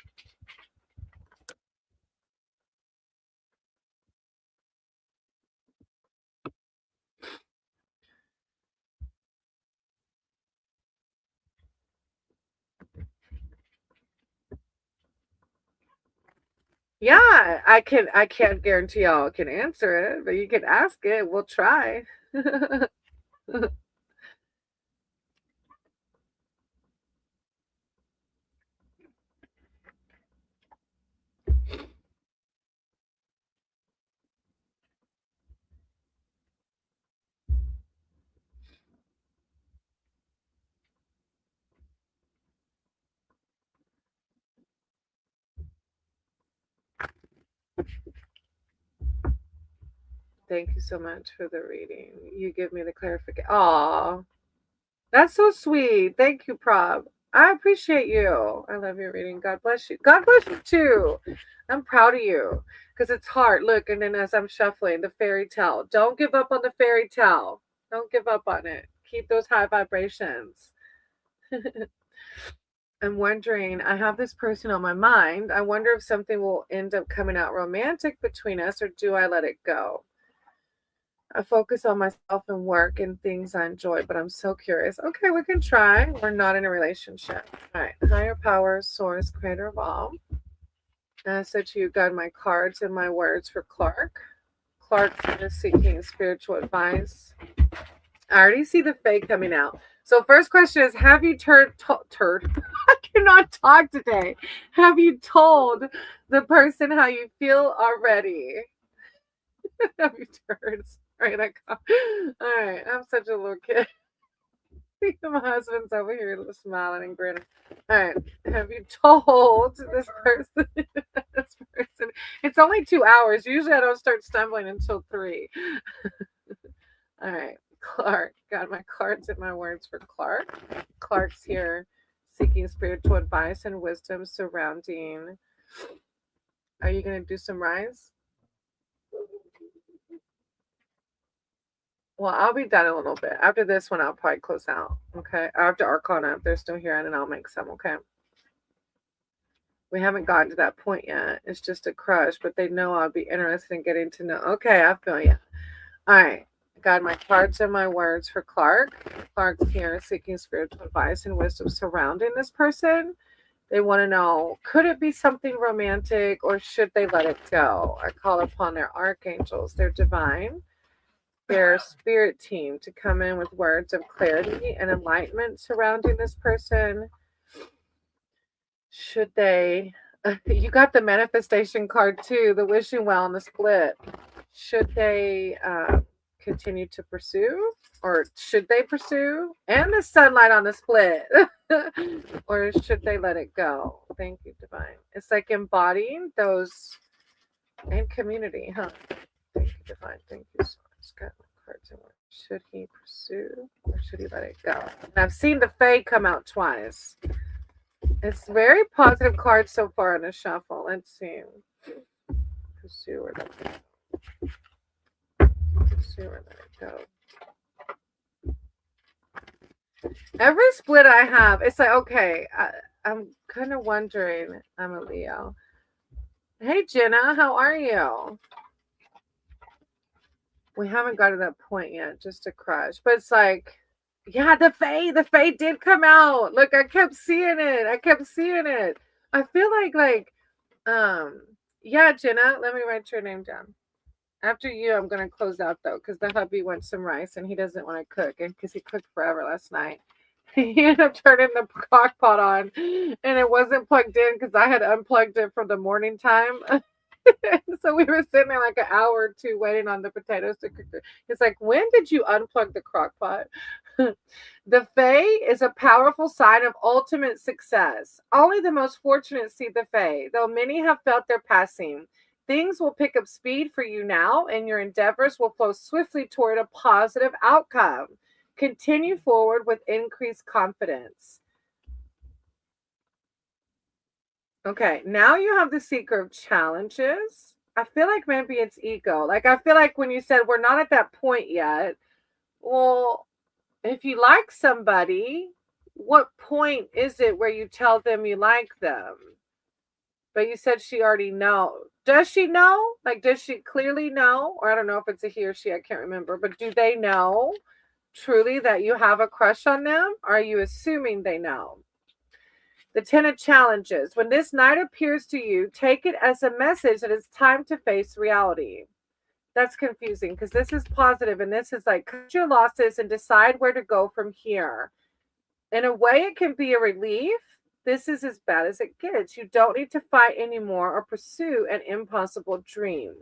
Yeah, I can't guarantee y'all can answer it, but you can ask it. We'll try. Thank you so much for the reading. You give me the clarification. Aw, that's so sweet. Thank you, Prob. I appreciate you. I love your reading. God bless you. God bless you too. I'm proud of you because it's hard. Look, and then as I'm shuffling the fairy tale, don't give up on the fairy tale. Don't give up on it. Keep those high vibrations. I'm wondering, I have this person on my mind. I wonder if something will end up coming out romantic between us, or do I let it go? I focus on myself and work and things I enjoy, but I'm so curious. Okay, we can try. We're not in a relationship. All right. Higher power, source, creator of all. And I said to you, God, my cards and my words for Clark. Clark is seeking spiritual advice. I already see the fake coming out. So first question is, have you I cannot talk today. Have you told the person how you feel already? Have you turds? All right, I'm such a little kid. My husband's over here smiling and grinning. All right, have you told this person? This person. It's only 2 hours. Usually, I don't start stumbling until 3. All right, Clark. Got my cards and my words for Clark. Clark's here, seeking spiritual advice and wisdom surrounding. Are you going to do some rise? Well, I'll be done in a little bit. After this one, I'll probably close out. Okay. After Arcana, if they're still here, and then I'll make some. Okay. We haven't gotten to that point yet. It's just a crush, but they know I'll be interested in getting to know. Okay, I feel you. All right. Got my cards and my words for Clark. Clark's here seeking spiritual advice and wisdom surrounding this person. They want to know, could it be something romantic or should they let it go? I call upon their archangels, their divine, their spirit team to come in with words of clarity and enlightenment surrounding this person. Should they, you got the manifestation card too, the wishing well and the split. Should they continue to pursue, or should they pursue? And the sunlight on the split. Or should they let it go? Thank you, divine. It's like embodying those in community, huh? Thank you, divine. Thank you so much. Got my cards in. Should he pursue or should he let it go? And I've seen the Fae come out twice. It's very positive cards so far in the shuffle. Let's see. Pursue or let it go. Pursue or let it go. Every split I have, it's like, okay, I'm kind of wondering. I'm a Leo. Hey, Jenna, how are you? We haven't got to that point yet, just a crush. But it's like, yeah, the Fae did come out. Look, I kept seeing it. I feel like, yeah, Jenna, let me write your name down. After you, I'm gonna close out though, because the hubby wants some rice and he doesn't want to cook, and because he cooked forever last night. He ended up turning the crock pot on, and it wasn't plugged in because I had unplugged it for the morning time. So we were sitting there like an hour or 2 waiting on the potatoes to cook. It's like, when did you unplug the crock pot? The Fae is a powerful sign of ultimate success. Only the most fortunate see the Fae, though many have felt their passing. Things will pick up speed for you now, and your endeavors will flow swiftly toward a positive outcome. Continue forward with increased confidence. Okay, now you have the seeker of challenges. I feel like maybe it's ego. Like, I feel like when you said we're not at that point yet, well, if you like somebody, what point is it where you tell them you like them? But you said she already knows. Does she know? Like, does she clearly know? Or I don't know if it's a he or she, I can't remember. But do they know truly that you have a crush on them? Or are you assuming they know? The 10 of challenges. When this knight appears to you, take it as a message that it's time to face reality. That's confusing because this is positive and this is like cut your losses and decide where to go from here. In a way, it can be a relief. This is as bad as it gets. You don't need to fight anymore or pursue an impossible dream.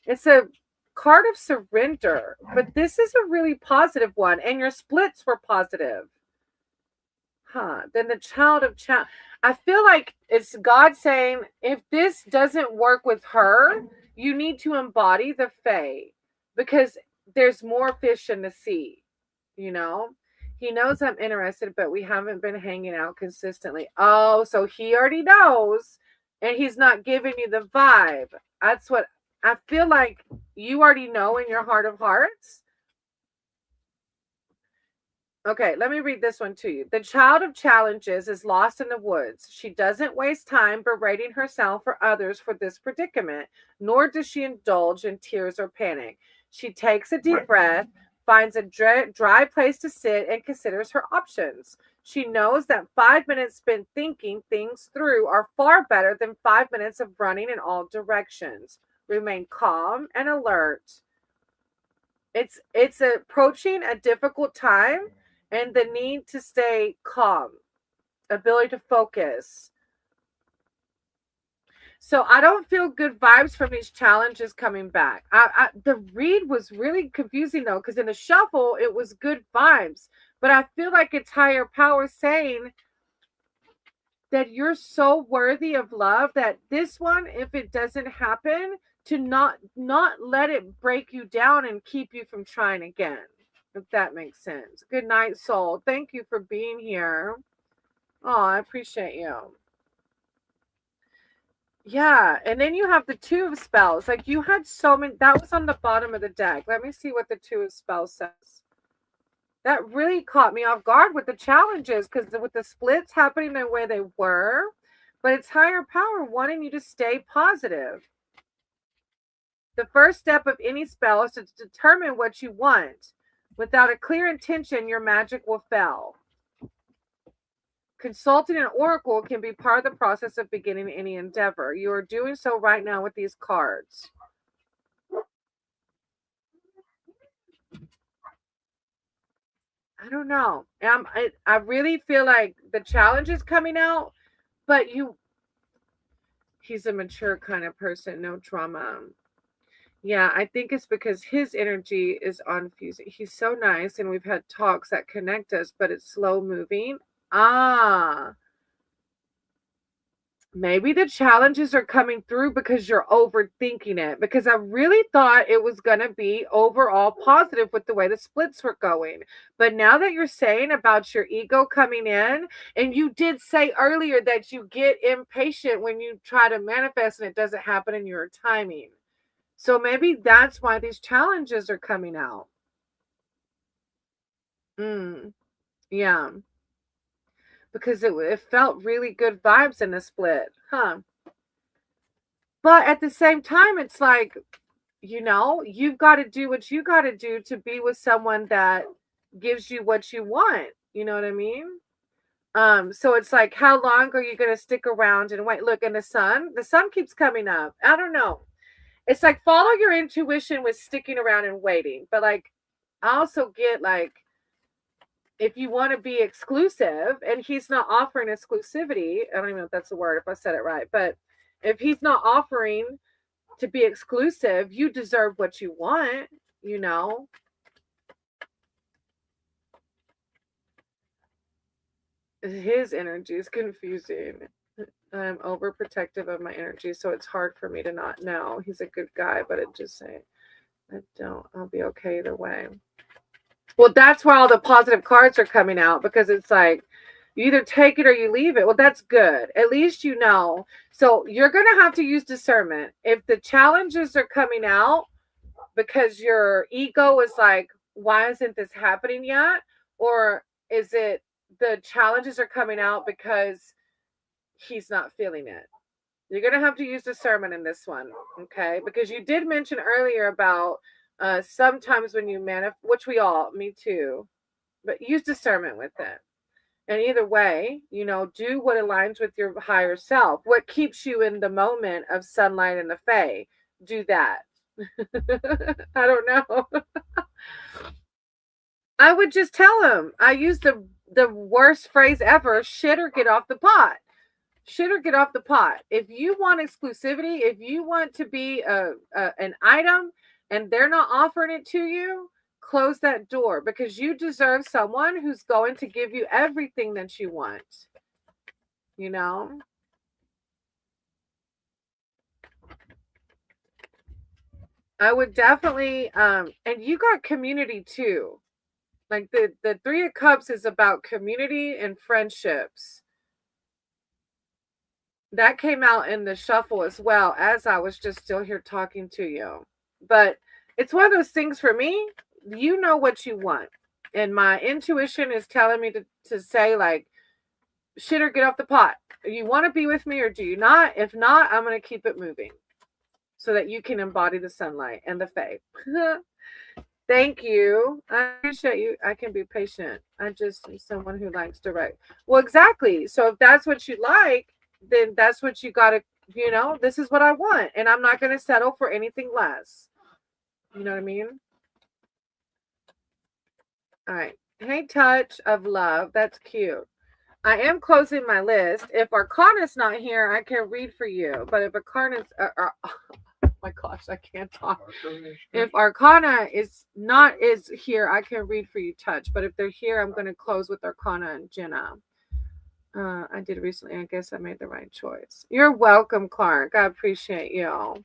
It's a card of surrender, but this is a really positive one, and your splits were positive. Then the child of child. I feel like it's God saying, if this doesn't work with her, you need to embody the Fae because there's more fish in the sea. You know, he knows I'm interested, but we haven't been hanging out consistently. Oh, so he already knows, and he's not giving you the vibe. That's what I feel like. You already know in your heart of hearts. Okay, let me read this one to you. The child of challenges is lost in the woods. She doesn't waste time berating herself or others for this predicament, nor does she indulge in tears or panic. She takes a deep breath, finds a dry place to sit, and considers her options. She knows that 5 minutes spent thinking things through are far better than 5 minutes of running in all directions. Remain calm and alert. It's approaching a difficult time, and the need to stay calm, ability to focus. So I don't feel good vibes from these challenges coming back. The read was really confusing though, because in the shuffle it was good vibes, but I feel like it's higher power saying that you're so worthy of love that this one, if it doesn't happen, to not let it break you down and keep you from trying again. If that makes sense. Good night, soul. Thank you for being here. Oh, I appreciate you. Yeah, and then you have the two of spells. Like you had so many. That was on the bottom of the deck. Let me see what the two of spells says. That really caught me off guard with the challenges because with the splits happening the way they were, but it's higher power wanting you to stay positive. The first step of any spell is to determine what you want. Without a clear intention, your magic will fail. Consulting an oracle can be part of the process of beginning any endeavor. You are doing so right now with these cards. I don't know. I really feel like the challenge is coming out, but he's a mature kind of person, no drama. Yeah, I think it's because his energy is on fusing. He's so nice, and we've had talks that connect us, but it's slow moving. Maybe the challenges are coming through because you're overthinking it. Because I really thought it was going to be overall positive with the way the splits were going. But now that you're saying about your ego coming in, and you did say earlier that you get impatient when you try to manifest and it doesn't happen in your timing. So maybe that's why these challenges are coming out. Yeah. Because it felt really good vibes in the split. But at the same time, it's like, you've got to do what you got to do to be with someone that gives you what you want. You know what I mean? So it's like, how long are you going to stick around and wait? Look, and the sun keeps coming up. I don't know. It's like follow your intuition with sticking around and waiting. But like, I also get like, if you want to be exclusive and he's not offering exclusivity, I don't even know if that's the word, if I said it right, but if he's not offering to be exclusive, you deserve what you want, His energy is confusing. I'm overprotective of my energy, so it's hard for me to not know. He's a good guy, but I'll be okay either way. Well, that's why all the positive cards are coming out, because it's like you either take it or you leave it. Well, that's good. At least you know. So you're going to have to use discernment. If the challenges are coming out because your ego is like, why isn't this happening yet? Or is it the challenges are coming out because he's not feeling it? You're going to have to use discernment in this one, okay? Because you did mention earlier about sometimes when you which me too, but use discernment with it. And either way, do what aligns with your higher self. What keeps you in the moment of sunlight and the fae? Do that. I don't know. I would just tell him. I use the worst phrase ever: shit or get off the pot. Shit or get off the pot. If you want exclusivity, if you want to be an item and they're not offering it to you, close that door, because you deserve someone who's going to give you everything that you want. I would definitely and you got community too. Like the 3 of Cups is about community and friendships. That came out in the shuffle as well, as I was just still here talking to you. But it's one of those things for me, you know what you want. And my intuition is telling me to say, like, shit or get off the pot. You want to be with me or do you not? If not, I'm going to keep it moving so that you can embody the sunlight and the fae. Thank you. I appreciate you. I can be patient. I just am someone who likes direct. Well, exactly. So if that's what you like, then that's what you got to, this is what I want. And I'm not going to settle for anything less. You know what I mean? All right. Hey, touch of love. That's cute. I am closing my list. If Arcana's not here, I can read for you. But if Arcana's, oh my gosh, I can't talk. If Arcana is here, I can read for you, touch. But if they're here, I'm going to close with Arcana and Jenna. I did recently. I guess I made the right choice. You're welcome, Clark. I appreciate you. All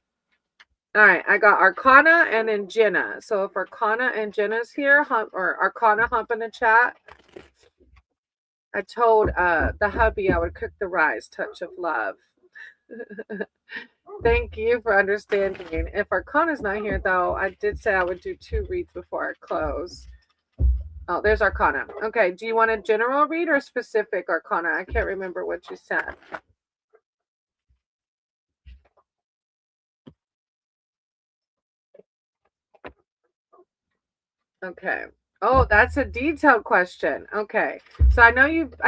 right, I got Arcana and then Jenna. So if Arcana and Jenna's here, or Arcana hump in the chat. I told the hubby I would cook the rice. Touch of love. Thank you for understanding. If Arcana's not here, though, I did say I would do 2 reads before I close. Oh, there's Arcana. Okay, do you want a general read or specific Arcana? I can't remember what you said. Okay. Oh, that's a detailed question. Okay. So I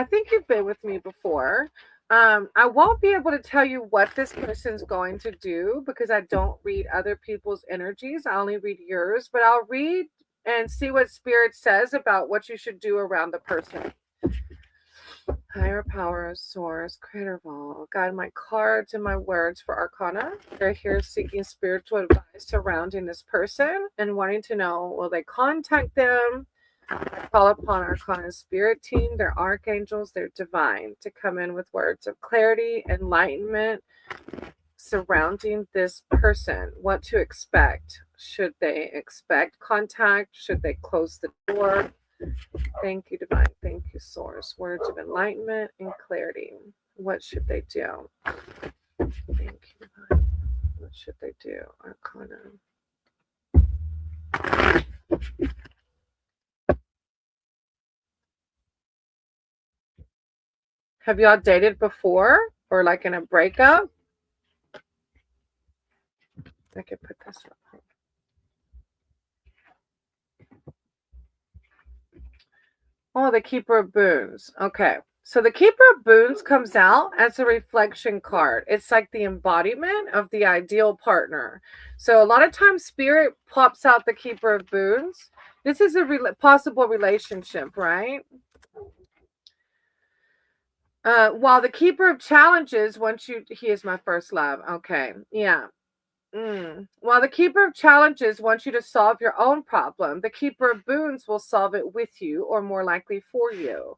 think you've been with me before. I won't be able to tell you what this person's going to do because I don't read other people's energies. I only read yours, but I'll read and see what spirit says about what you should do around the person. Higher power, source, creator of all. Guide my cards and my words for Arcana. They're here seeking spiritual advice surrounding this person and wanting to know, will they contact them? I call upon Arcana's spirit team, their archangels, their divine, to come in with words of clarity, enlightenment surrounding this person. What to expect. Should they expect contact? Should they close the door? Thank you, divine. Thank you, source. Words of enlightenment and clarity. What should they do? Thank you, divine. What should they do? Arcana. Have y'all dated before or like in a breakup? I could put this up. Oh, the Keeper of Boons. Okay. So the Keeper of Boons comes out as a reflection card. It's like the embodiment of the ideal partner. So a lot of times Spirit pops out the Keeper of Boons. This is a possible relationship, right? While the Keeper of Challenges he is my first love. Okay. Yeah. While the Keeper of Challenges wants you to solve your own problem, the Keeper of Boons will solve it with you, or more likely for you.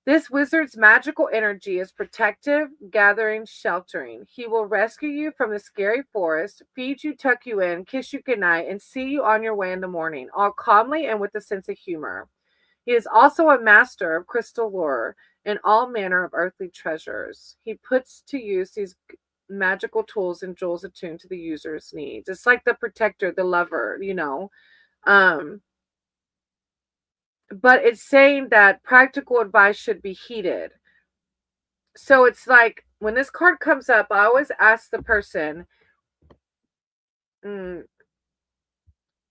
This wizard's magical energy is protective, gathering, sheltering. He will rescue you from the scary forest, feed you, tuck you in, kiss you goodnight, and see you on your way in the morning, all calmly and with a sense of humor. He is also a master of crystal lore and all manner of earthly treasures. He puts to use these magical tools and jewels attuned to the user's needs. It's like the protector, the lover, but it's saying that practical advice should be heeded. So it's like when this card comes up, I always ask the person,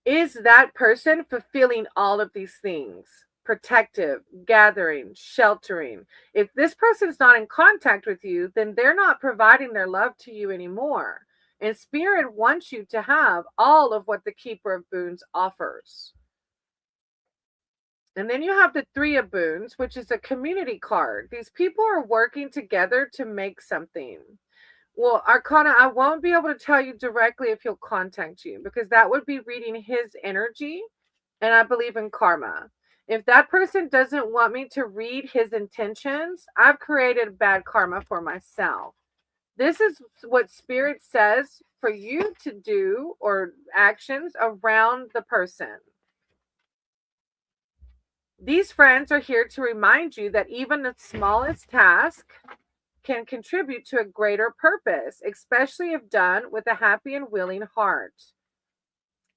is that person fulfilling all of these things? protective, gathering, sheltering. If this person's not in contact with you, then they're not providing their love to you anymore. And Spirit wants you to have all of what the Keeper of Boons offers. And then you have the Three of Boons, which is a community card. These people are working together to make something. Well, Arcana, I won't be able to tell you directly if he'll contact you, because that would be reading his energy. And I believe in karma. If that person doesn't want me to read his intentions, I've created bad karma for myself. This is what Spirit says for you to do, or actions around the person. These friends are here to remind you that even the smallest task can contribute to a greater purpose, especially if done with a happy and willing heart.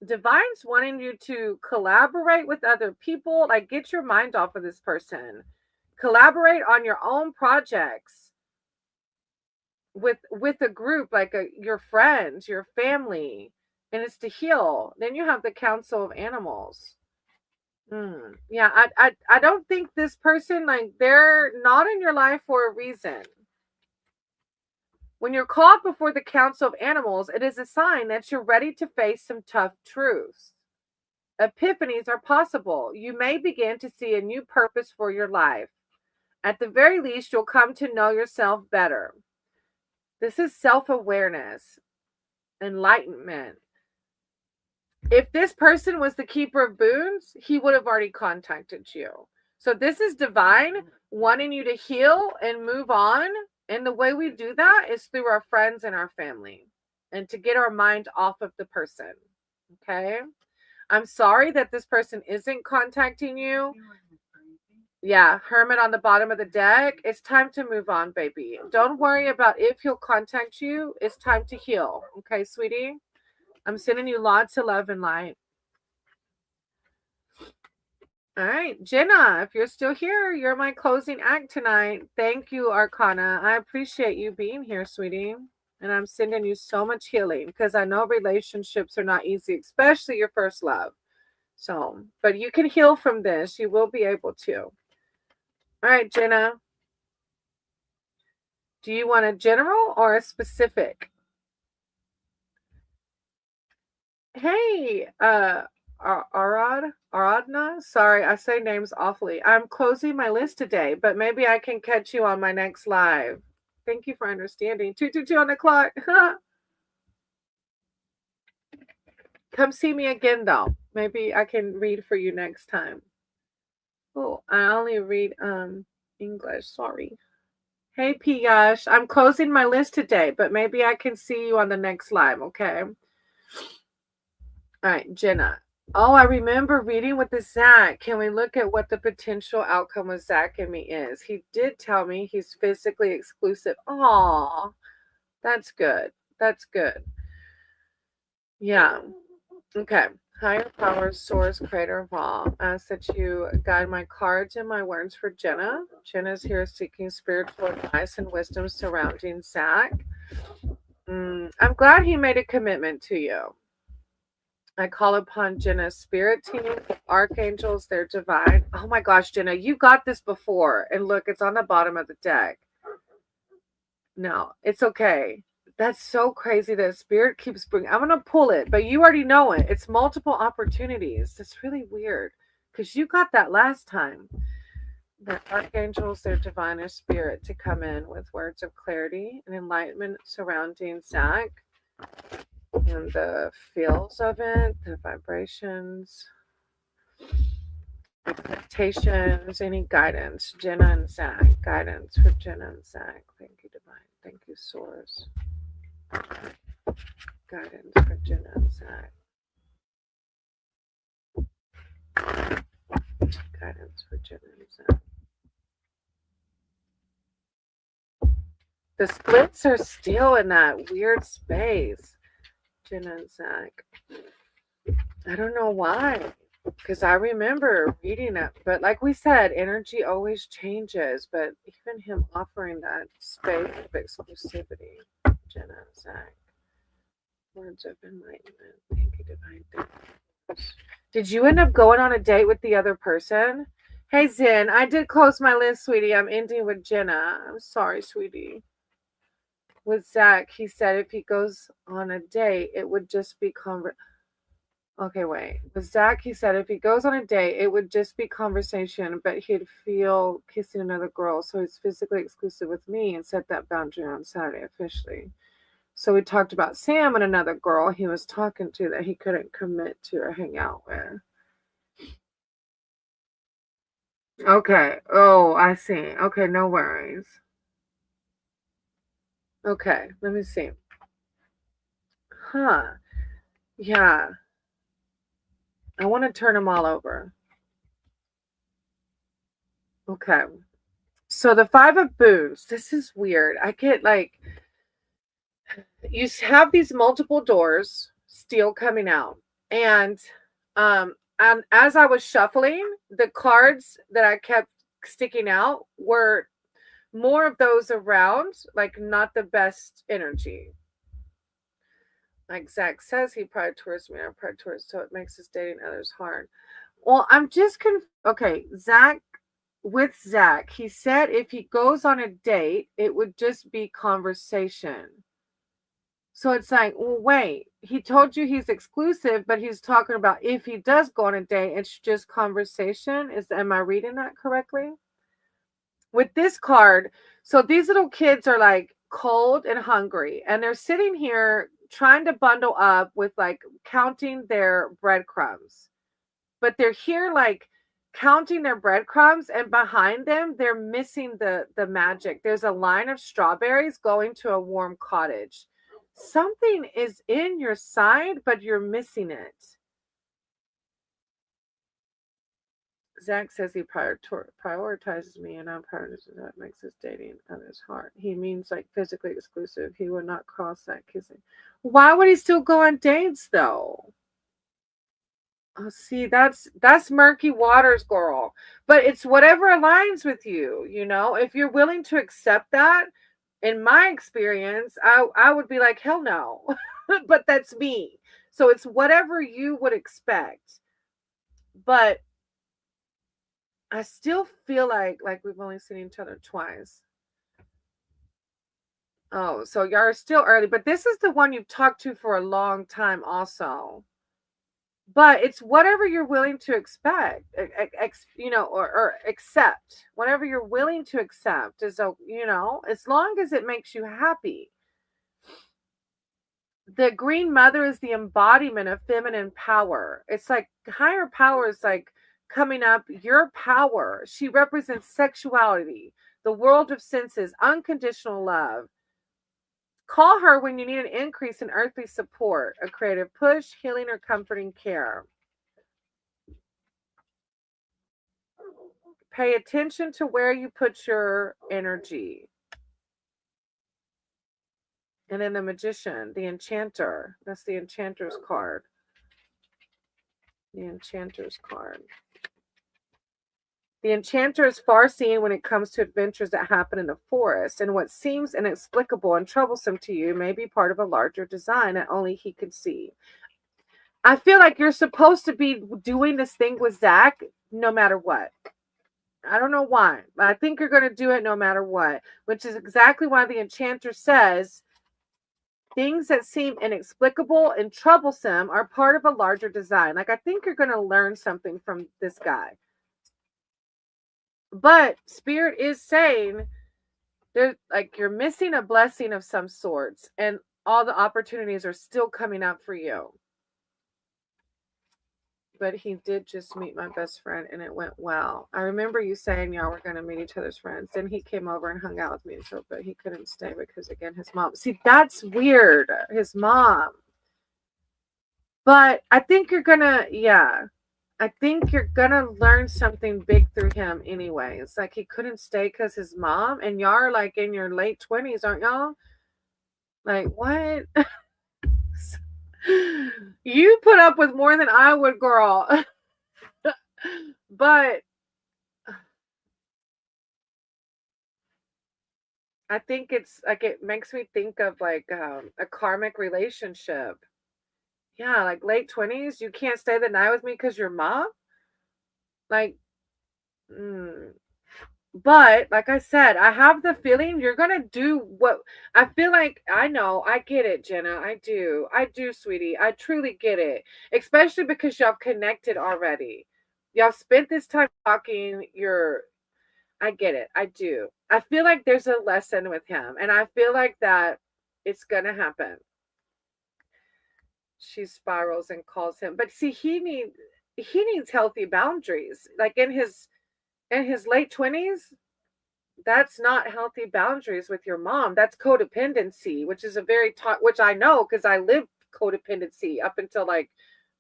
Divine's wanting you to collaborate with other people. Like, get your mind off of this person. Collaborate on your own projects with a group, like your friends, your family, and it's to heal. Then you have the Council of Animals. Yeah, I don't think this person, like, they're not in your life for a reason. When you're called before the Council of Animals, it is a sign that you're ready to face some tough truths. Epiphanies are possible. You may begin to see a new purpose for your life. At the very least, you'll come to know yourself better. This is self-awareness, enlightenment. If this person was the Keeper of Boons, he would have already contacted you. So this is Divine wanting you to heal and move on. And the way we do that is through our friends and our family, and to get our mind off of the person. Okay? I'm sorry that this person isn't contacting you. Yeah, Hermit on the bottom of the deck. It's time to move on, baby. Don't worry about if he'll contact you. It's time to heal. Okay, sweetie? I'm sending you lots of love and light. All right, Jenna, if you're still here, you're my closing act tonight. Thank you, Arcana. I appreciate you being here, sweetie. And I'm sending you so much healing, because I know relationships are not easy, especially your first love. So, but you can heal from this. You will be able to. All right, Jenna. Do you want a general or a specific? Hey, Aradna. Sorry, I say names awfully. I'm closing my list today, but maybe I can catch you on my next live. Thank you for understanding. 222 on the clock. Come see me again, though. Maybe I can read for you next time. Oh, I only read English. Sorry. Hey, Piyash. I'm closing my list today, but maybe I can see you on the next live, okay? All right, Jenna. Oh, I remember reading with the Zach. Can we look at what the potential outcome with Zach and me is? He did tell me he's physically exclusive. Aw, that's good. That's good. Yeah. Okay. Higher powers, source, creator of all. Ask that you guide my cards and my words for Jenna. Jenna's here seeking spiritual advice and wisdom surrounding Zach. I'm glad he made a commitment to you. I call upon Jenna's spirit team, archangels, they're divine. Oh my gosh, Jenna, you got this before. And look, it's on the bottom of the deck. No, it's okay. That's so crazy that spirit keeps bringing. I'm going to pull it, but you already know it. It's multiple opportunities. That's really weird, because you got that last time. The archangels, their divine spirit, to come in with words of clarity and enlightenment surrounding Zach. And the feels of it, the vibrations, expectations, any guidance. Jenna and Zach. Guidance for Jenna and Zach. Thank you, Divine. Thank you, Source. Guidance for Jenna and Zach. Guidance for Jenna and Zach. The splits are still in that weird space. Jenna and Zach. I don't know why, because I remember reading it, but like we said, energy always changes. But even him offering that space of exclusivity, Jenna and Zach. Words of enlightenment. Thank you, Divine. Did you end up going on a date with the other person? Hey, Zen, I did close my list, sweetie. I'm ending with Jenna. I'm sorry, sweetie. With Zach, he said if he goes on a date, it would just be Okay, wait. With Zach, he said if he goes on a date, it would just be conversation, but he'd feel kissing another girl, so he's physically exclusive with me and set that boundary on Saturday officially. So we talked about Sam and another girl he was talking to that he couldn't commit to or hang out with. Okay. Oh, I see. Okay, no worries. Okay, let me see. Huh. Yeah. I want to turn them all over. Okay. So the Five of Boons. This is weird. I get like you have these multiple doors still coming out, and as I was shuffling, the cards that I kept sticking out were more of those around, like not the best energy. Like Zach says, he pride towards me, I pride towards, so it makes his dating others hard. Well, I'm just okay. With Zach, he said if he goes on a date, it would just be conversation. So it's like, well, wait, he told you he's exclusive, but he's talking about if he does go on a date, it's just conversation. Am I reading that correctly? With this card, so these little kids are like cold and hungry, and they're sitting here trying to bundle up with like counting their breadcrumbs. But they're here like counting their breadcrumbs, and behind them they're missing the magic. There's a line of strawberries going to a warm cottage. Something is in your side, but you're missing it. Zach says he prioritizes me, and I'm prioritizing that makes his dating others hard. He means like physically exclusive. He would not cross that kissing. Why would he still go on dates though? Oh, see, that's murky waters, girl. But it's whatever aligns with you, you know. If you're willing to accept that, in my experience, I would be like, hell no. But that's me. So it's whatever you would expect. But I still feel like we've only seen each other twice. Oh, so y'all are still early, but this is the one you've talked to for a long time also. But it's whatever you're willing to expect, or accept. Whatever you're willing to accept is, as long as it makes you happy. The Green Mother is the embodiment of feminine power. It's like higher power is like coming up, your power. She represents sexuality, the world of senses, unconditional love. Call her when you need an increase in earthly support, a creative push, healing, or comforting care. Pay attention to where you put your energy. And then the Magician, the Enchanter. That's the Enchanter's card. The Enchanter's card. The Enchanter is far-seeing when it comes to adventures that happen in the forest, and what seems inexplicable and troublesome to you may be part of a larger design that only he could see. I feel like you're supposed to be doing this thing with Zach no matter what. I don't know why, but I think you're going to do it no matter what, which is exactly why the Enchanter says things that seem inexplicable and troublesome are part of a larger design. Like, I think you're going to learn something from this guy. But Spirit is saying there's like you're missing a blessing of some sorts, and all the opportunities are still coming up for you. But he did just meet my best friend, and it went well. I remember you saying y'all were going to meet each other's friends. Then he came over and hung out with me, but he couldn't stay because, again, his mom. See, that's weird. His mom. But I think you're going to, I think you're going to learn something big through him anyway. It's like he couldn't stay because his mom, and y'all are like in your late 20s, aren't y'all? Like, what? You put up with more than I would, girl. But I think it's like it makes me think of like a karmic relationship. Yeah, like late 20s, you can't stay the night with me because your mom? Like, But like I said, I have the feeling you're going to do what I feel like. I know. I get it, Jenna. I do. I do, sweetie. I truly get it. Especially because y'all connected already. Y'all spent this time talking. I get it. I do. I feel like there's a lesson with him. And I feel like that it's going to happen. She spirals and calls him. But see, he needs healthy boundaries. Like in his late 20s, that's not healthy boundaries with your mom. That's codependency, which is a very which I know because I lived codependency up until like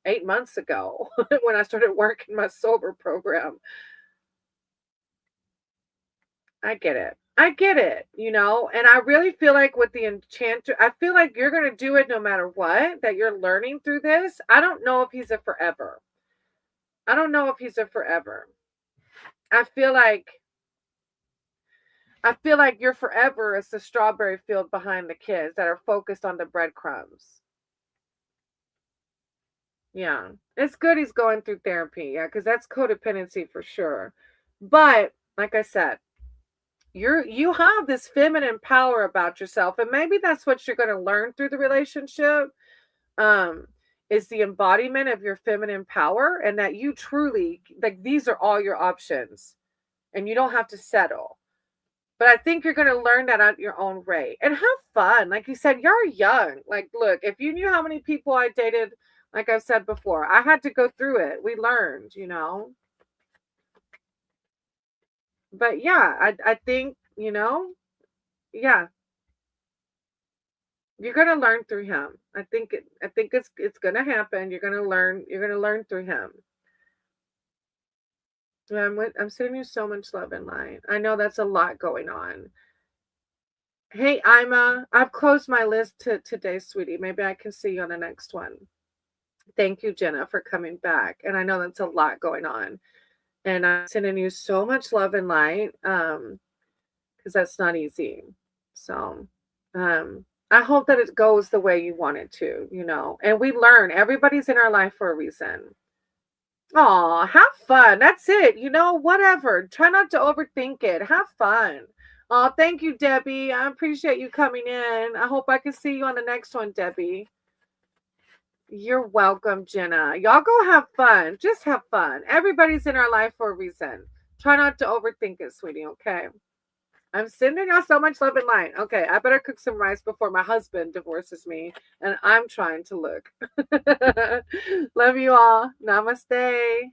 8 months ago when I started working my sober program. I get it. I get it, and I really feel like with the enchanter, I feel like you're going to do it no matter what, that you're learning through this. I don't know if he's a forever. I don't know if he's a forever. I feel like your forever is the strawberry field behind the kids that are focused on the breadcrumbs. Yeah. It's good he's going through therapy. Yeah, because that's codependency for sure. But like I said, you have this feminine power about yourself, and maybe that's what you're going to learn through the relationship. Is the embodiment of your feminine power, and that you truly, like, these are all your options and you don't have to settle. But I think you're going to learn that at your own rate and have fun. Like you said, you're young. Like, look, if you knew how many people I dated, like I've said before, I had to go through it. We learned, But yeah, I think, yeah, you're going to learn through him. I think it's going to happen. You're going to learn through him. I'm sending you so much love and light. I know that's a lot going on. Hey, Ima, I've closed my list today, sweetie. Maybe I can see you on the next one. Thank you, Jenna, for coming back. And I know that's a lot going on. And I'm sending you so much love and light because that's not easy. So I hope that it goes the way you want it to, And we learn. Everybody's in our life for a reason. Aw, have fun. That's it. Whatever. Try not to overthink it. Have fun. Oh, thank you, Debbie. I appreciate you coming in. I hope I can see you on the next one, Debbie. You're welcome, Jenna. Y'all go have fun. Just have fun. Everybody's in our life for a reason. Try not to overthink it, sweetie, okay? I'm sending y'all so much love and light. Okay, I better cook some rice before my husband divorces me, and I'm trying to look. Love you all. Namaste.